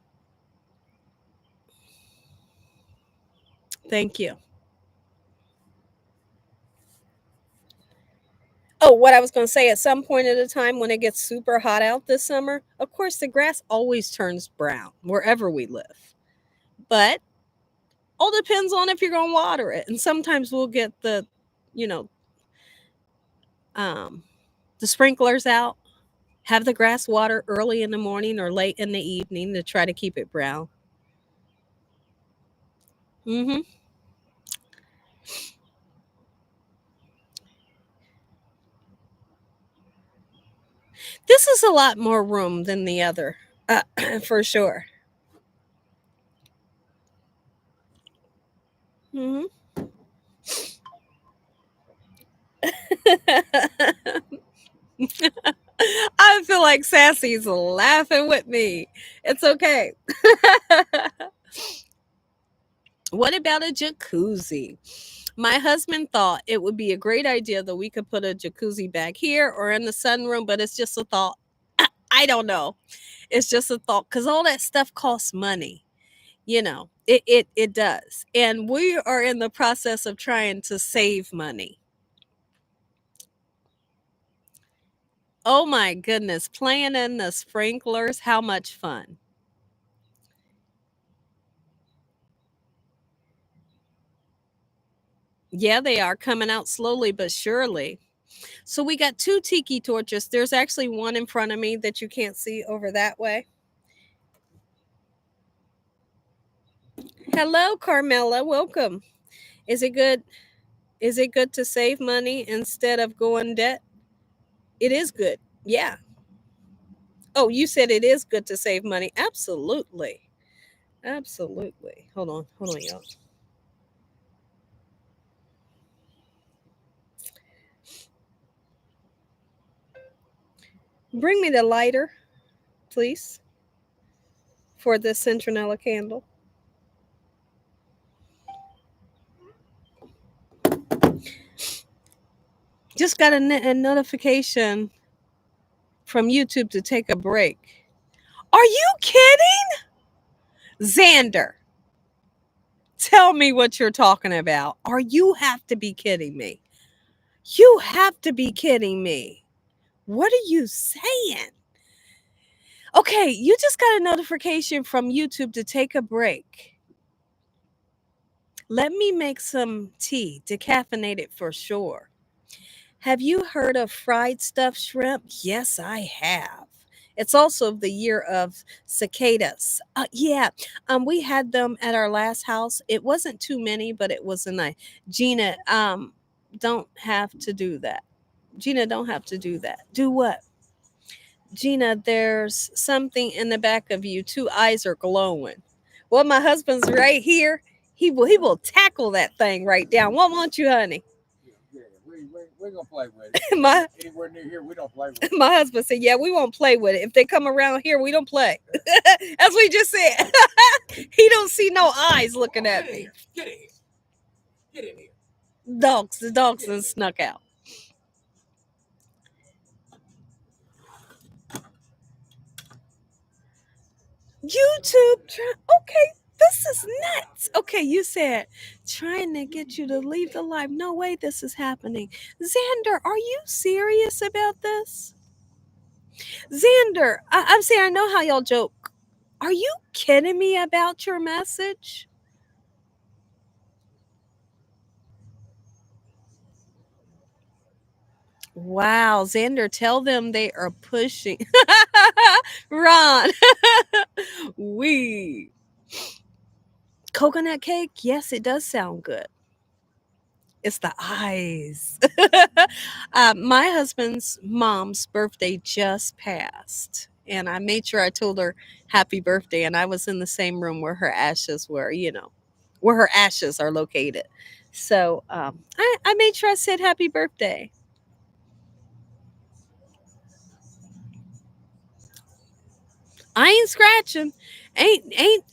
Thank you. Oh, what I was going to say, at some point at a time when it gets super hot out this summer, of course, the grass always turns brown wherever we live. But all depends on if you're going to water it. And sometimes we'll get you know, um, the sprinklers out, have the grass water early in the morning or late in the evening to try to keep it brown. Hmm. This is a lot more room than the other, for sure. Hmm. I feel like Sassy's laughing with me. It's okay. What about a jacuzzi? My husband thought it would be a great idea that we could put a jacuzzi back here or in the sunroom, but it's just a thought. I don't know. It's just a thought because all that stuff costs money. It does. And we are in the process of trying to save money. Oh my goodness, playing in the sprinklers, how much fun. Yeah, they are coming out slowly but surely. So we got two tiki torches. There's actually one in front of me that you can't see over that way. Hello, Carmela. Welcome. Is it good? Is it good to save money instead of going debt? It is good. Yeah. Oh, you said it is good to save money. Absolutely. Absolutely. Hold on. Hold on, y'all. Bring me the lighter, please, for the citronella candle. Just got a notification from YouTube to take a break. Are you kidding? Xander, tell me what you're talking about. Are you have to be kidding me? You have to be kidding me. What are you saying? Okay, you just got a notification from YouTube to take a break. Let me make some tea, decaffeinated for sure. Have you heard of fried stuffed shrimp? Yes, I have. It's also the year of cicadas. Yeah, we had them at our last house. It wasn't too many, but it was a nice. Gina, don't have to do that. Gina, don't have to do that. Do what? Gina, there's something in the back of you. Two eyes are glowing. Well, my husband's right here. He will tackle that thing right down. What want you, honey? Yeah, we gonna play with it. my Anywhere near here, we don't play with it. my husband said, "Yeah, we won't play with it. If they come around here, we don't play." As we just said, he don't see no eyes looking at me. Get in here. Get in here. The dogs done snuck out. YouTube, okay, this is nuts. Okay, you said trying to get you to leave the live. No way this is happening. Xander, are you serious about this? Xander, I'm saying I know how y'all joke. Are you kidding me about your message? Wow, Xander, tell them they are pushing. Ron, we coconut cake. Yes, it does sound good. It's the eyes. My husband's mom's birthday just passed, and I made sure I told her happy birthday. And I was in the same room where her ashes were, where her ashes are located. So I made sure I said happy birthday. I ain't scratching. Ain't.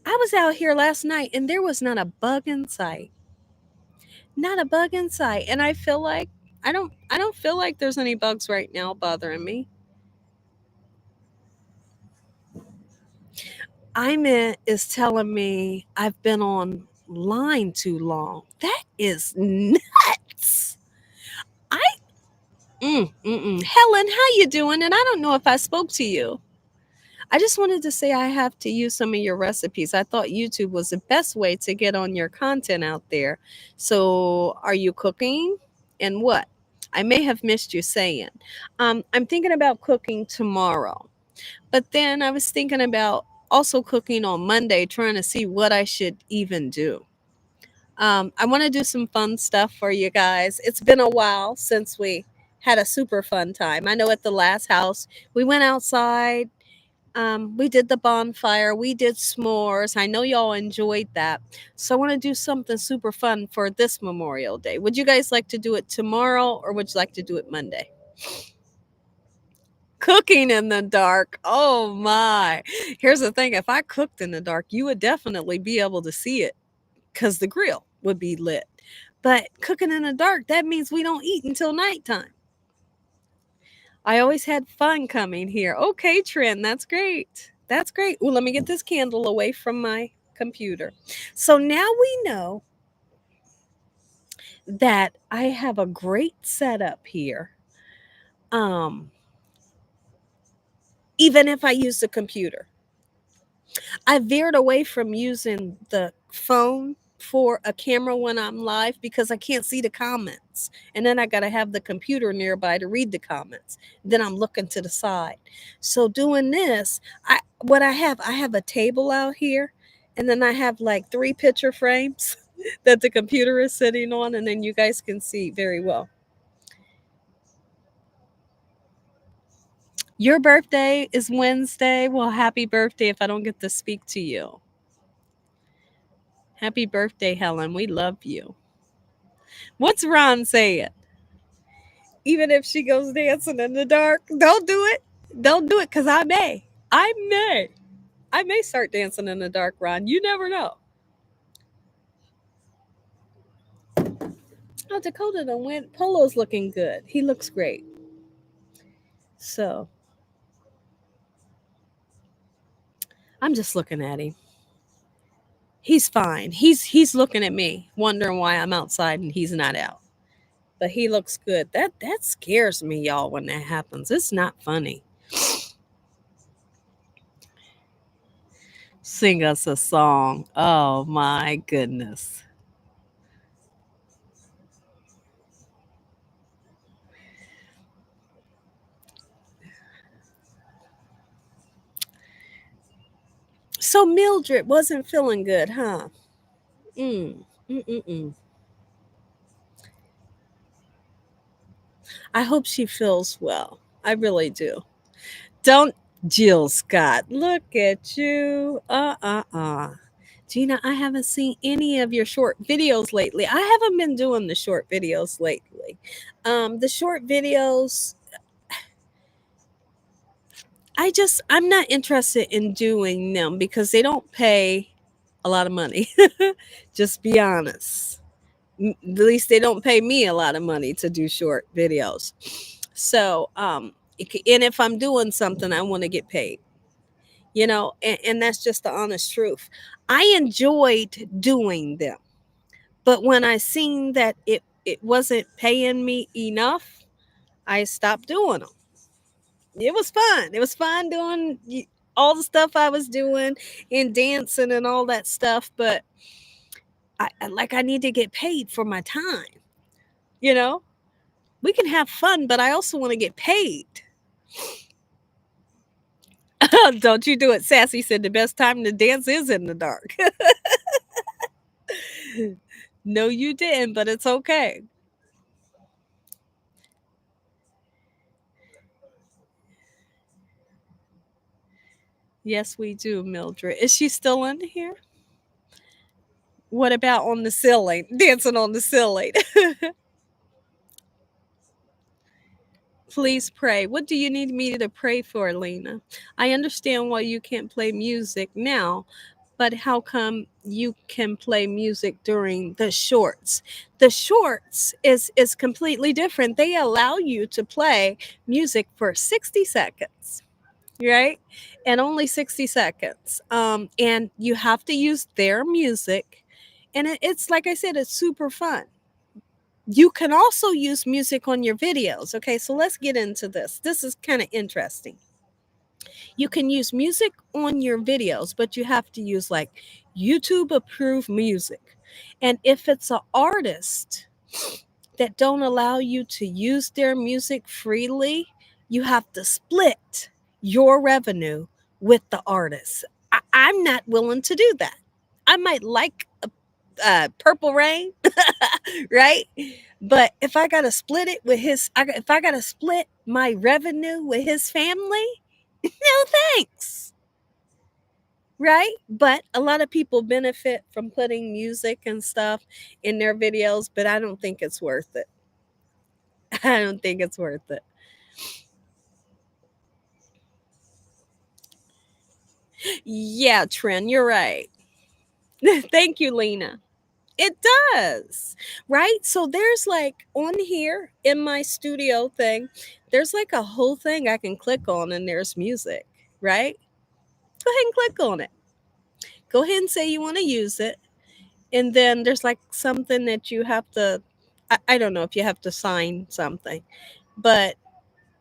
I was out here last night, and there was not a bug in sight. Not a bug in sight. And I feel like I don't feel like there's any bugs right now bothering me. Imit is telling me I've been online too long. That is nuts. I Helen, how you doing? And I don't know if I spoke to you. I just wanted to say I have to use some of your recipes. I thought YouTube was the best way to get on your content out there. So, are you cooking and what? I may have missed you saying. I'm thinking about cooking tomorrow, but then I was thinking about also cooking on Monday, trying to see what I should even do. I want to do some fun stuff for you guys. It's been a while since we had a super fun time. I know at the last house, we went outside, we did the bonfire, we did s'mores. I know y'all enjoyed that. So I want to do something super fun for this Memorial Day. Would you guys like to do it tomorrow or would you like to do it Monday? Cooking in the dark. Oh my. Here's the thing, if I cooked in the dark, you would definitely be able to see it because the grill would be lit. But cooking in the dark, that means we don't eat until nighttime. I always had fun coming here. Okay, Trent, that's great. That's great. Well, let me get this candle away from my computer. So now we know that I have a great setup here. Um, Even if I use the computer. I veered away from using the phone for a camera when I'm live because I can't see the comments. And then I got to have the computer nearby to read the comments. Then I'm looking to the side. So doing this, I have a table out here and then I have like 3 picture frames that the computer is sitting on and then you guys can see very well. Your birthday is Wednesday. Well, happy birthday if I don't get to speak to you. Happy birthday, Helen. We love you. What's Ron saying? Even if she goes dancing in the dark, don't do it. Don't do it because I may. I may. I may start dancing in the dark, Ron. You never know. Oh, Dakota done went. Polo's looking good. He looks great. So I'm just looking at him. He's fine. He's looking at me, wondering why I'm outside and he's not out. But he looks good. That scares me, y'all, when that happens. It's not funny. Sing us a song. Oh my goodness. So Mildred wasn't feeling good, huh? Mm. Mm-mm-mm. I hope she feels well. I really do. Don't Jill Scott. Look at you. Gina, I haven't seen any of your short videos lately. I haven't been doing the short videos lately. The short videos, I'm not interested in doing them because they don't pay a lot of money. Just be honest. At least they don't pay me a lot of money to do short videos. So, and if I'm doing something, I want to get paid, and that's just the honest truth. I enjoyed doing them, but when I seen that it wasn't paying me enough, I stopped doing them. It was fun. It was fun doing all the stuff I was doing and dancing and all that stuff, but I need to get paid for my time, you know? We can have fun, but I also want to get paid. Don't you do it. Sassy said the best time to dance is in the dark. No, you didn't, but it's okay. Yes, we do, Mildred. Is she still in here? What about on the ceiling? Dancing on the ceiling. Please pray. What do you need me to pray for, Lena? I understand why you can't play music now, but how come you can play music during the shorts? The shorts is completely different. They allow you to play music for 60 seconds, right? And only 60 seconds. And you have to use their music. And it's like I said, it's super fun. You can also use music on your videos. Okay, so let's get into this. This is kind of interesting. You can use music on your videos, but you have to use like YouTube approved music. And if it's an artist that don't allow you to use their music freely, you have to split your revenue with the artist. I'm not willing to do that. I might like Purple Rain, right? But if I gotta split it with if I gotta split my revenue with his family, no thanks, right? But a lot of people benefit from putting music and stuff in their videos, but I don't think it's worth it. I don't think it's worth it. Yeah, Trent, you're right. Thank you, Lena. It does, right? So there's like on here in my studio thing, there's like a whole thing I can click on and there's music, right? Go ahead and click on it. Go ahead and say you want to use it. And then there's like something that you have to, I don't know if you have to sign something, but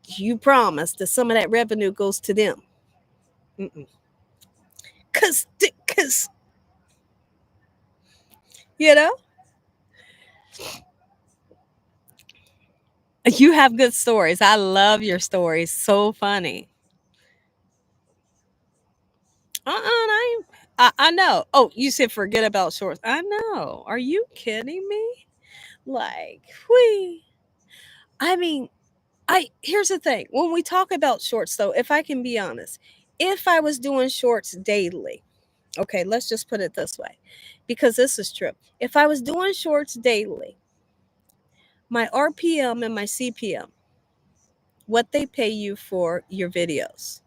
you promise that some of that revenue goes to them. Mm-mm. Cause, you know, you have good stories. I love your stories. So funny. I know. Oh, you said forget about shorts. I know. Are you kidding me? Like, we. I mean, I here's the thing. When we talk about shorts, though, if I can be honest, if I was doing shorts daily, okay, let's just put it this way, because this is true. If I was doing shorts daily, my RPM and my CPM, what they pay you for your videos,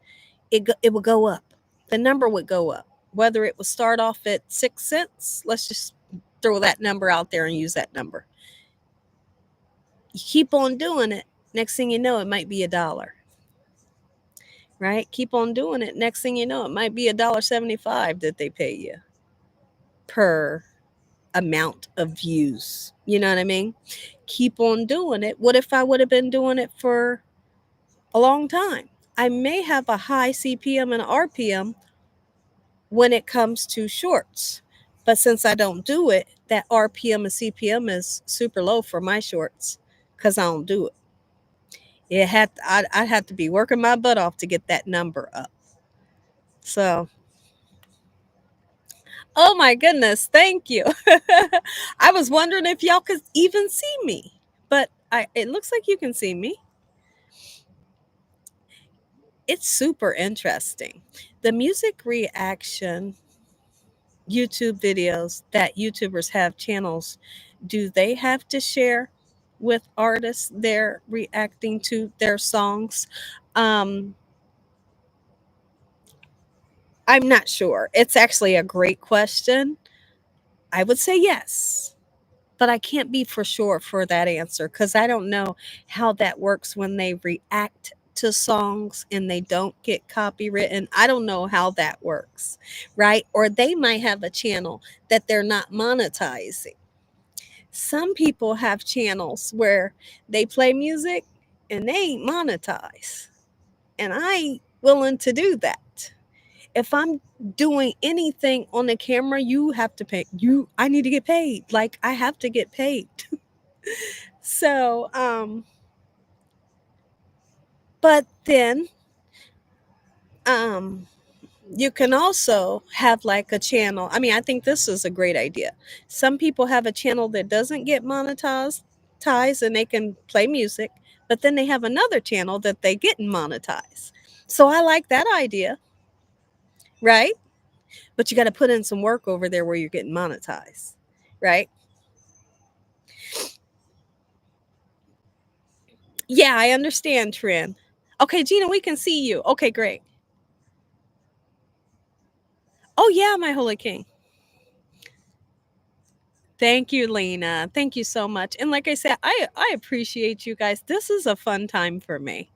it would go up. The number would go up. Whether it would start off at 6 cents, let's just throw that number out there and use that number. You keep on doing it. Next thing you know, it might be $1, right? Keep on doing it. Next thing you know, it might be $1.75 that they pay you per amount of views. You know what I mean? Keep on doing it. What if I would have been doing it for a long time? I may have a high CPM and RPM when it comes to shorts. But since I don't do it, that RPM and CPM is super low for my shorts because I don't do it. I'd have to be working my butt off to get that number up. So, oh my goodness, thank you. I was wondering if y'all could even see me, but it looks like you can see me. It's super interesting. The music reaction YouTube videos that YouTubers have channels, do they have to share with artists they're reacting to their songs? Um, I'm not sure. It's actually a great question. I would say yes, but I can't be for sure for that answer because I don't know how that works when they react to songs and they don't get copywritten. I don't know how that works, right? Or they might have a channel that they're not monetizing. Some people have channels where they play music and they ain't monetized. And I ain't willing to do that. If I'm doing anything on the camera, you have to pay. I need to get paid. Like I have to get paid. So, but then um you can also have like a channel. I mean, I think this is a great idea. Some people have a channel that doesn't get monetized and they can play music, but then they have another channel that they get monetized. So I like that idea, right? But you got to put in some work over there where you're getting monetized, right? Yeah, I understand, Trin. Okay, Gina, we can see you. Okay, great. Oh yeah, my holy king. Thank you, Lena. Thank you so much. And like I said, I appreciate you guys. This is a fun time for me.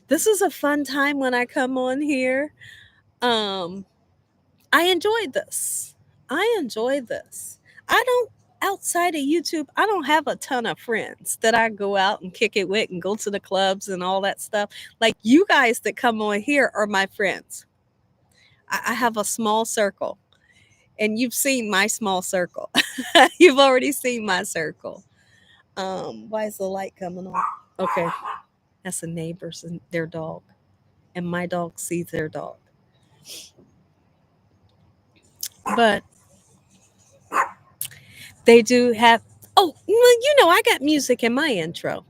This is a fun time when I come on here. Um, I enjoy this. I enjoy this. I don't outside of YouTube, I don't have a ton of friends that I go out and kick it with and go to the clubs and all that stuff. Like you guys that come on here are my friends. I have a small circle, and you've seen my small circle. You've already seen my circle. Why is the light coming on? Okay, that's the neighbors and their dog, and my dog sees their dog. But they do have. Oh, well, I got music in my intro,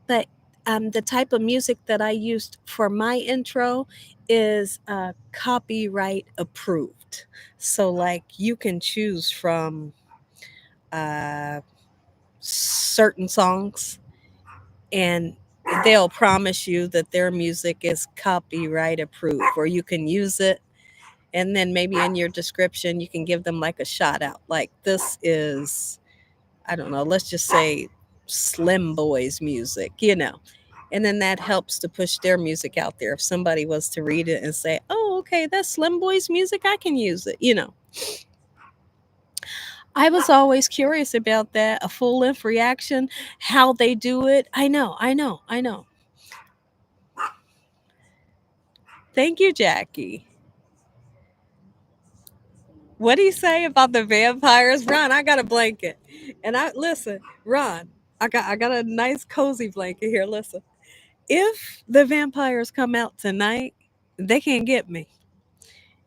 but the type of music that I used for my intro is copyright approved. So, like, you can choose from uh, certain songs, and they'll promise you that their music is copyright approved, or you can use it. And then maybe in your description, you can give them like a shout out, like, this is, I don't know, let's just say Slim Boys music. And then that helps to push their music out there. If somebody was to read it and say, oh, okay, that's Slim Boys music, I can use it. I was always curious about that, a full length reaction, how they do it. I know. Thank you, Jackie. What do you say about the vampires? Ron, I got a blanket. And listen, Ron, I got a nice cozy blanket here. Listen. If the vampires come out tonight, they can't get me.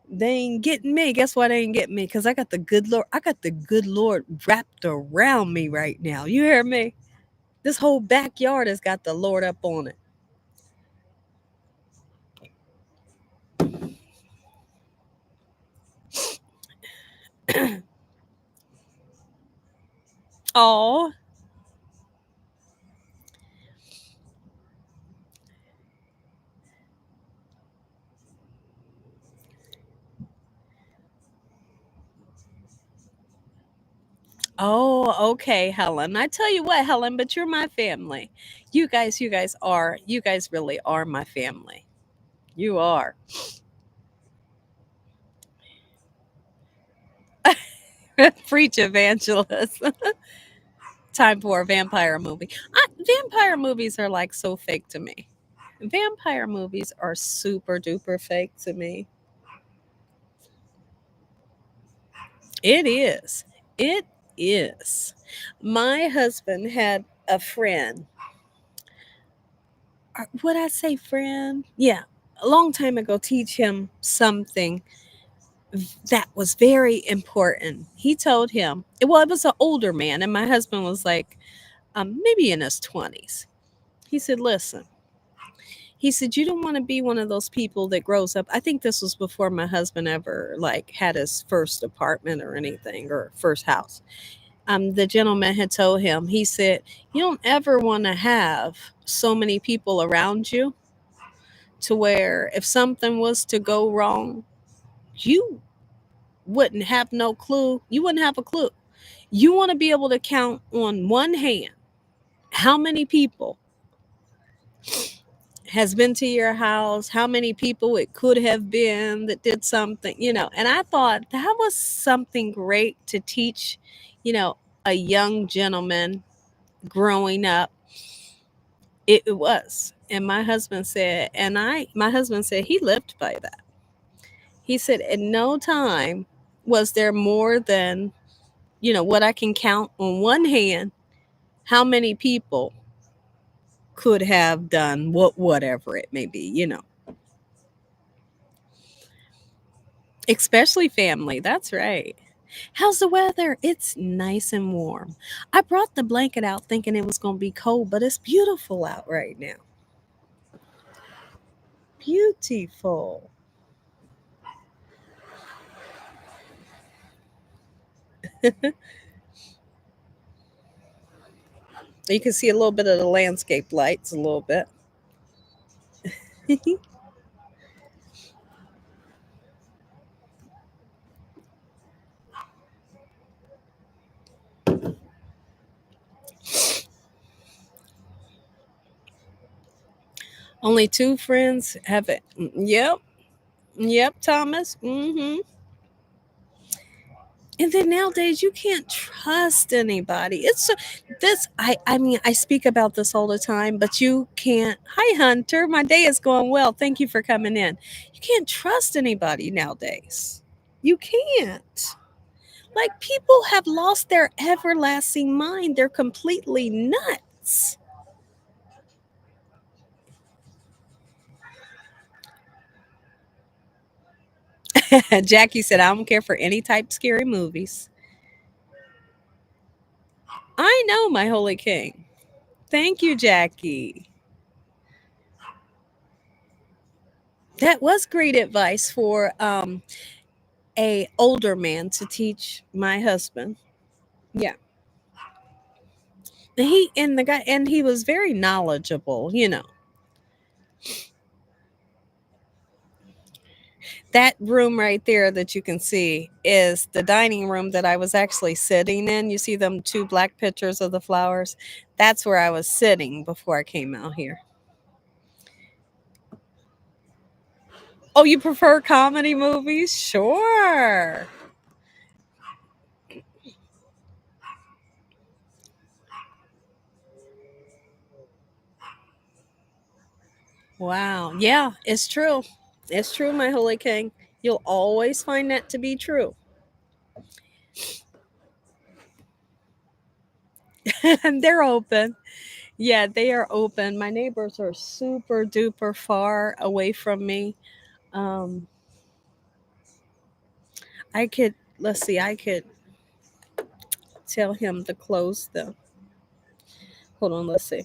They ain't getting me. Guess why they ain't getting me? Because I got the good Lord. I got the good Lord wrapped around me right now. You hear me? This whole backyard has got the Lord up on it. Oh, oh, okay, Helen. I tell you what, Helen, but you're my family. You guys really are my family. You are. Preach, evangelist. Time for a vampire movie. Vampire movies are like so fake to me. Vampire movies are super duper fake to me. It is. It is. My husband had a friend. Would I say friend? Yeah. A long time ago, teach him something that was very important. He told him, well, it was an older man, and my husband was like maybe in his 20s. He said, listen, he said, you don't want to be one of those people that grows up. I think this was before my husband ever like had his first apartment or anything, or first house. The gentleman had told him, he said, you don't ever want to have so many people around you to where if something was to go wrong, you wouldn't have no clue. You wouldn't have a clue. You want to be able to count on one hand how many people has been to your house, how many people it could have been that did something. And I thought that was something great to teach, a young gentleman growing up. It was. And my husband said he lived by that. He said, at no time was there more than, what I can count on one hand, how many people could have done whatever it may be. Especially family. That's right. How's the weather? It's nice and warm. I brought the blanket out thinking it was going to be cold, but it's beautiful out right now. Beautiful. You can see a little bit of the landscape lights, a little bit. Only two friends have it. Yep. Yep, Thomas. And then nowadays you can't trust anybody. I mean, I speak about this all the time, but you can't. Hi Hunter, my day is going well. Thank you for coming in. You can't trust anybody nowadays. You can't. Like, people have lost their everlasting mind. They're completely nuts. Jackie said, I don't care for any type scary movies. I know, my holy king. Thank you, Jackie. That was great advice for a older man to teach my husband. Yeah. And he was very knowledgeable, you know. That room right there that you can see is the dining room that I was actually sitting in. You see them two black pictures of the flowers? That's where I was sitting before I came out here. Oh, you prefer comedy movies? Sure. Wow. Yeah, it's true. It's true, my holy king. You'll always find that to be true. And they're open. Yeah, they are open. My neighbors are super duper far away from me. Um, let's see, I could tell him to close the. Hold on, let's see.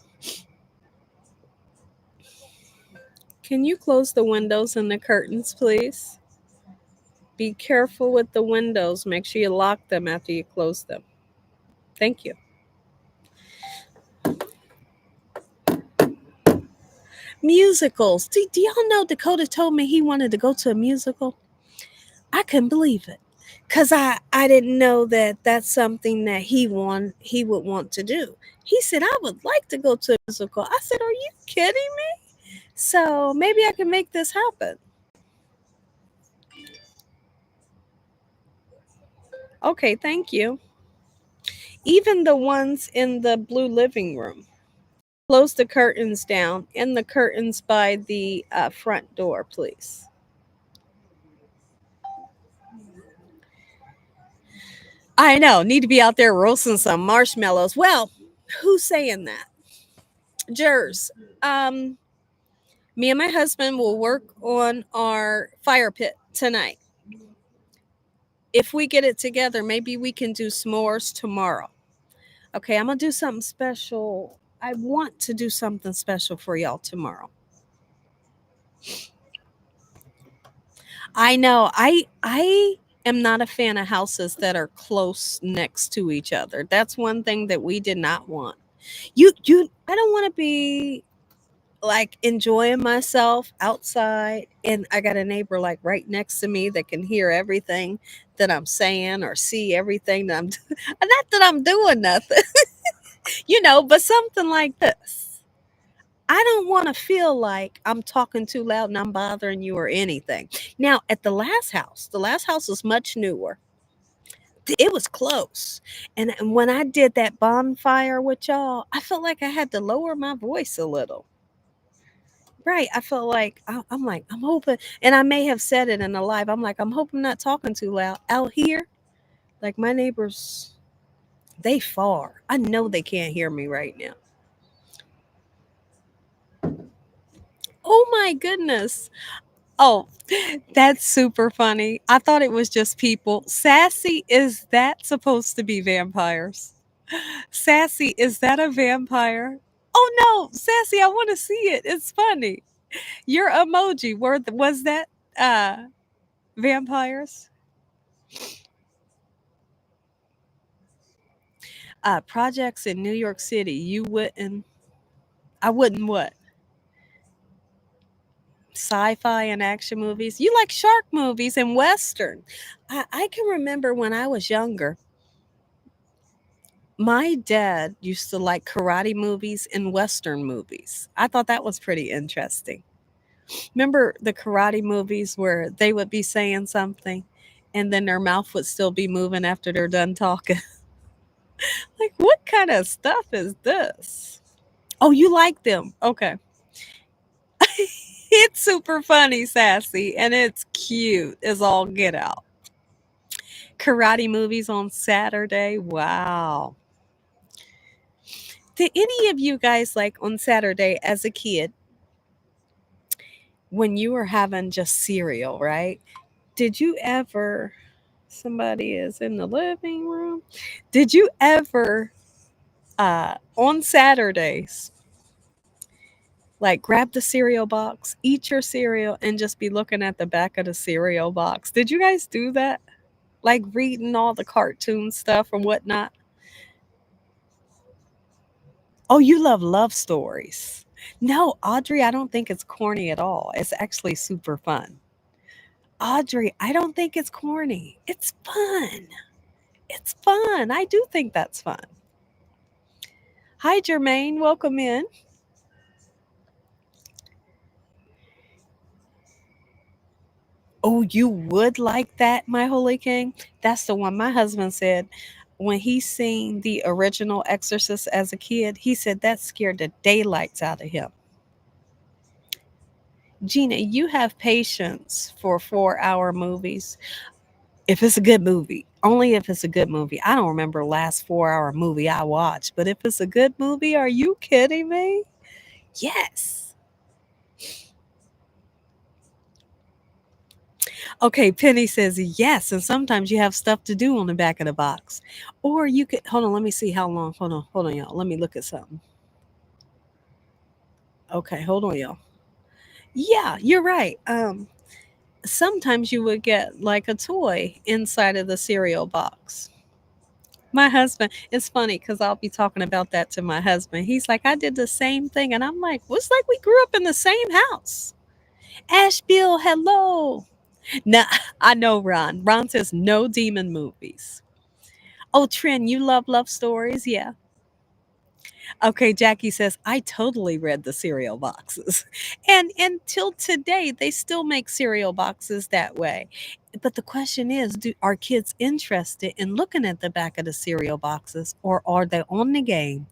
Can you close the windows and the curtains, please? Be careful with the windows. Make sure you lock them after you close them. Thank you. Musicals. Do y'all know Dakota told me he wanted to go to a musical? I couldn't believe it. Cause I didn't know that that's something that he would want to do. He said I would like to go to a musical. I said, "Are you kidding me?" So maybe I can make this happen. Okay, thank you. Even the ones in the blue living room. Close the curtains down and the curtains by the front door, please. I know, need to be out there roasting some marshmallows. Well, who's saying that? Jers. Um, Me and my husband will work on our fire pit tonight. If we get it together, maybe we can do s'mores tomorrow. Okay, I'm gonna do something special. I want to do something special for y'all tomorrow. I know. I am not a fan of houses that are close next to each other. That's one thing that we did not want. You I don't want to be like enjoying myself outside and I got a neighbor like right next to me that can hear everything that I'm saying or see everything that I'm not that I'm doing nothing, but something like this. I don't want to feel like I'm talking too loud and I'm bothering you or anything. Now, at the last house was much newer. It was close. And when I did that bonfire with y'all, I felt like I had to lower my voice a little. Right. I felt like I'm like, I'm hoping, and I may have said it in a live. I'm like, I'm hoping I'm not talking too loud out here. Like my neighbors, they far. I know they can't hear me right now. Oh my goodness. Oh, that's super funny. I thought it was just people. Sassy, is that supposed to be vampires? Sassy, is that a vampire? Oh no, Sassy, I want to see it. It's funny. Your emoji, was that vampires? Projects in New York City, I wouldn't what? Sci-fi and action movies. You like shark movies and western. I can remember when I was younger, my dad used to like karate movies and western movies. I thought that was pretty interesting. Remember the karate movies where they would be saying something and then their mouth would still be moving after they're done talking. Like, what kind of stuff is this? Oh, you like them? Okay. It's super funny, sassy, and it's cute as all get out. Karate movies on Saturday. Wow. Did any of you guys like on Saturday as a kid when you were having just cereal, right? Did you ever, somebody is in the living room, did you ever on Saturdays like grab the cereal box, eat your cereal, and just be looking at the back of the cereal box? Did you guys do that? Like reading all the cartoon stuff or whatnot? Oh, you love stories. No, Audrey, I don't think it's corny at all. It's actually super fun. Audrey, I don't think it's corny. It's fun. It's fun. I do think that's fun. Hi, Jermaine. Welcome in. Oh, you would like that, my holy king? That's the one my husband said when he seen the original Exorcist as a kid. He said that scared the daylights out of him. Gina, you have patience for 4-hour movies. If it's a good movie, only if it's a good movie. I don't remember the last 4-hour movie I watched, but if it's a good movie, are you kidding me? Yes. Okay, Penny says yes, and sometimes you have stuff to do on the back of the box. Or you could hold on, let me see how long. Hold on, y'all. Let me look at something. Okay, hold on, y'all. Yeah, you're right. Sometimes you would get like a toy inside of the cereal box. My husband, it's funny because I'll be talking about that to my husband. He's like, I did the same thing. And I'm like, well, it's like we grew up in the same house. Asheville, hello. No, I know Ron. Ron says no demon movies. Oh, Trin, you love stories? Yeah. Okay, Jackie says, I totally read the cereal boxes. And until today, they still make cereal boxes that way. But the question is, are kids interested in looking at the back of the cereal boxes or are they on the game,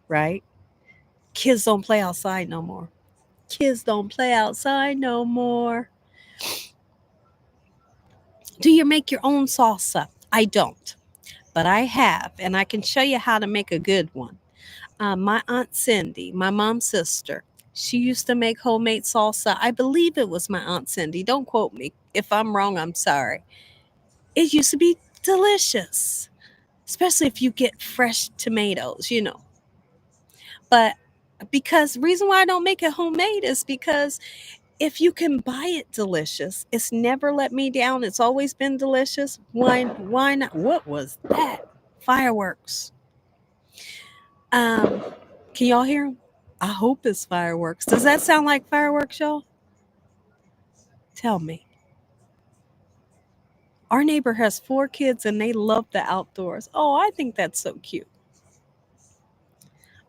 right? Kids don't play outside no more. Kids don't play outside no more. Do you make your own salsa? I don't, but I have, and I can show you how to make a good one. My Aunt Cindy, my mom's sister, she used to make homemade salsa. I believe it was my Aunt Cindy. Don't quote me. If I'm wrong, I'm sorry. It used to be delicious, especially if you get fresh tomatoes. But because reason why I don't make it homemade is because if you can buy it delicious, it's never let me down. It's always been delicious. Why not? What was that? Fireworks. Um, can y'all hear 'em? I hope it's fireworks. Does that sound like fireworks, y'all? Tell me. Our neighbor has 4 kids and they love the outdoors. Oh, I think that's so cute.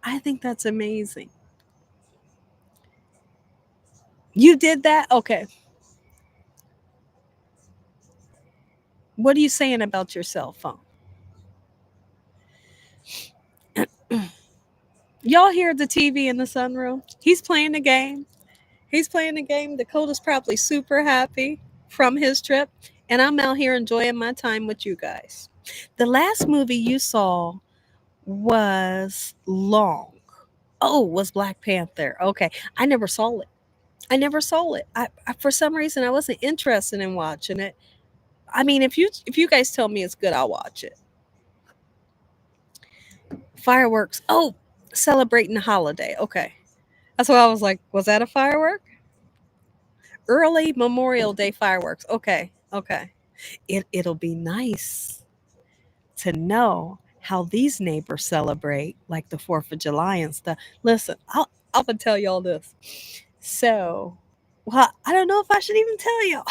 I think that's amazing. You did that? Okay. What are you saying about your cell phone? Y'all hear the TV in the sunroom? He's playing the game. He's playing the game. Dakota's probably super happy from his trip. And I'm out here enjoying my time with you guys. The last movie you saw was long. Oh, was Black Panther. Okay. I never saw it. I never saw it. For some reason I wasn't interested in watching it. I mean, if you guys tell me it's good, I'll watch it. Fireworks. Oh, celebrating the holiday. Okay. That's why I was like, was that a firework? Early Memorial Day fireworks. Okay. Okay. It'll be nice to know how these neighbors celebrate like the 4th of July and stuff. Listen, I'll tell y'all this. So, well, I don't know if I should even tell y'all.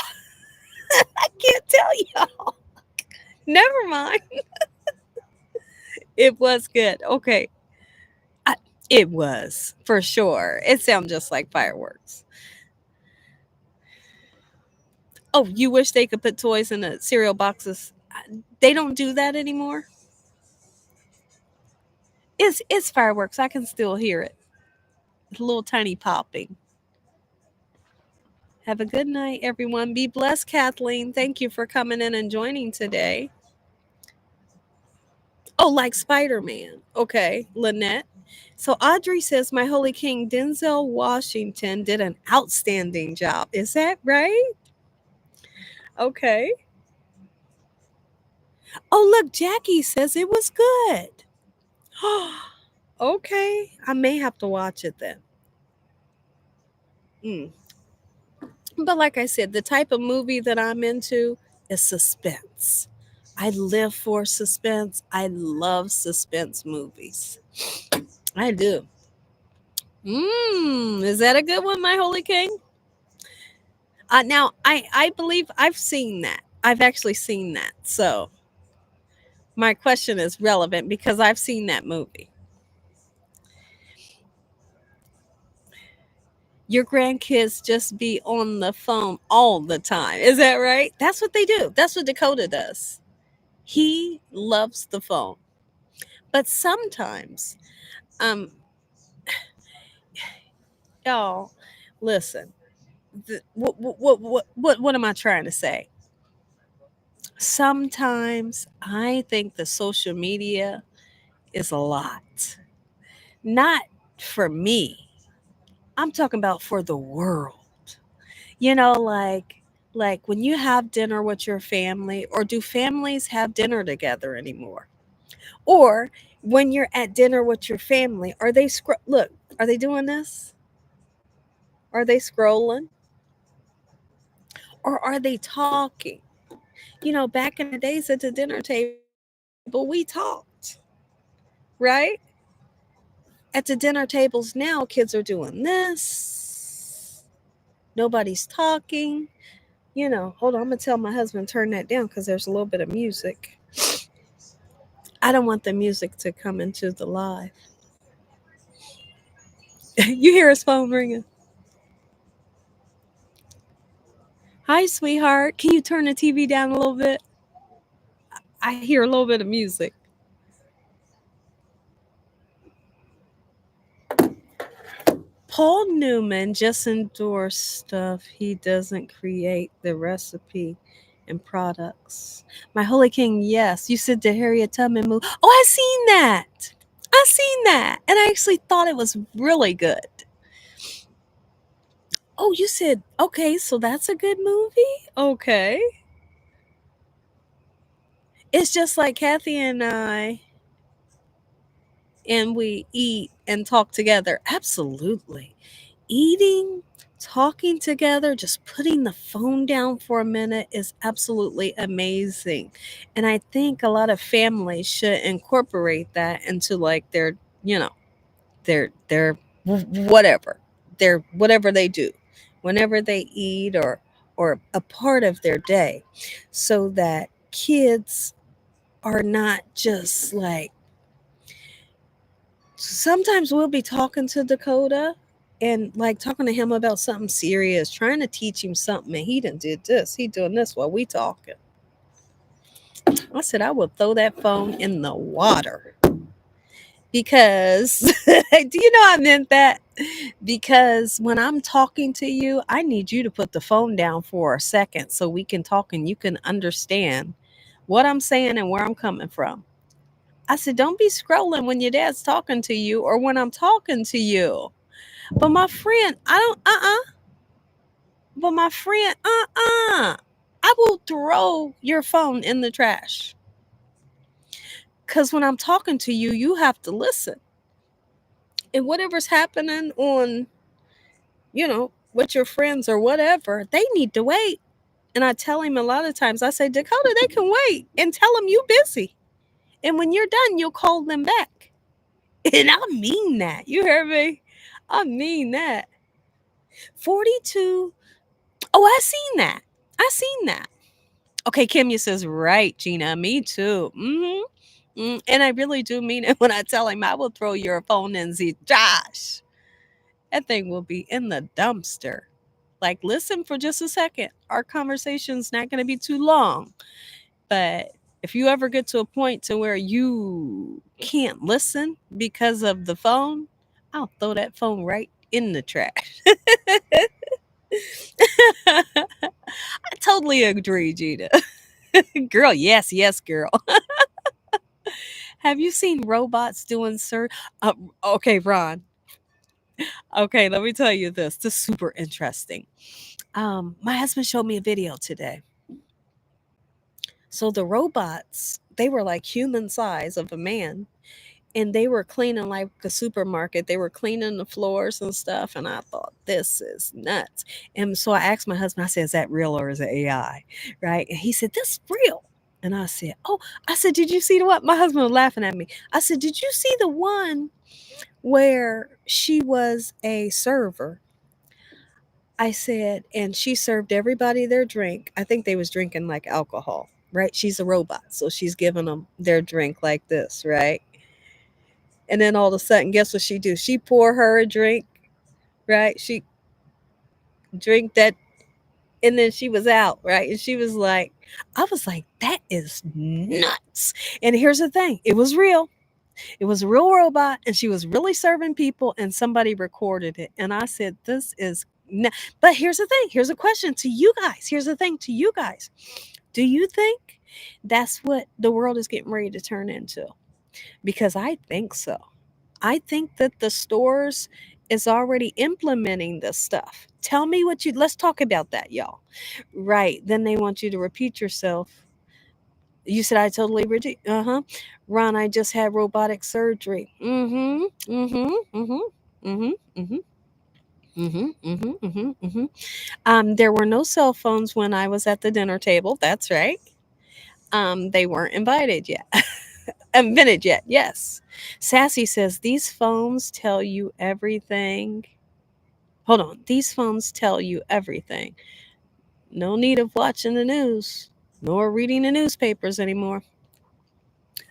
I can't tell y'all. Never mind. It was good. Okay. I, it was for sure. It sounds just like fireworks. Oh, you wish they could put toys in the cereal boxes. They don't do that anymore. It's fireworks. I can still hear it. It's a little tiny popping. Have a good night, everyone. Be blessed, Kathleen. Thank you for coming in and joining today. Oh, like Spider Man. Okay, Lynette. So Audrey says, My Holy King Denzel Washington did an outstanding job. Is that right? Okay. Oh, look, Jackie says it was good. Okay, I may have to watch it then. Mm. But like I said, the type of movie that I'm into is suspense. I live for suspense. I love suspense movies. I do. Is that a good one, My Holy King? Now, I believe I've seen that. I've actually seen that. So my question is relevant because I've seen that movie. Your grandkids just be on the phone all the time. Is that right? That's what they do. That's what Dakota does. He loves the phone. But sometimes, um, y'all, listen. What am I trying to say? Sometimes I think the social media is a lot. Not for me. I'm talking about for the world. You know, like when you have dinner with your family, or do families have dinner together anymore? Or when you're at dinner with your family, are they look, are they doing this? Are they scrolling? Or are they talking? You know, back in the days at the dinner table, we talked, right? At the dinner tables now, kids are doing this. Nobody's talking. You know, hold on, I'm gonna tell my husband turn that down because there's a little bit of music. I don't want the music to come into the live. You hear his phone ringing. Hi, sweetheart. Can you turn the TV down a little bit? I hear a little bit of music. Paul Newman just endorsed stuff. He doesn't create the recipe and products. My Holy King, yes. You said the Harriet Tubman movie. Oh, I seen that. I seen that. And I actually thought it was really good. Oh, you said, okay, so that's a good movie? Okay. It's just like Kathy and we eat and talk together. Absolutely. Eating, talking together, just putting the phone down for a minute is absolutely amazing. And I think a lot of families should incorporate that into like their, you know, their whatever, their whatever they do, whenever they eat or a part of their day, so that kids are not just like, sometimes we'll be talking to Dakota and like talking to him about something serious, trying to teach him something, and he done did this, he doing this while we talking. I said I would throw that phone in the water because do you know I meant that? Because when I'm talking to you, I need you to put the phone down for a second so we can talk and you can understand what I'm saying and where I'm coming from. I said, don't be scrolling when your dad's talking to you or when I'm talking to you. But my friend, I don't, But my friend, I will throw your phone in the trash. Because when I'm talking to you, you have to listen. And whatever's happening on, with your friends or whatever, they need to wait. And I tell him a lot of times, I say, Dakota, they can wait, and tell them you busy. And when you're done, you'll call them back. And I mean that. You hear me? I mean that. 42. Oh, I seen that. I seen that. Okay, Kimya says, right, Gina. Me too. And I really do mean it when I tell him I will throw your phone in the trash. That thing will be in the dumpster. Like, listen for just a second. Our conversation's not going to be too long. But if you ever get to a point to where you can't listen because of the phone, I'll throw that phone right in the trash. I totally agree, Gina. Girl, yes, yes, girl. Have you seen robots doing uh, okay, Ron. Okay, let me tell you this. This is super interesting. My husband showed me a video today. So the robots, they were like human size of a man, and they were cleaning like a supermarket. They were cleaning the floors and stuff, and I thought, this is nuts. And so I asked my husband, I said, is that real or is it AI? Right? And he said, this is real. And I said, oh, I said, did you see the what? My husband was laughing at me. I said, did you see the one where she was a server? I said, and she served everybody their drink. I think they was drinking like alcohol, right? She's a robot, so she's giving them their drink like this, right? And then all of a sudden, guess what she do? She pour her a drink, right? She drink that, and then she was out, right? And she was like, I was like, that is nuts. And here's the thing, it was real. It was a real robot, and she was really serving people, and somebody recorded it. And I said, this is but here's the thing. Here's a question to you guys. Here's the thing to you guys. Do you think that's what the world is getting ready to turn into? Because I think so. I think that the stores is already implementing this stuff. Tell me what you let's talk about that, y'all. Right. Then they want you to repeat yourself. You said I totally repeat. Uh-huh. Ron, I just had robotic surgery. Mm-hmm. Mm-hmm. Mm-hmm. Mm-hmm. Mm-hmm. Mm-hmm. Mm-hmm. Mm-hmm. Mm-hmm. There were no cell phones when I was at the dinner table. That's right. They weren't invited yet. Invented yet. Yes. Sassy says these phones tell you everything. Hold on. These phones tell you everything. No need of watching the news nor reading the newspapers anymore.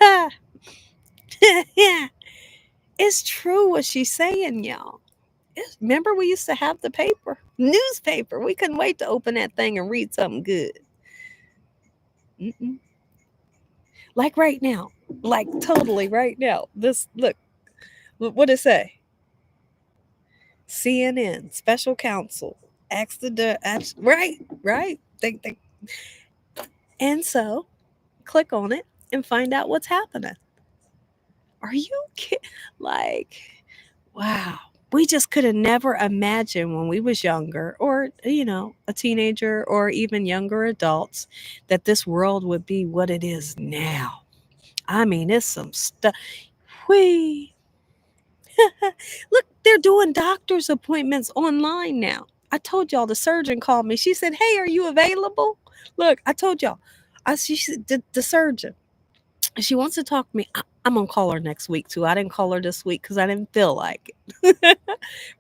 Ha! Yeah. It's true what she's saying, y'all. Remember, we used to have the newspaper. We couldn't wait to open that thing and read something good. Mm-mm. Like right now, like totally right now. This look, what did it say? CNN special counsel asked right, right. And so click on it and find out what's happening. Are you kidding? Like, wow. We just could have never imagined when we was younger or, a teenager or even younger adults that this world would be what it is now. I mean, it's some stuff. We look, they're doing doctor's appointments online now. I told y'all the surgeon called me. She said, hey, are you available? Look, I told y'all. She said, the surgeon. She wants to talk to me. I'm gonna call her next week too. I didn't call her this week because I didn't feel like it.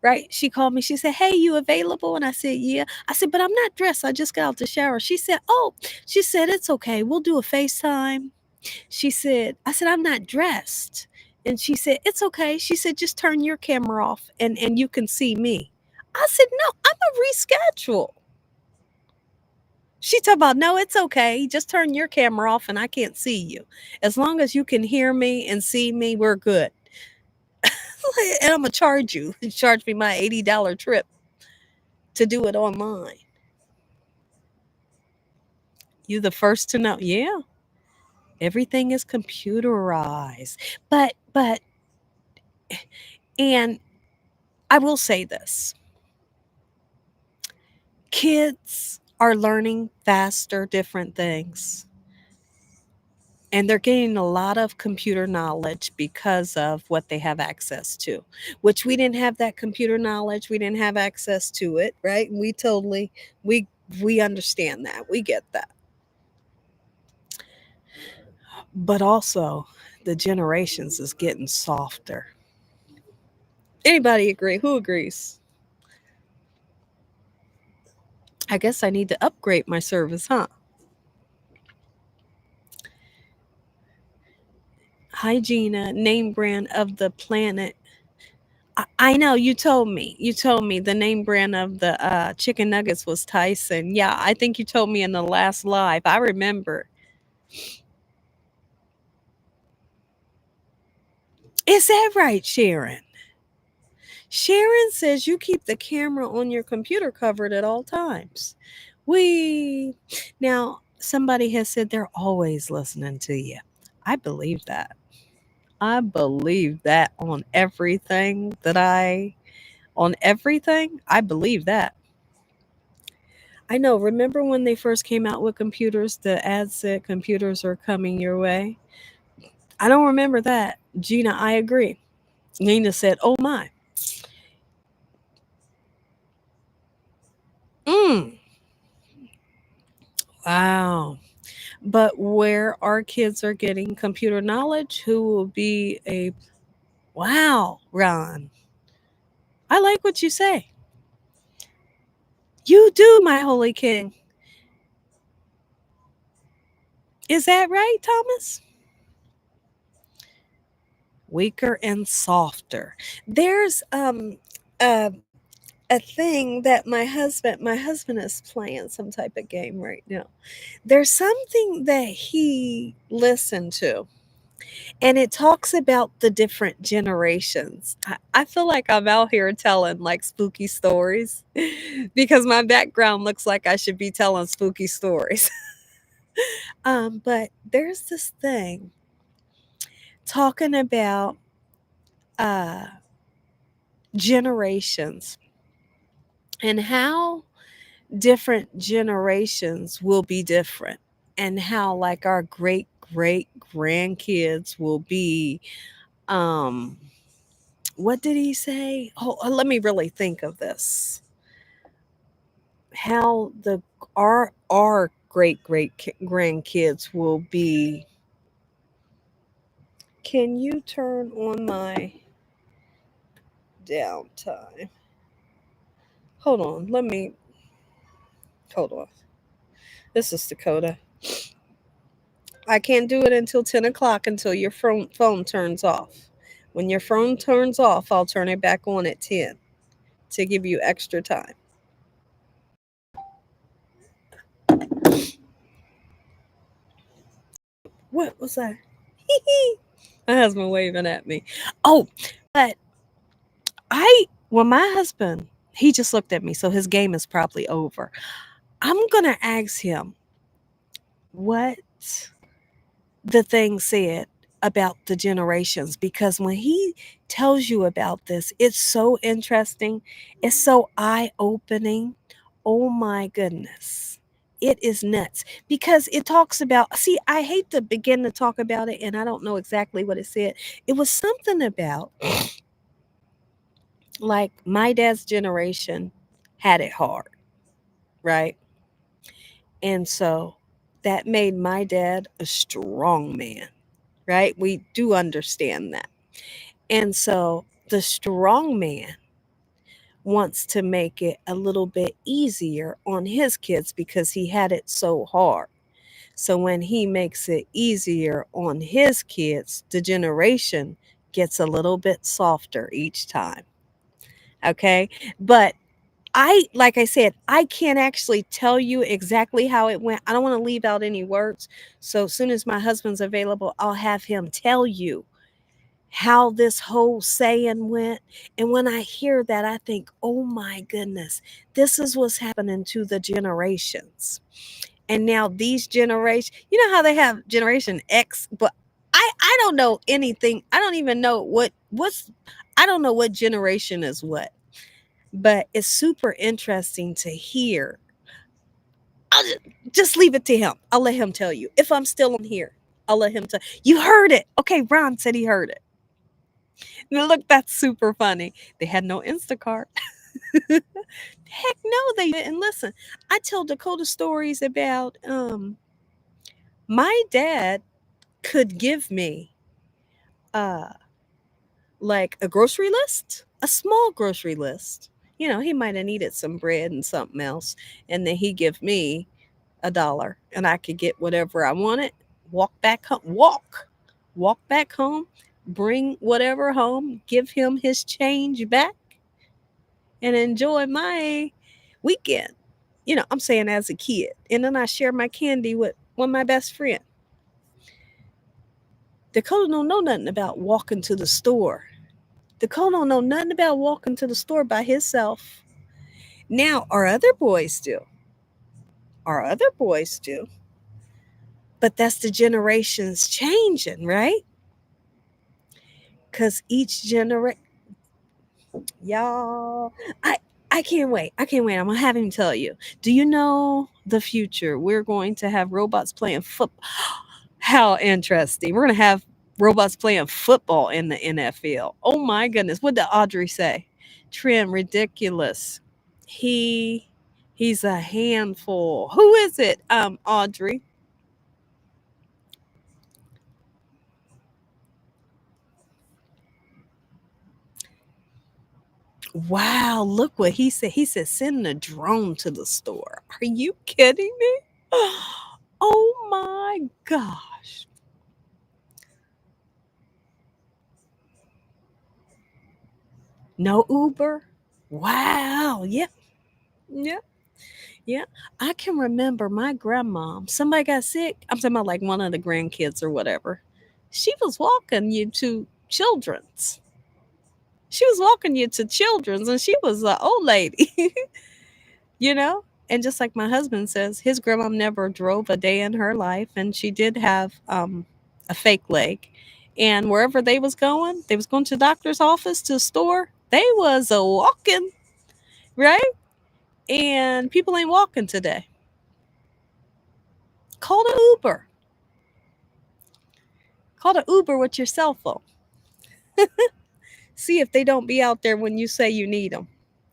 Right? She called me. She said, "Hey, you available?" And I said, "Yeah." I said, "But I'm not dressed. I just got out the shower." She said, "Oh," she said, "It's okay. We'll do a FaceTime." She said, I said, "I'm not dressed." And she said, "It's okay." She said, "Just turn your camera off and you can see me." I said, "No, I'm a reschedule." She talked about, no, it's okay. Just turn your camera off and I can't see you. As long as you can hear me and see me, we're good. And I'm going to charge you. Charge me my $80 trip to do it online. You the first to know. Yeah. Everything is computerized. But, and I will say this. Kids are learning faster different things. And they're getting a lot of computer knowledge because of what they have access to, which we didn't have that computer knowledge. We didn't have access to it, right? We we understand that. We get that. But also the generations is getting softer. Anybody agree? Who agrees? I guess I need to upgrade my service, huh? Hi, Gina, name brand of the planet. I know you told me. You told me the name brand of the chicken nuggets was Tyson. Yeah, I think you told me in the last live. I remember. Is that right, Sharon? Sharon says you keep the camera on your computer covered at all times. We now somebody has said they're always listening to you. I believe that. I believe that on everything. I believe that. I know. Remember when they first came out with computers, the ad said computers are coming your way? I don't remember that. Gina, I agree. Nina said, "Oh my." Mm, wow. But where our kids are getting computer knowledge, who will be a wow, Ron. I like what you say. You do, my holy king. Is that right, Thomas? Weaker and softer. There's a a thing that my husband is playing some type of game right now. There's something that he listened to, and it talks about the different generations. I feel like I'm out here telling like spooky stories because my background looks like I should be telling spooky stories. But there's this thing talking about uh, generations and how different generations will be different, and how like our great grandkids will be um what did he say? Oh, let me really think of this. How the our grandkids will be. Can you turn on my downtime? Hold on, hold on. This is Dakota. I can't do it until 10 o'clock until your phone turns off. When your phone turns off, I'll turn it back on at 10 to give you extra time. What was that? My husband waving at me. Oh, but well, my husband, he just looked at me, so his game is probably over. I'm going to ask him what the thing said about the generations, because when he tells you about this, it's so interesting. It's so eye opening. Oh my goodness. It is nuts because it talks about, see, I hate to begin to talk about it and I don't know exactly what it said. It was something about like my dad's generation had it hard, right? And so that made my dad a strong man, right? We do understand that. And so the strong man wants to make it a little bit easier on his kids because he had it so hard. So when he makes it easier on his kids, the generation gets a little bit softer each time. Okay. But like I said, I can't actually tell you exactly how it went. I don't want to leave out any words. So as soon as my husband's available, I'll have him tell you how this whole saying went. And when I hear that, I think, oh my goodness, this is what's happening to the generations. And now these generations, you know how they have Generation X, but I don't know anything. I don't even know I don't know what generation is what. But it's super interesting to hear. I'll just leave it to him. I'll let him tell you. If I'm still on here, I'll let him tell you. Heard it. Okay, Ron said he heard it. Now, look, that's super funny. They had no Instacart. Heck no, they didn't. Listen, I tell Dakota stories about my dad could give me uh like a grocery list, a small grocery list. You know, he might have needed some bread and something else, and then he give me $1 and I could get whatever I wanted, walk back home, walk back home, bring whatever home, give him his change back, and enjoy my weekend. I'm saying as a kid. And then I share my candy with one of my best friend. Dakota don't know nothing about walking to the store. Dakota don't know nothing about walking to the store by himself. Now, our other boys do. Our other boys do. But that's the generations changing, right? Because each generation, y'all, I can't wait. I can't wait. I'm gonna have him tell you. Do you know the future? We're going to have robots playing football. How interesting. We're gonna have robots playing football in the NFL. Oh my goodness. What did Audrey say? Trim, ridiculous. He he's a handful. Who is it? Audrey. Wow, look what he said. He said, send a drone to the store. Are you kidding me? Oh my gosh. No Uber? Wow. Yeah. Yeah. Yeah. I can remember my grandmom. Somebody got sick. I'm talking about like one of the grandkids or whatever. She was walking you to children's. She was walking you to children's and she was an old lady. you know? And just like my husband says, his grandma never drove a day in her life, and she did have a fake leg. And wherever they was going to the doctor's office, to the store, they was a walking, right? And people ain't walking today. Call the Uber. Call the Uber with your cell phone. See if they don't be out there when you say you need them.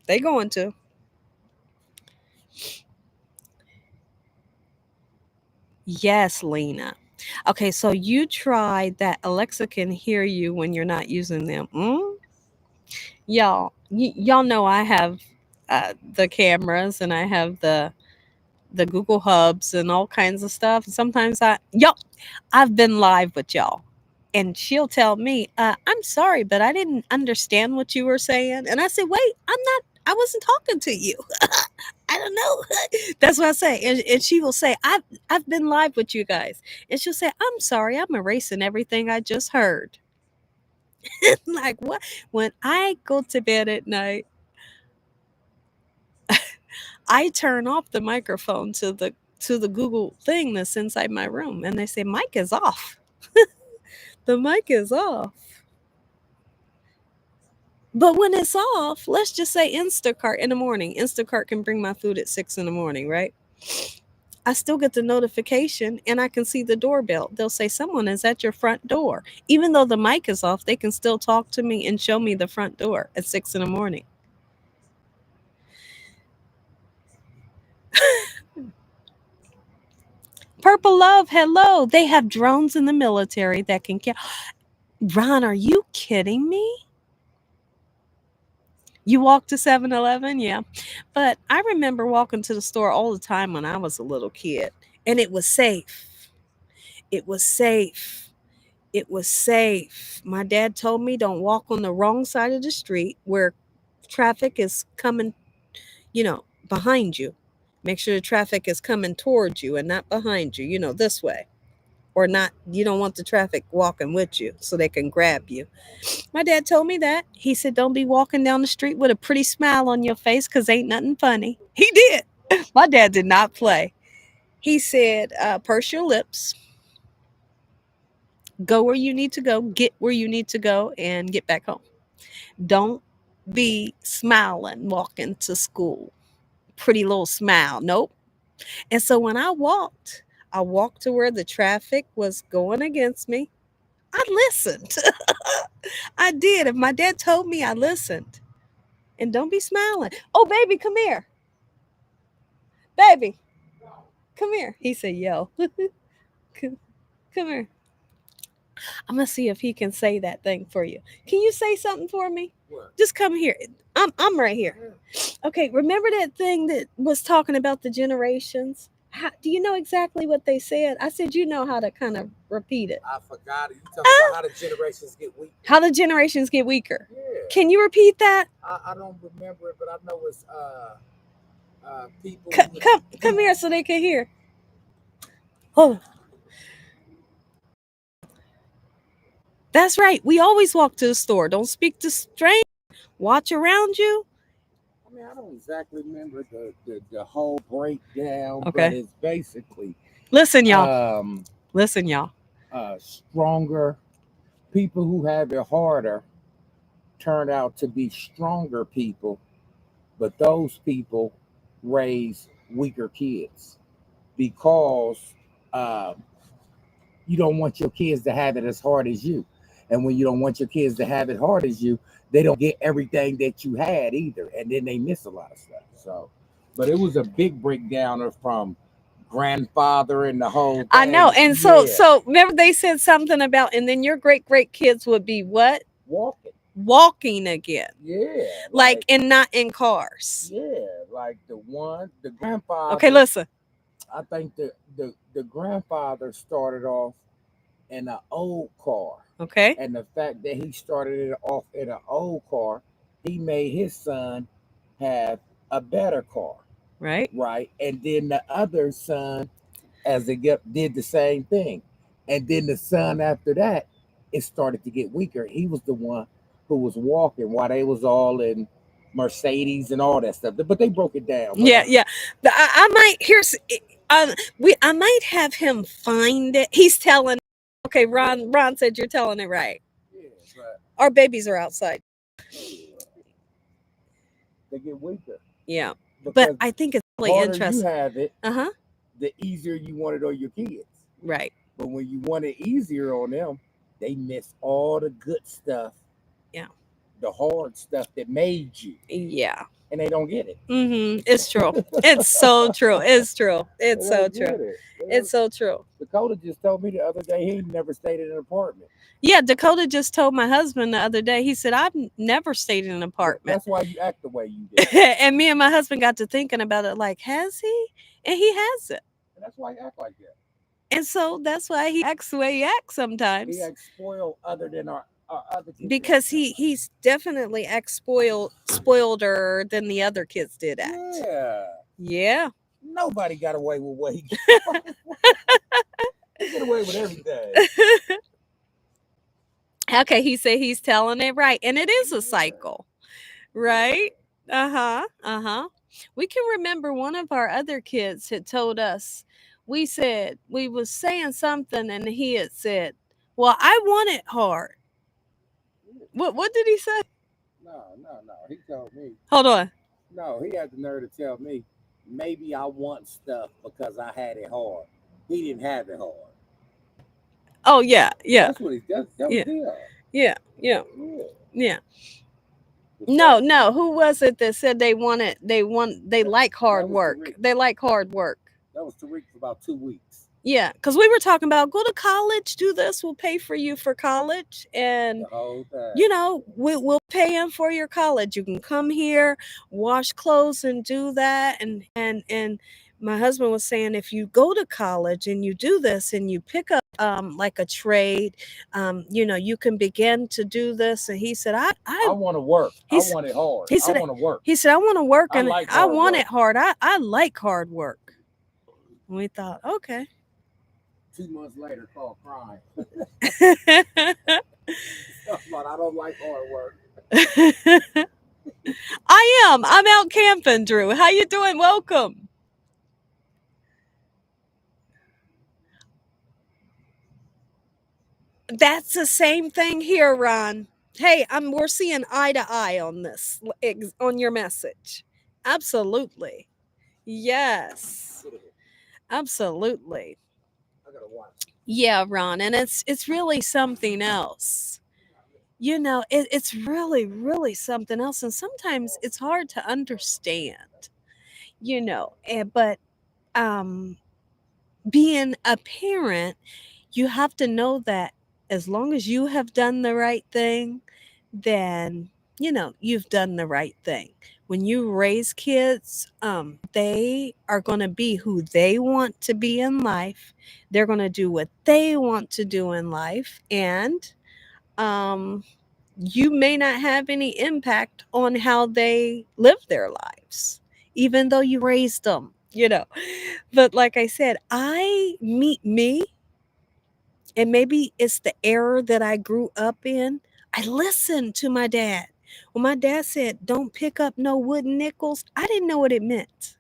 They going to. Yes, Lena. Okay, so you tried that Alexa can hear you when you're not using them. Y'all know I have the cameras and I have the Google hubs and all kinds of stuff. Sometimes I've been live with y'all, and she'll tell me, "I'm sorry, but I didn't understand what you were saying." And I say, "Wait, I wasn't talking to you. I don't know." That's what I say, and she will say, "I've been live with you guys," and she'll say, "I'm sorry, I'm erasing everything I just heard." Like what? When I go to bed at night, I turn off the microphone to the Google thing that's inside my room, and they say mic is off. The mic is off. But when it's off, let's just say Instacart in the morning. Instacart can bring my food at 6 in the morning, right? I still get the notification and I can see the doorbell. They'll say someone is at your front door. Even though the mic is off, they can still talk to me and show me the front door at 6 in the morning. Purple Love, hello. They have drones in the military that can kill. Ron, are you kidding me? You walk to 7-Eleven? Yeah. But I remember walking to the store all the time when I was a little kid, and it was safe. It was safe. It was safe. My dad told me don't walk on the wrong side of the street where traffic is coming, behind you. Make sure the traffic is coming towards you and not behind you, this way. Or not, you don't want the traffic walking with you so they can grab you. My dad told me that. He said, don't be walking down the street with a pretty smile on your face because ain't nothing funny. He did. My dad did not play. He said, purse your lips, go where you need to go, get where you need to go, and get back home. Don't be smiling walking to school. Pretty little smile. Nope. And so when I walked to where the traffic was going against me. I listened. I did. If my dad told me, I listened. And don't be smiling. Oh, baby, come here. Baby, come here. He said, yo, come here. I'm going to see if he can say that thing for you. Can you say something for me? What? Just come here. I'm right here. Okay, remember that thing that was talking about the generations? Do you know exactly what they said? I said, you know how to kind of repeat it. I forgot it. You talking about how the generations get weak. How the generations get weaker. Yeah. Can you repeat that? I don't remember it, but I know it's people. Come here so they can hear. Oh, that's right. We always walk to the store. Don't speak to strangers. Watch around you. I mean, I don't exactly remember the whole breakdown, Okay. but it's basically Listen, y'all. Listen, y'all. Stronger people who have it harder turn out to be stronger people, but those people raise weaker kids because you don't want your kids to have it as hard as you. And when you don't want your kids to have it hard as you, they don't get everything that you had either. And then they miss a lot of stuff. So, but it was a big breakdowner from grandfather and the whole thing. I know. And so remember they said something about, and then your great kids would be what? Walking again. Yeah. Like and not in cars. Yeah. Like the grandfather. Okay, listen. I think the grandfather started off in an old car. Okay. And the fact that he started it off in an old car, he made his son have a better car. Right. Right. And then the other son, as it did the same thing. And then the son after that, it started to get weaker. He was the one who was walking while they was all in Mercedes and all that stuff. But they broke it down. Yeah. I might I might have him find it. He's telling. Okay, Ron said you're telling it right. Yeah, but our babies are outside. They get weaker. Yeah, but I think it's really interesting. You have it. The easier you want it on your kids. Right. But when you want it easier on them, they miss all the good stuff. Yeah. The hard stuff that made you. Yeah. And they don't get it. It's true. It's so true. It's true. It's so true. It's so true. Dakota just told me the other day he never stayed in an apartment. Yeah, Dakota just told my husband the other day. He said, I've never stayed in an apartment. That's why you act the way you did. And me and my husband got to thinking about it like, has he? And he hasn't. And that's why you act like that. And so that's why he acts the way he acts sometimes. He acts spoiled other than our other kids. Because he's definitely acts spoileder than the other kids did act. Yeah. Yeah. Nobody got away with what he get away with everything. Okay, he said he's telling it right. And it is a cycle. Right? We can remember one of our other kids had told us, we said, we was saying something and he had said, well, I want it hard. What did he say? No. He told me. Hold on. No, he had the nerve to tell me, maybe I want stuff because I had it hard. He didn't have it hard. Oh, yeah. That's what he does. Yeah. No. Who was it that said they like hard work? They like hard work. That was Tariq for about 2 weeks. Yeah, because we were talking about go to college, do this, we'll pay for you for college. And, we'll pay him for your college. You can come here, wash clothes and do that. And my husband was saying, if you go to college and you do this and you pick up like a trade, you can begin to do this. And he said, I want to work. I want it hard. He said, I want to work. He said, I want to work and I want it hard. I like hard work. And we thought, okay. 2 months later, called crying. I don't like hard work. I am. I'm out camping, Drew. How you doing? Welcome. That's the same thing here, Ron. Hey, we're seeing eye to eye on this, on your message. Absolutely. Yes. Absolutely. I gotta watch. Yeah, Ron, and it's really something else. It's really, really something else, and sometimes it's hard to understand. But being a parent, you have to know that as long as you have done the right thing, then you've done the right thing. When you raise kids, they are going to be who they want to be in life. They're going to do what they want to do in life. And um, you may not have any impact on how they live their lives, even though you raised them. But like I said, I meet me, and maybe it's the era that I grew up in. I listened to my dad. When my dad said, "Don't pick up no wooden nickels," I didn't know what it meant.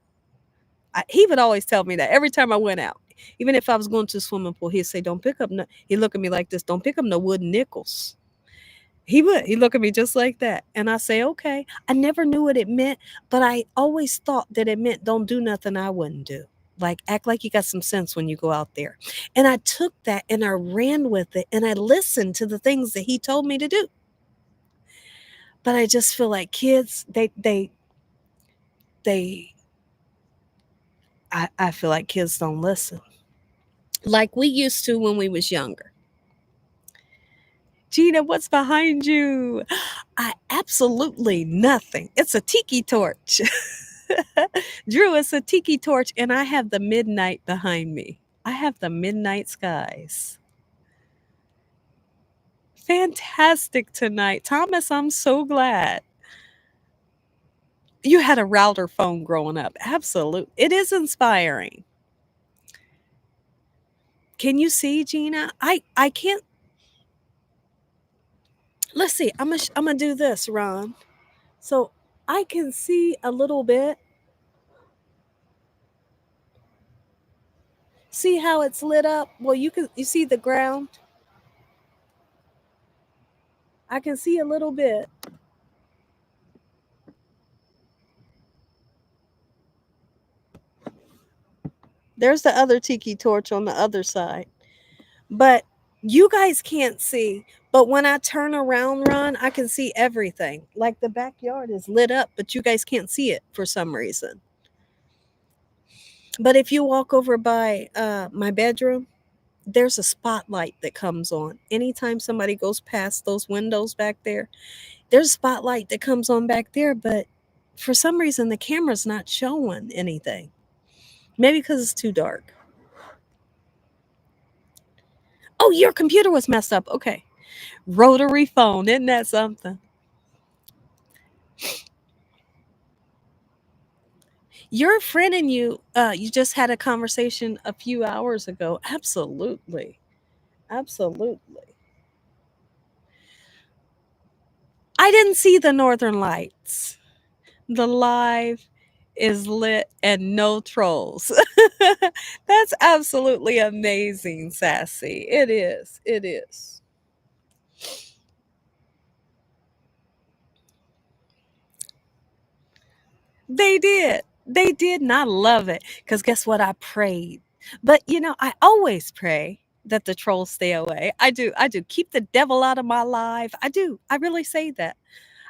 He would always tell me that every time I went out. Even if I was going to the swimming pool, he'd say, "Don't pick up no," he'd look at me like this, "Don't pick up no wooden nickels." He would. He'd look at me just like that. And I say, "Okay." I never knew what it meant, but I always thought that it meant don't do nothing I wouldn't do. Like, act like you got some sense when you go out there. And I took that and I ran with it and I listened to the things that he told me to do. But I just feel like kids, they, I feel like kids don't listen like we used to when we was younger. Gina, what's behind you? I absolutely nothing. It's a tiki torch. Drew, it's a tiki torch, and I have the midnight behind me. I have the midnight skies. Fantastic tonight. Thomas, I'm so glad. You had a router phone growing up. Absolutely. It is inspiring. Can you see, Gina? I can't. Let's see. I'm gonna do this, Ron. So I can see a little bit. See how it's lit up? Well, you see the ground? I can see a little bit. There's the other tiki torch on the other side. But you guys can't see. But when I turn around, Ron, I can see everything. Like the backyard is lit up, but you guys can't see it for some reason. But if you walk over by my bedroom, there's a spotlight that comes on. Anytime somebody goes past those windows back there, there's a spotlight that comes on back there. But for some reason, the camera's not showing anything. Maybe because it's too dark. Oh, your computer was messed up. Okay. Rotary phone. Isn't that something? Your friend and you just had a conversation a few hours ago. Absolutely. Absolutely. I didn't see the northern lights. The live is lit and no trolls. That's absolutely amazing, Sassy. It is. It is. They did. They did not love it. Because guess what? I prayed. But I always pray that the trolls stay away. I do. I do. Keep the devil out of my life. I do. I really say that.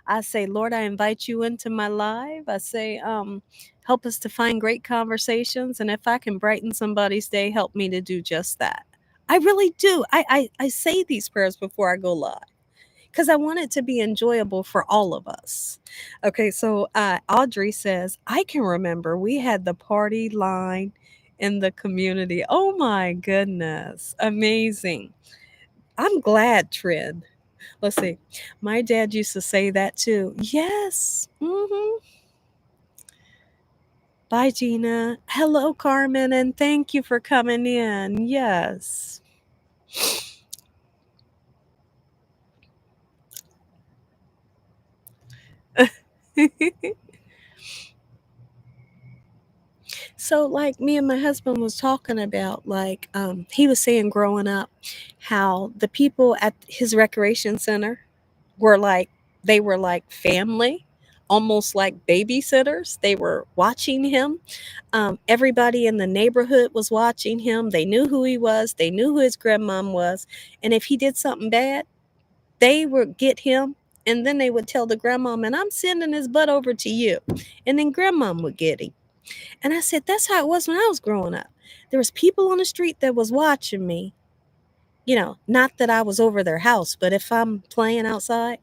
I say, Lord, I invite you into my life. I say, help us to find great conversations. And if I can brighten somebody's day, help me to do just that. I really do. I say these prayers before I go live because I want it to be enjoyable for all of us. Okay, so Audrey says, I can remember we had the party line in the community. Oh my goodness. Amazing. I'm glad, Trin. Let's see. My dad used to say that too. Yes. Bye, Gina. Hello, Carmen, and thank you for coming in. Yes. So, like me and my husband was talking about, like he was saying growing up, how the people at his recreation center were like they were like family, almost like babysitters. They were watching him. Everybody in the neighborhood was watching him. They knew who he was. They knew who his grandmom was. And if he did something bad, they would get him. And then they would tell the grandmom, and I'm sending his butt over to you. And then grandmom would get him. And I said, that's how it was when I was growing up. There was people on the street that was watching me. Not that I was over their house, but if I'm playing outside,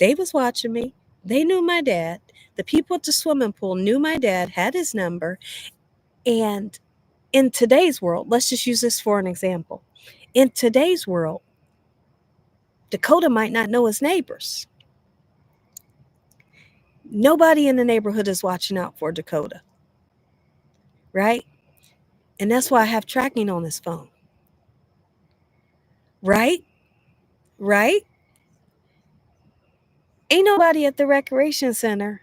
They was watching me. They knew my dad. The people at the swimming pool knew my dad, had his number. And in today's world, let's just use this for an example. In today's world, Dakota might not know his neighbors. Nobody in the neighborhood is watching out for Dakota, right? And that's why I have tracking on his phone. Right? Right? Ain't nobody at the recreation center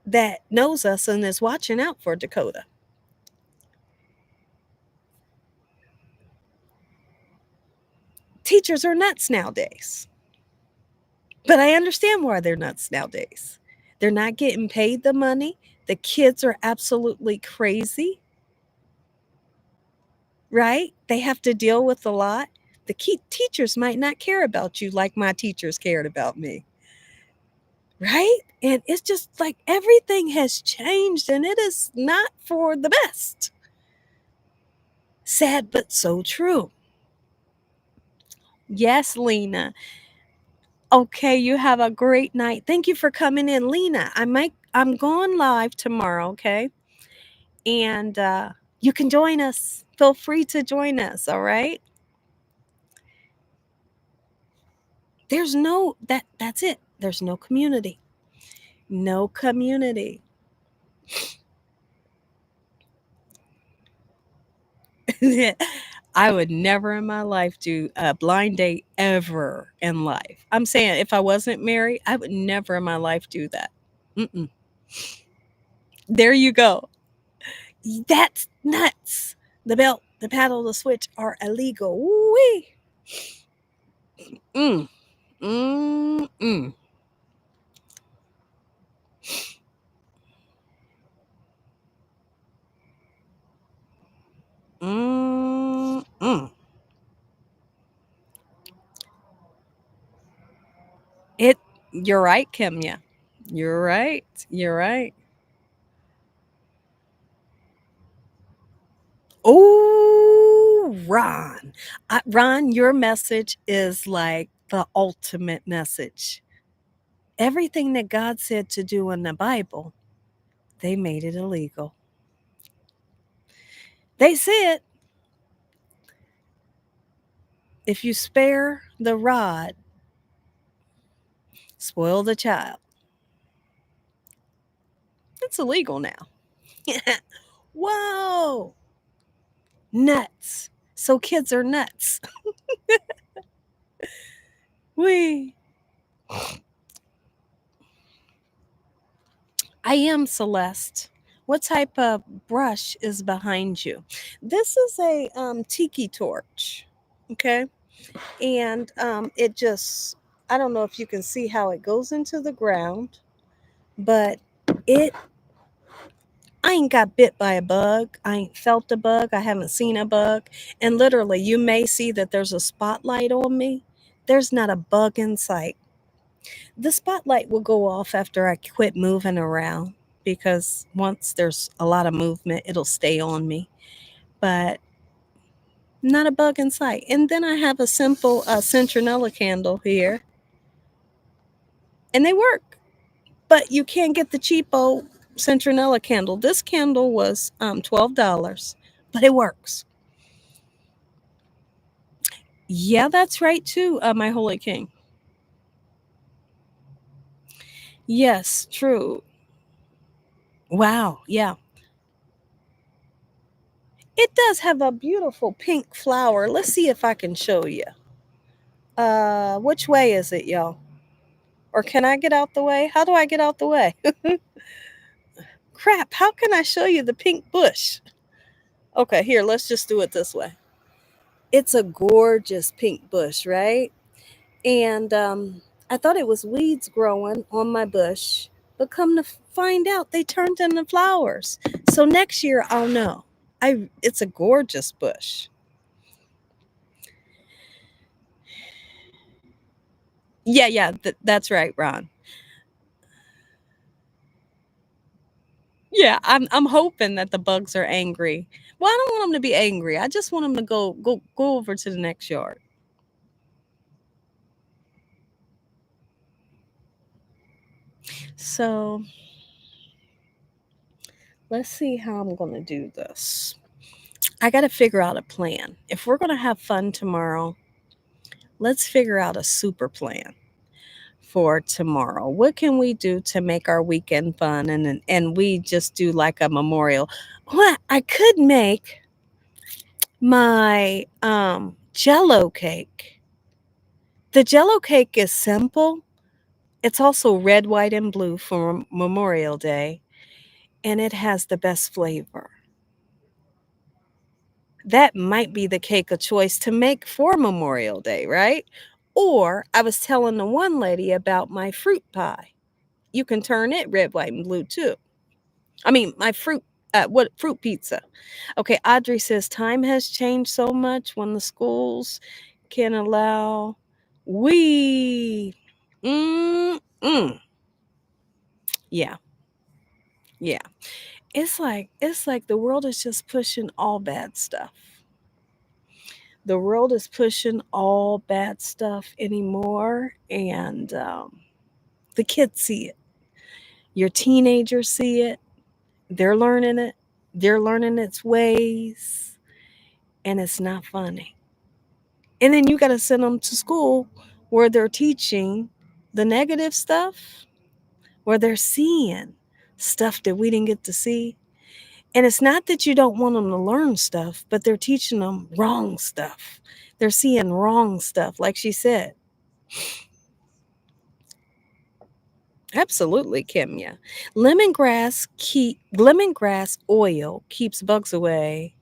that knows us and is watching out for Dakota. Teachers are nuts nowadays. But I understand why they're nuts nowadays. They're not getting paid the money. The kids are absolutely crazy, right? They have to deal with a lot. The key teachers might not care about you like my teachers cared about me, right? And it's just like everything has changed and it is not for the best. Sad, but so true. Yes, Lena. Okay, you have a great night. Thank you for coming in, Lena. I'm going live tomorrow, okay? And you can join us. Feel free to join us, all right? That's it. There's no community. No community. I would never in my life do a blind date ever in life. I'm saying if I wasn't married, I would never in my life do that. Mm-mm. There you go. That's nuts. The belt, the paddle, the switch are illegal. Woo-wee. Mm, mm, mm, mm, mm. It. You're right, Kimya. You're right. You're right. Oh, Ron. Ron, your message is like the ultimate message. Everything that God said to do in the Bible, they made it illegal. They said, if you spare the rod, spoil the child. It's illegal now. Whoa. Nuts. So kids are nuts. We. I am Celeste. What type of brush is behind you? This is a tiki torch. Okay. And it just, I don't know if you can see how it goes into the ground, but it, I ain't got bit by a bug. I ain't felt a bug. I haven't seen a bug. And literally, you may see that there's a spotlight on me. There's not a bug in sight. The spotlight will go off after I quit moving around because once there's a lot of movement, it'll stay on me. But not a bug in sight. And then I have a simple centronella candle here, and they work. But you can't get the cheapo centronella candle. This candle was $12, but it works. Yeah, that's right too, my holy king. Yes, true. Wow, yeah. It does have a beautiful pink flower. Let's see if I can show you. Which way is it, y'all? Or can I get out the way? How do I get out the way? Crap, how can I show you the pink bush? Okay, here, let's just do it this way. It's a gorgeous pink bush, right? And I thought it was weeds growing on my bush, but come to find out they turned into flowers. So next year I'll know. It's a gorgeous bush. Yeah, yeah, that's right, Ron. Yeah, I'm hoping that the bugs are angry. Well, I don't want them to be angry. I just want them to go over to the next yard. So let's see how I'm going to do this. I got to figure out a plan. If we're going to have fun tomorrow, let's figure out a super plan for tomorrow. What can we do to make our weekend fun and we just do like a memorial? Well, I could make my jello cake. The jello cake is simple. It's also red, white, and blue for Memorial Day, and it has the best flavor. That might be the cake of choice to make for Memorial Day, right? Or I was telling the one lady about my fruit pie. You can turn it red, white, and blue too. I mean, my fruit pizza. Okay, Audrey says time has changed so much when the schools can allow we. Mm. Yeah, yeah. It's like the world is just pushing all bad stuff. The world is pushing all bad stuff anymore, and the kids see it. Your teenagers see it. They're learning it. They're learning its ways, and it's not funny. And then you got to send them to school where they're teaching the negative stuff, where they're seeing stuff that we didn't get to see. And it's not that you don't want them to learn stuff, but they're teaching them wrong stuff. They're seeing wrong stuff, like she said. Absolutely, Kim. Yeah, lemongrass oil keeps bugs away.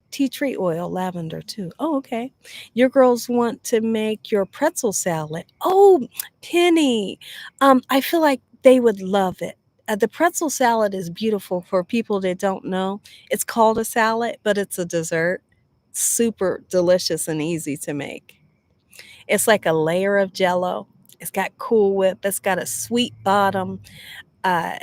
Tea tree oil, lavender too. Oh, okay. Your girls want to make your pretzel salad. Oh, Penny. I feel like they would love it. The pretzel salad is beautiful for people that don't know. It's called a salad, but it's a dessert. Super delicious and easy to make. It's like a layer of jello. It's got Cool Whip. It's got a sweet bottom. Uh,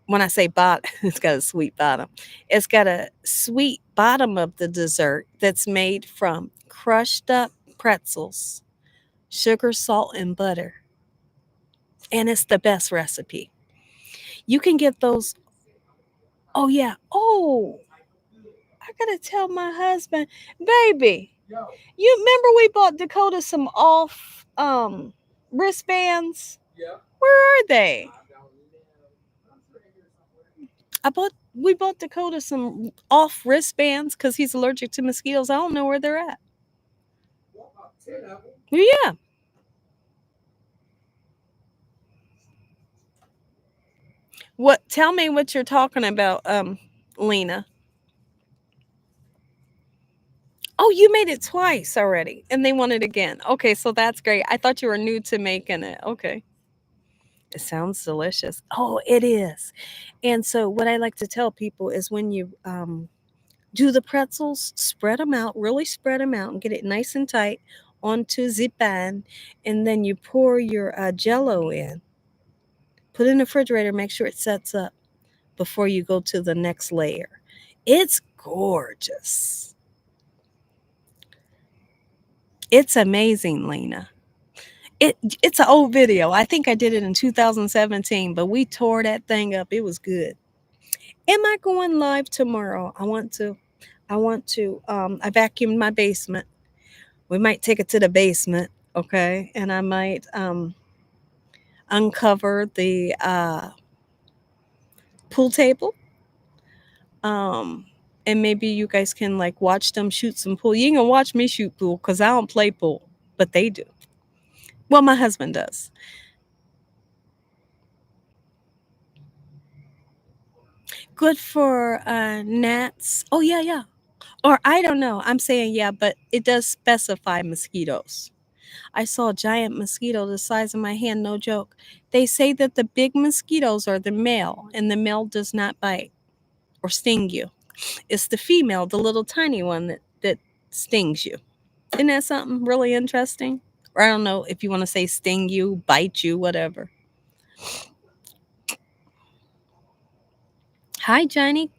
when I say bottom, it's got a sweet bottom. It's got a sweet bottom of the dessert that's made from crushed up pretzels, sugar, salt, and butter. And it's the best recipe. You can get those. Oh, yeah. Oh, I got to tell my husband, baby, you remember we bought Dakota some off wristbands? Where are they? We bought Dakota some off wristbands because he's allergic to mosquitoes. I don't know where they're at. Yeah. What? Tell me what you're talking about, Lena. Oh, you made it twice already, and they want it again. Okay, so that's great. I thought you were new to making it. Okay, it sounds delicious. Oh, it is. And so, what I like to tell people is when you do the pretzels, spread them out, really spread them out, and get it nice and tight onto the pan, and then you pour your Jello in. Put it in the refrigerator. Make sure it sets up before you go to the next layer. It's gorgeous. It's amazing, Lena. It's an old video. I think I did it in 2017, but we tore that thing up. It was good. Am I going live tomorrow? I vacuumed my basement. We might take it to the basement, okay? And I might uncover the pool table. Um and maybe you guys can like watch them shoot some pool. You ain't gonna watch me shoot pool because I don't play pool, but they do. Well, my husband does. Good for gnats. Oh yeah, yeah. Or I don't know. I'm saying yeah, but it does specify mosquitoes. I saw a giant mosquito the size of my hand, no joke. They say that the big mosquitoes are the male, and the male does not bite or sting you. It's the female, the little tiny one that stings you. Isn't that something really interesting? Or I don't know if you want to say sting you, bite you, whatever. Hi, Johnny.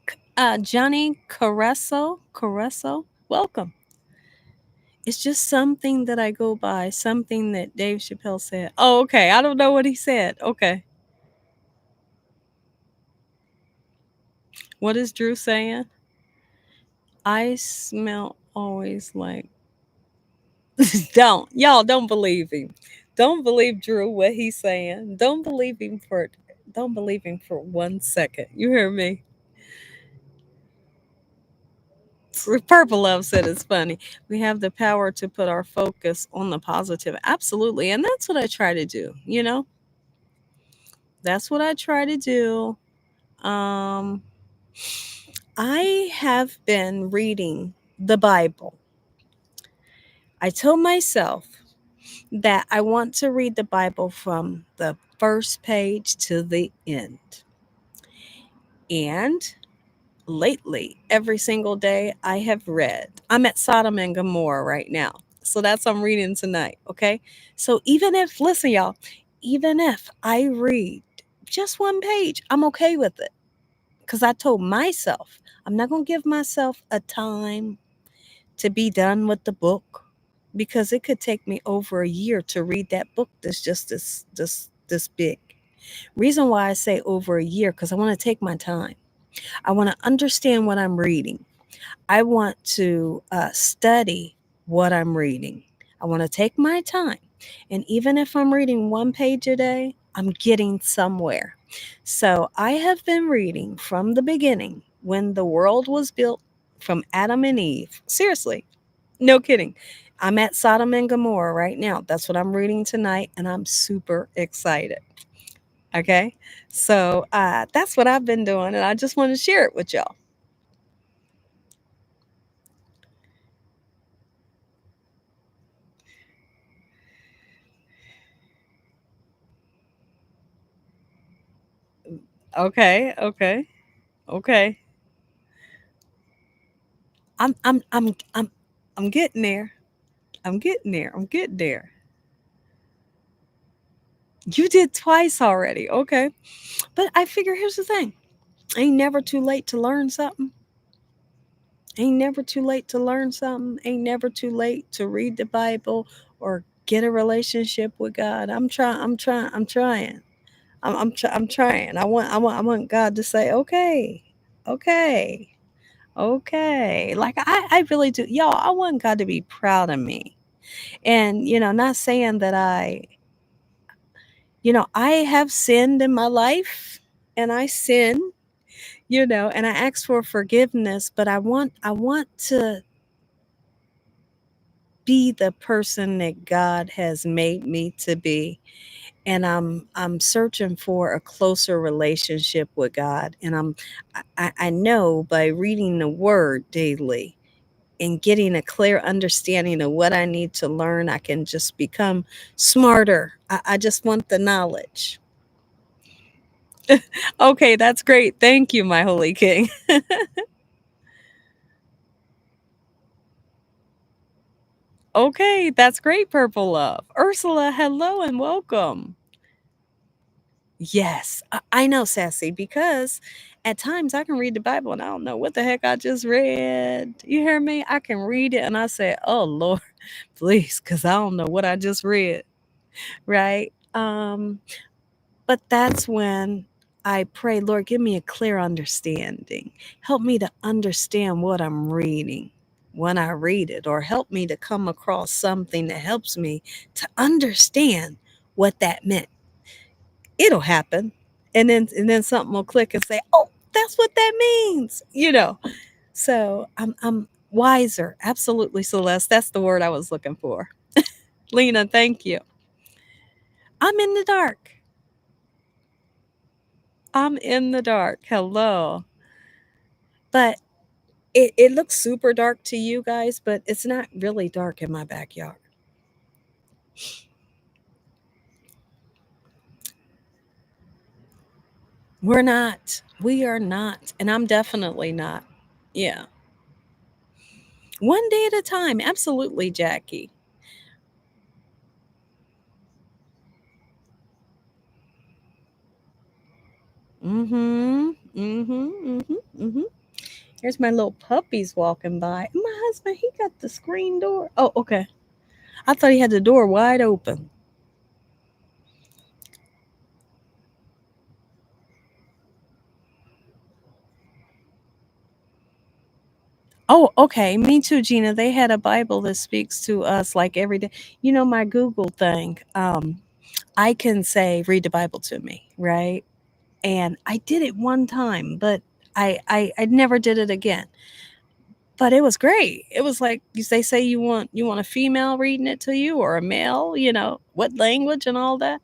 Johnny Carresso. Carresso. Welcome. It's just something that I go by, something that Dave Chappelle said. Oh, okay. I don't know what he said. Okay. What is Drew saying? I smell always like. Don't believe him. Don't believe Drew what he's saying. Don't believe him for 1 second. You hear me? Purple Love said it's funny. We have the power to put our focus on the positive. Absolutely. And that's what I try to do. That's what I try to do. Um I have been reading the Bible. I told myself that I want to read the Bible from the first page to the end. And lately, every single day I have read. I'm at Sodom and Gomorrah right now. So that's what I'm reading tonight. Okay. So listen, y'all, even if I read just one page, I'm okay with it. Because I told myself, I'm not going to give myself a time to be done with the book because it could take me over a year to read that book that's just this big. Reason why I say over a year, because I want to take my time. I want to understand what I'm reading. I want to study what I'm reading. I want to take my time. And even if I'm reading one page a day, I'm getting somewhere. So I have been reading from the beginning when the world was built from Adam and Eve. Seriously, no kidding. I'm at Sodom and Gomorrah right now. That's what I'm reading tonight, and I'm super excited. Okay. So that's what I've been doing, and I just want to share it with y'all. Okay. Okay. Okay. I'm I'm I'm I'm I'm getting there. I'm getting there. I'm getting there. You did twice already. Okay. But I figure here's the thing. Ain't never too late to learn something. Ain't never too late to learn something. Ain't never too late to read the Bible or get a relationship with God. I'm trying. I'm trying. I want God to say, "Okay. Okay. Okay." Like I really do. Y'all, I want God to be proud of me. And not saying that I have sinned in my life and I sin, and I ask for forgiveness, but I want to be the person that God has made me to be. And I'm searching for a closer relationship with God. And I know by reading the word daily and getting a clear understanding of what I need to learn, I can just become smarter. I just want the knowledge. Okay, that's great. Thank you, my holy king. Okay, that's great, Purple Love. Ursula, hello and welcome. Yes, I know, Sassy, because at times I can read the Bible and I don't know what the heck I just read. You hear me? I can read it and I say, "Oh Lord, please," because I don't know what I just read. Right? But that's when I pray, Lord, give me a clear understanding. Help me to understand what I'm reading when I read it, or help me to come across something that helps me to understand what that meant. It'll happen. And then something will click and say, "Oh, that's what that means." So I'm wiser. Absolutely, Celeste. That's the word I was looking for. Lena, thank you. I'm in the dark. I'm in the dark. Hello. But it looks super dark to you guys, but it's not really dark in my backyard. We're not. We are not. And I'm definitely not. Yeah. One day at a time. Absolutely, Jackie. Mm-hmm. Mm-hmm. Mm-hmm. Mm-hmm. Here's my little puppies walking by. My husband, he got the screen door. Oh, okay. I thought he had the door wide open. Oh, okay. Me too, Gina. They had a Bible that speaks to us like every day. You know, my Google thing, I can say, read the Bible to me, right? And I did it one time, but I never did it again. But it was great. It was like they say you want a female reading it to you or a male, what language and all that.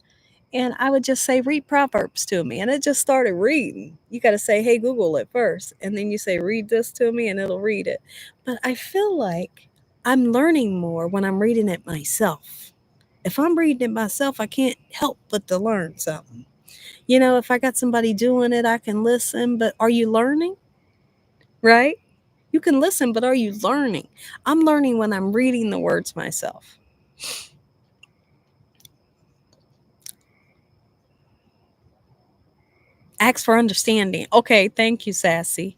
And I would just say, read Proverbs to me. And it just started reading. You got to say, hey, Google it first. And then you say, read this to me, and it'll read it. But I feel like I'm learning more when I'm reading it myself. If I'm reading it myself, I can't help but to learn something. If I got somebody doing it, I can listen. But are you learning? Right? You can listen, but are you learning? I'm learning when I'm reading the words myself. Ask for understanding. Okay, thank you, Sassy.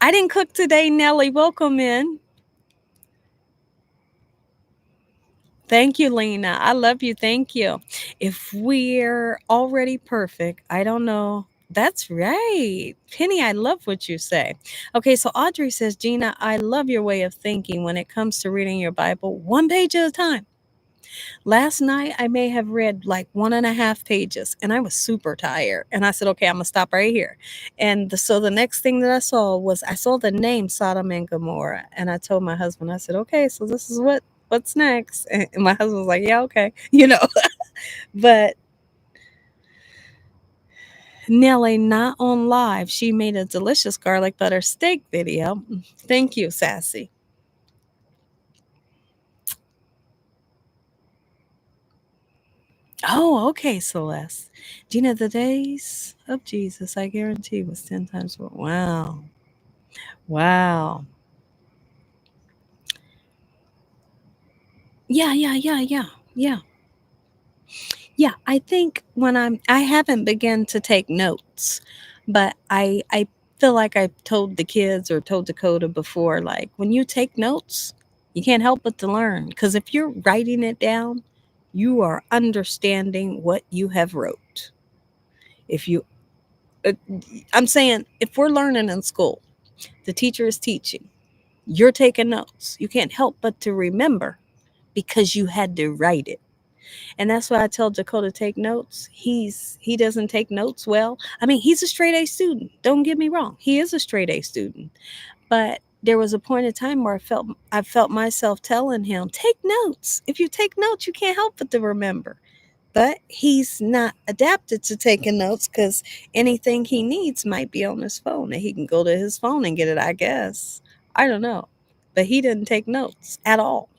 I didn't cook today, Nellie. Welcome in. Thank you, Lena. I love you. Thank you. If we're already perfect, I don't know. That's right. Penny, I love what you say. Okay, so Audrey says, Gina, I love your way of thinking when it comes to reading your Bible one page at a time. Last night, I may have read like 1.5 pages and I was super tired. And I said, okay, I'm going to stop right here. And so the next thing that I saw the name Sodom and Gomorrah. And I told my husband, I said, okay, so this is what's next. And my husband was like, yeah, okay, But Nellie, not on live. She made a delicious garlic butter steak video. Thank you, Sassy. Oh, okay, Celeste. Gina, the days of Jesus, I guarantee, was 10 times more. Wow. Wow. Yeah, yeah, yeah, yeah. Yeah. Yeah, I think I haven't begun to take notes, but I feel like I've told the kids or told Dakota before, like when you take notes, you can't help but to learn. Because if you're writing it down, you are understanding what you have wrote. If you, uh, I'm saying, if we're learning in school, the teacher is teaching, you're taking notes. You can't help but to remember because you had to write it. And that's why I tell Dakota take notes. He doesn't take notes well. I mean, he's a straight A student. Don't get me wrong. He is a straight A student. But there was a point in time where I felt myself telling him, take notes. If you take notes, you can't help but to remember. But he's not adapted to taking notes because anything he needs might be on his phone and he can go to his phone and get it, I guess. I don't know. But he didn't take notes at all.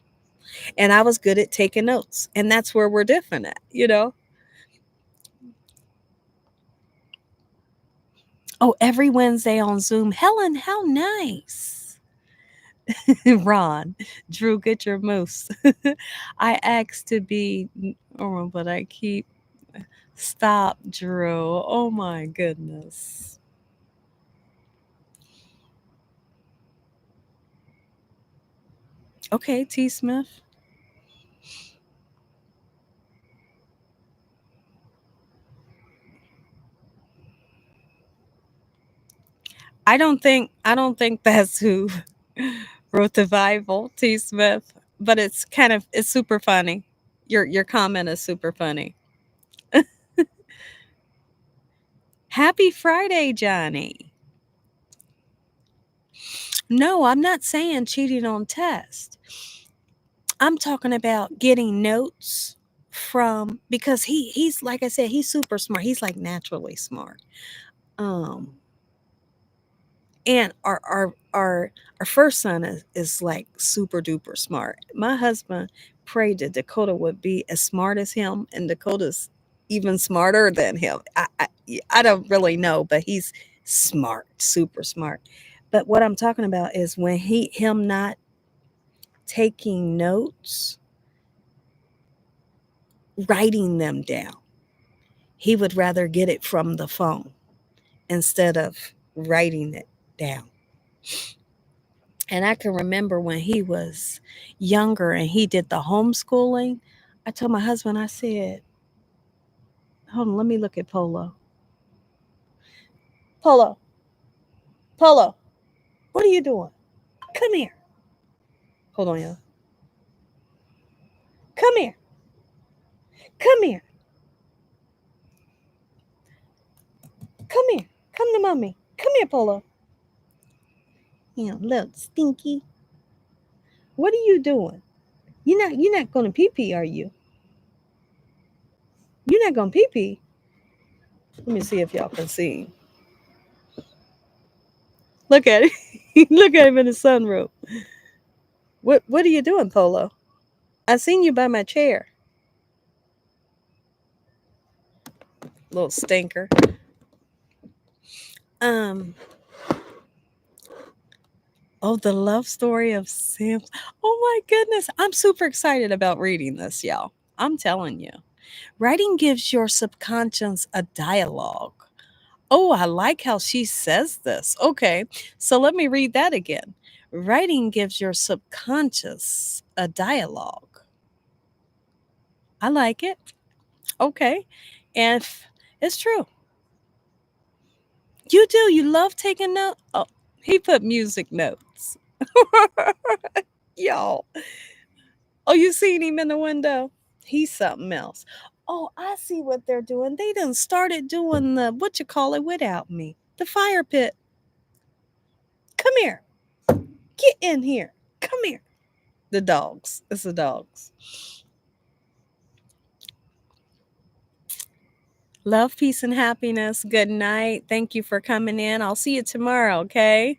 And I was good at taking notes. And that's where we're different at. Oh, every Wednesday on Zoom. Helen, how nice. Ron, Drew, get your moose. I asked to be, oh, but I keep, stop, Drew. Oh my goodness. Okay, T. Smith. I don't think that's who wrote the Bible, T. Smith. But it's super funny. Your comment is super funny. Happy Friday, Johnny. No, I'm not saying cheating on test. I'm talking about getting notes from because he's like I said, he's super smart. He's like naturally smart. Um and our first son is like super duper smart. My husband prayed that Dakota would be as smart as him, and Dakota's even smarter than him. I don't really know, but he's smart, super smart. But what I'm talking about is when him not taking notes, writing them down. He would rather get it from the phone instead of writing it down. And I can remember when he was younger and he did the homeschooling. I told my husband, I said, hold on, let me look at Polo. Polo, Polo. What are you doing? Come here. Hold on, y'all. Come here. Come here. Come here. Come to mommy. Come here, Polo. You little stinky. What are you doing? You're not gonna pee pee, are you? You're not gonna pee pee. Let me see if y'all can see. Look at it. Look at him in the sunroof. What are you doing, Polo? I seen you by my chair. Little stinker. Um oh, the love story of Sam. Oh my goodness. I'm super excited about reading this, y'all. I'm telling you. Writing gives your subconscious a dialogue. Oh, I like how she says this. Okay, so let me read that again. Writing gives your subconscious a dialogue. I like it. Okay, and it's true. You do. You love taking notes. Oh, he put music notes. Y'all. Oh, you seen him in the window? He's something else. Oh, I see what they're doing. They done started doing the what you call it without me. The fire pit. Come here. Get in here. Come here. The dogs. It's the dogs. Love, peace, and happiness. Good night. Thank you for coming in. I'll see you tomorrow, okay?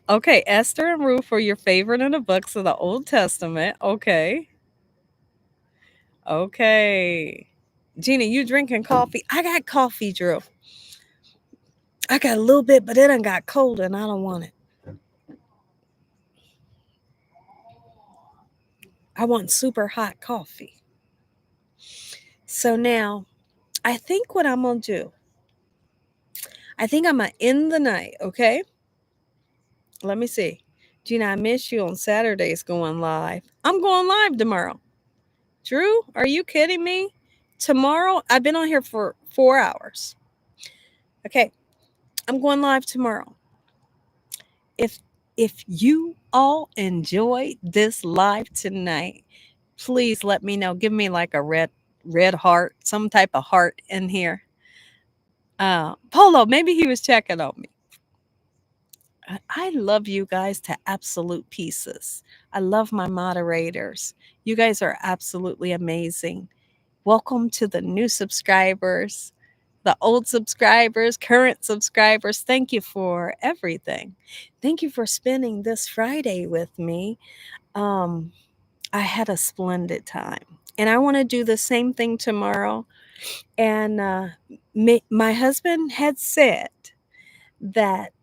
Okay, Esther and Ruth are your favorite in the books of the Old Testament. Okay. Okay. Gina, you drinking coffee? I got coffee, Drew. I got a little bit, but it done got cold and I don't want it. I want super hot coffee. So now, I think what I'm going to do, I think I'm going to end the night, okay? Let me see. Gina, I miss you on Saturdays going live. I'm going live tomorrow. Drew, are you kidding me? Tomorrow, I've been on here for 4 hours. Okay, I'm going live tomorrow. If you all enjoyed this live tonight, please let me know. Give me like a red heart, some type of heart in here. Polo, maybe he was checking on me. I love you guys to absolute pieces. I love my moderators. You guys are absolutely amazing. Welcome to the new subscribers, the old subscribers, current subscribers. Thank you for everything. Thank you for spending this Friday with me. I had a splendid time. And I want to do the same thing tomorrow. And my husband had said that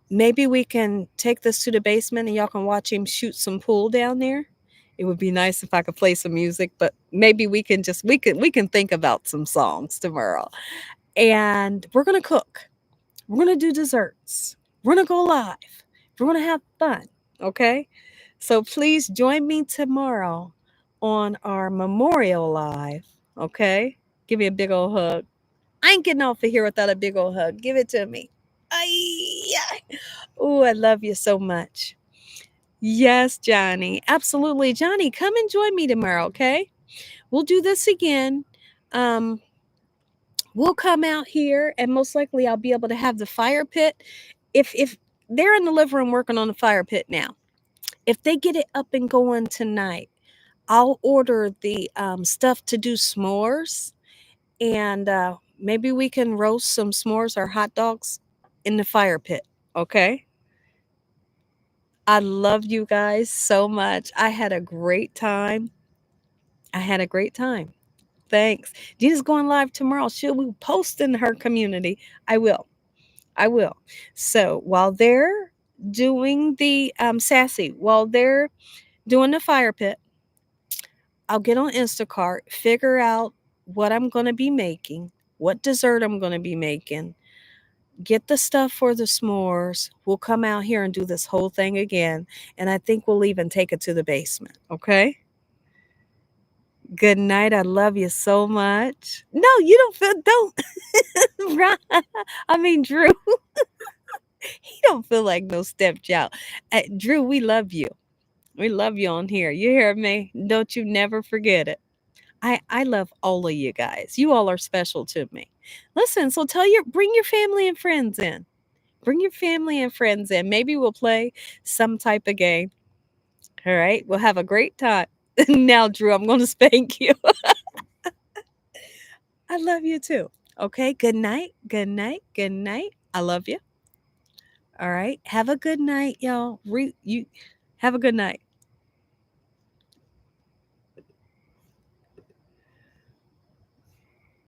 maybe we can take this to the basement and y'all can watch him shoot some pool down there. It would be nice if I could play some music, but maybe we can think about some songs tomorrow. And we're gonna cook. We're gonna do desserts. We're gonna go live. We're gonna have fun. Okay. So please join me tomorrow on our memorial live. Okay. Give me a big old hug. I ain't getting off of here without a big old hug. Give it to me. Ay, oh, I love you so much. Yes, Johnny. Absolutely. Johnny, come and join me tomorrow, okay? We'll do this again. Um, we'll come out here and most likely I'll be able to have the fire pit. If they're in the living room working on the fire pit now, if they get it up and going tonight, I'll order the stuff to do s'mores and maybe we can roast some s'mores or hot dogs in the fire pit, okay? I love you guys so much. I had a great time. I had a great time. Thanks. Gina's going live tomorrow. She'll be posting her community. I will. I will. So while they're doing the sassy, while they're doing the fire pit, I'll get on Instacart, figure out what I'm going to be making, what dessert I'm going to be making, get the stuff for the s'mores. We'll come out here and do this whole thing again. And I think we'll even take it to the basement. Okay. Good night. I love you so much. No, you don't. Right. I mean, Drew, he don't feel like no stepchild. Drew, we love you. We love you on here. You hear me? Don't you never forget it. I love all of you guys. You all are special to me. Listen, so bring your family and friends in. Bring your family and friends in. Maybe we'll play some type of game. All right. We'll have a great time. Now, Drew, I'm going to spank you. I love you too. Okay. Good night. Good night. Good night. I love you. All right. Have a good night, y'all. You have a good night.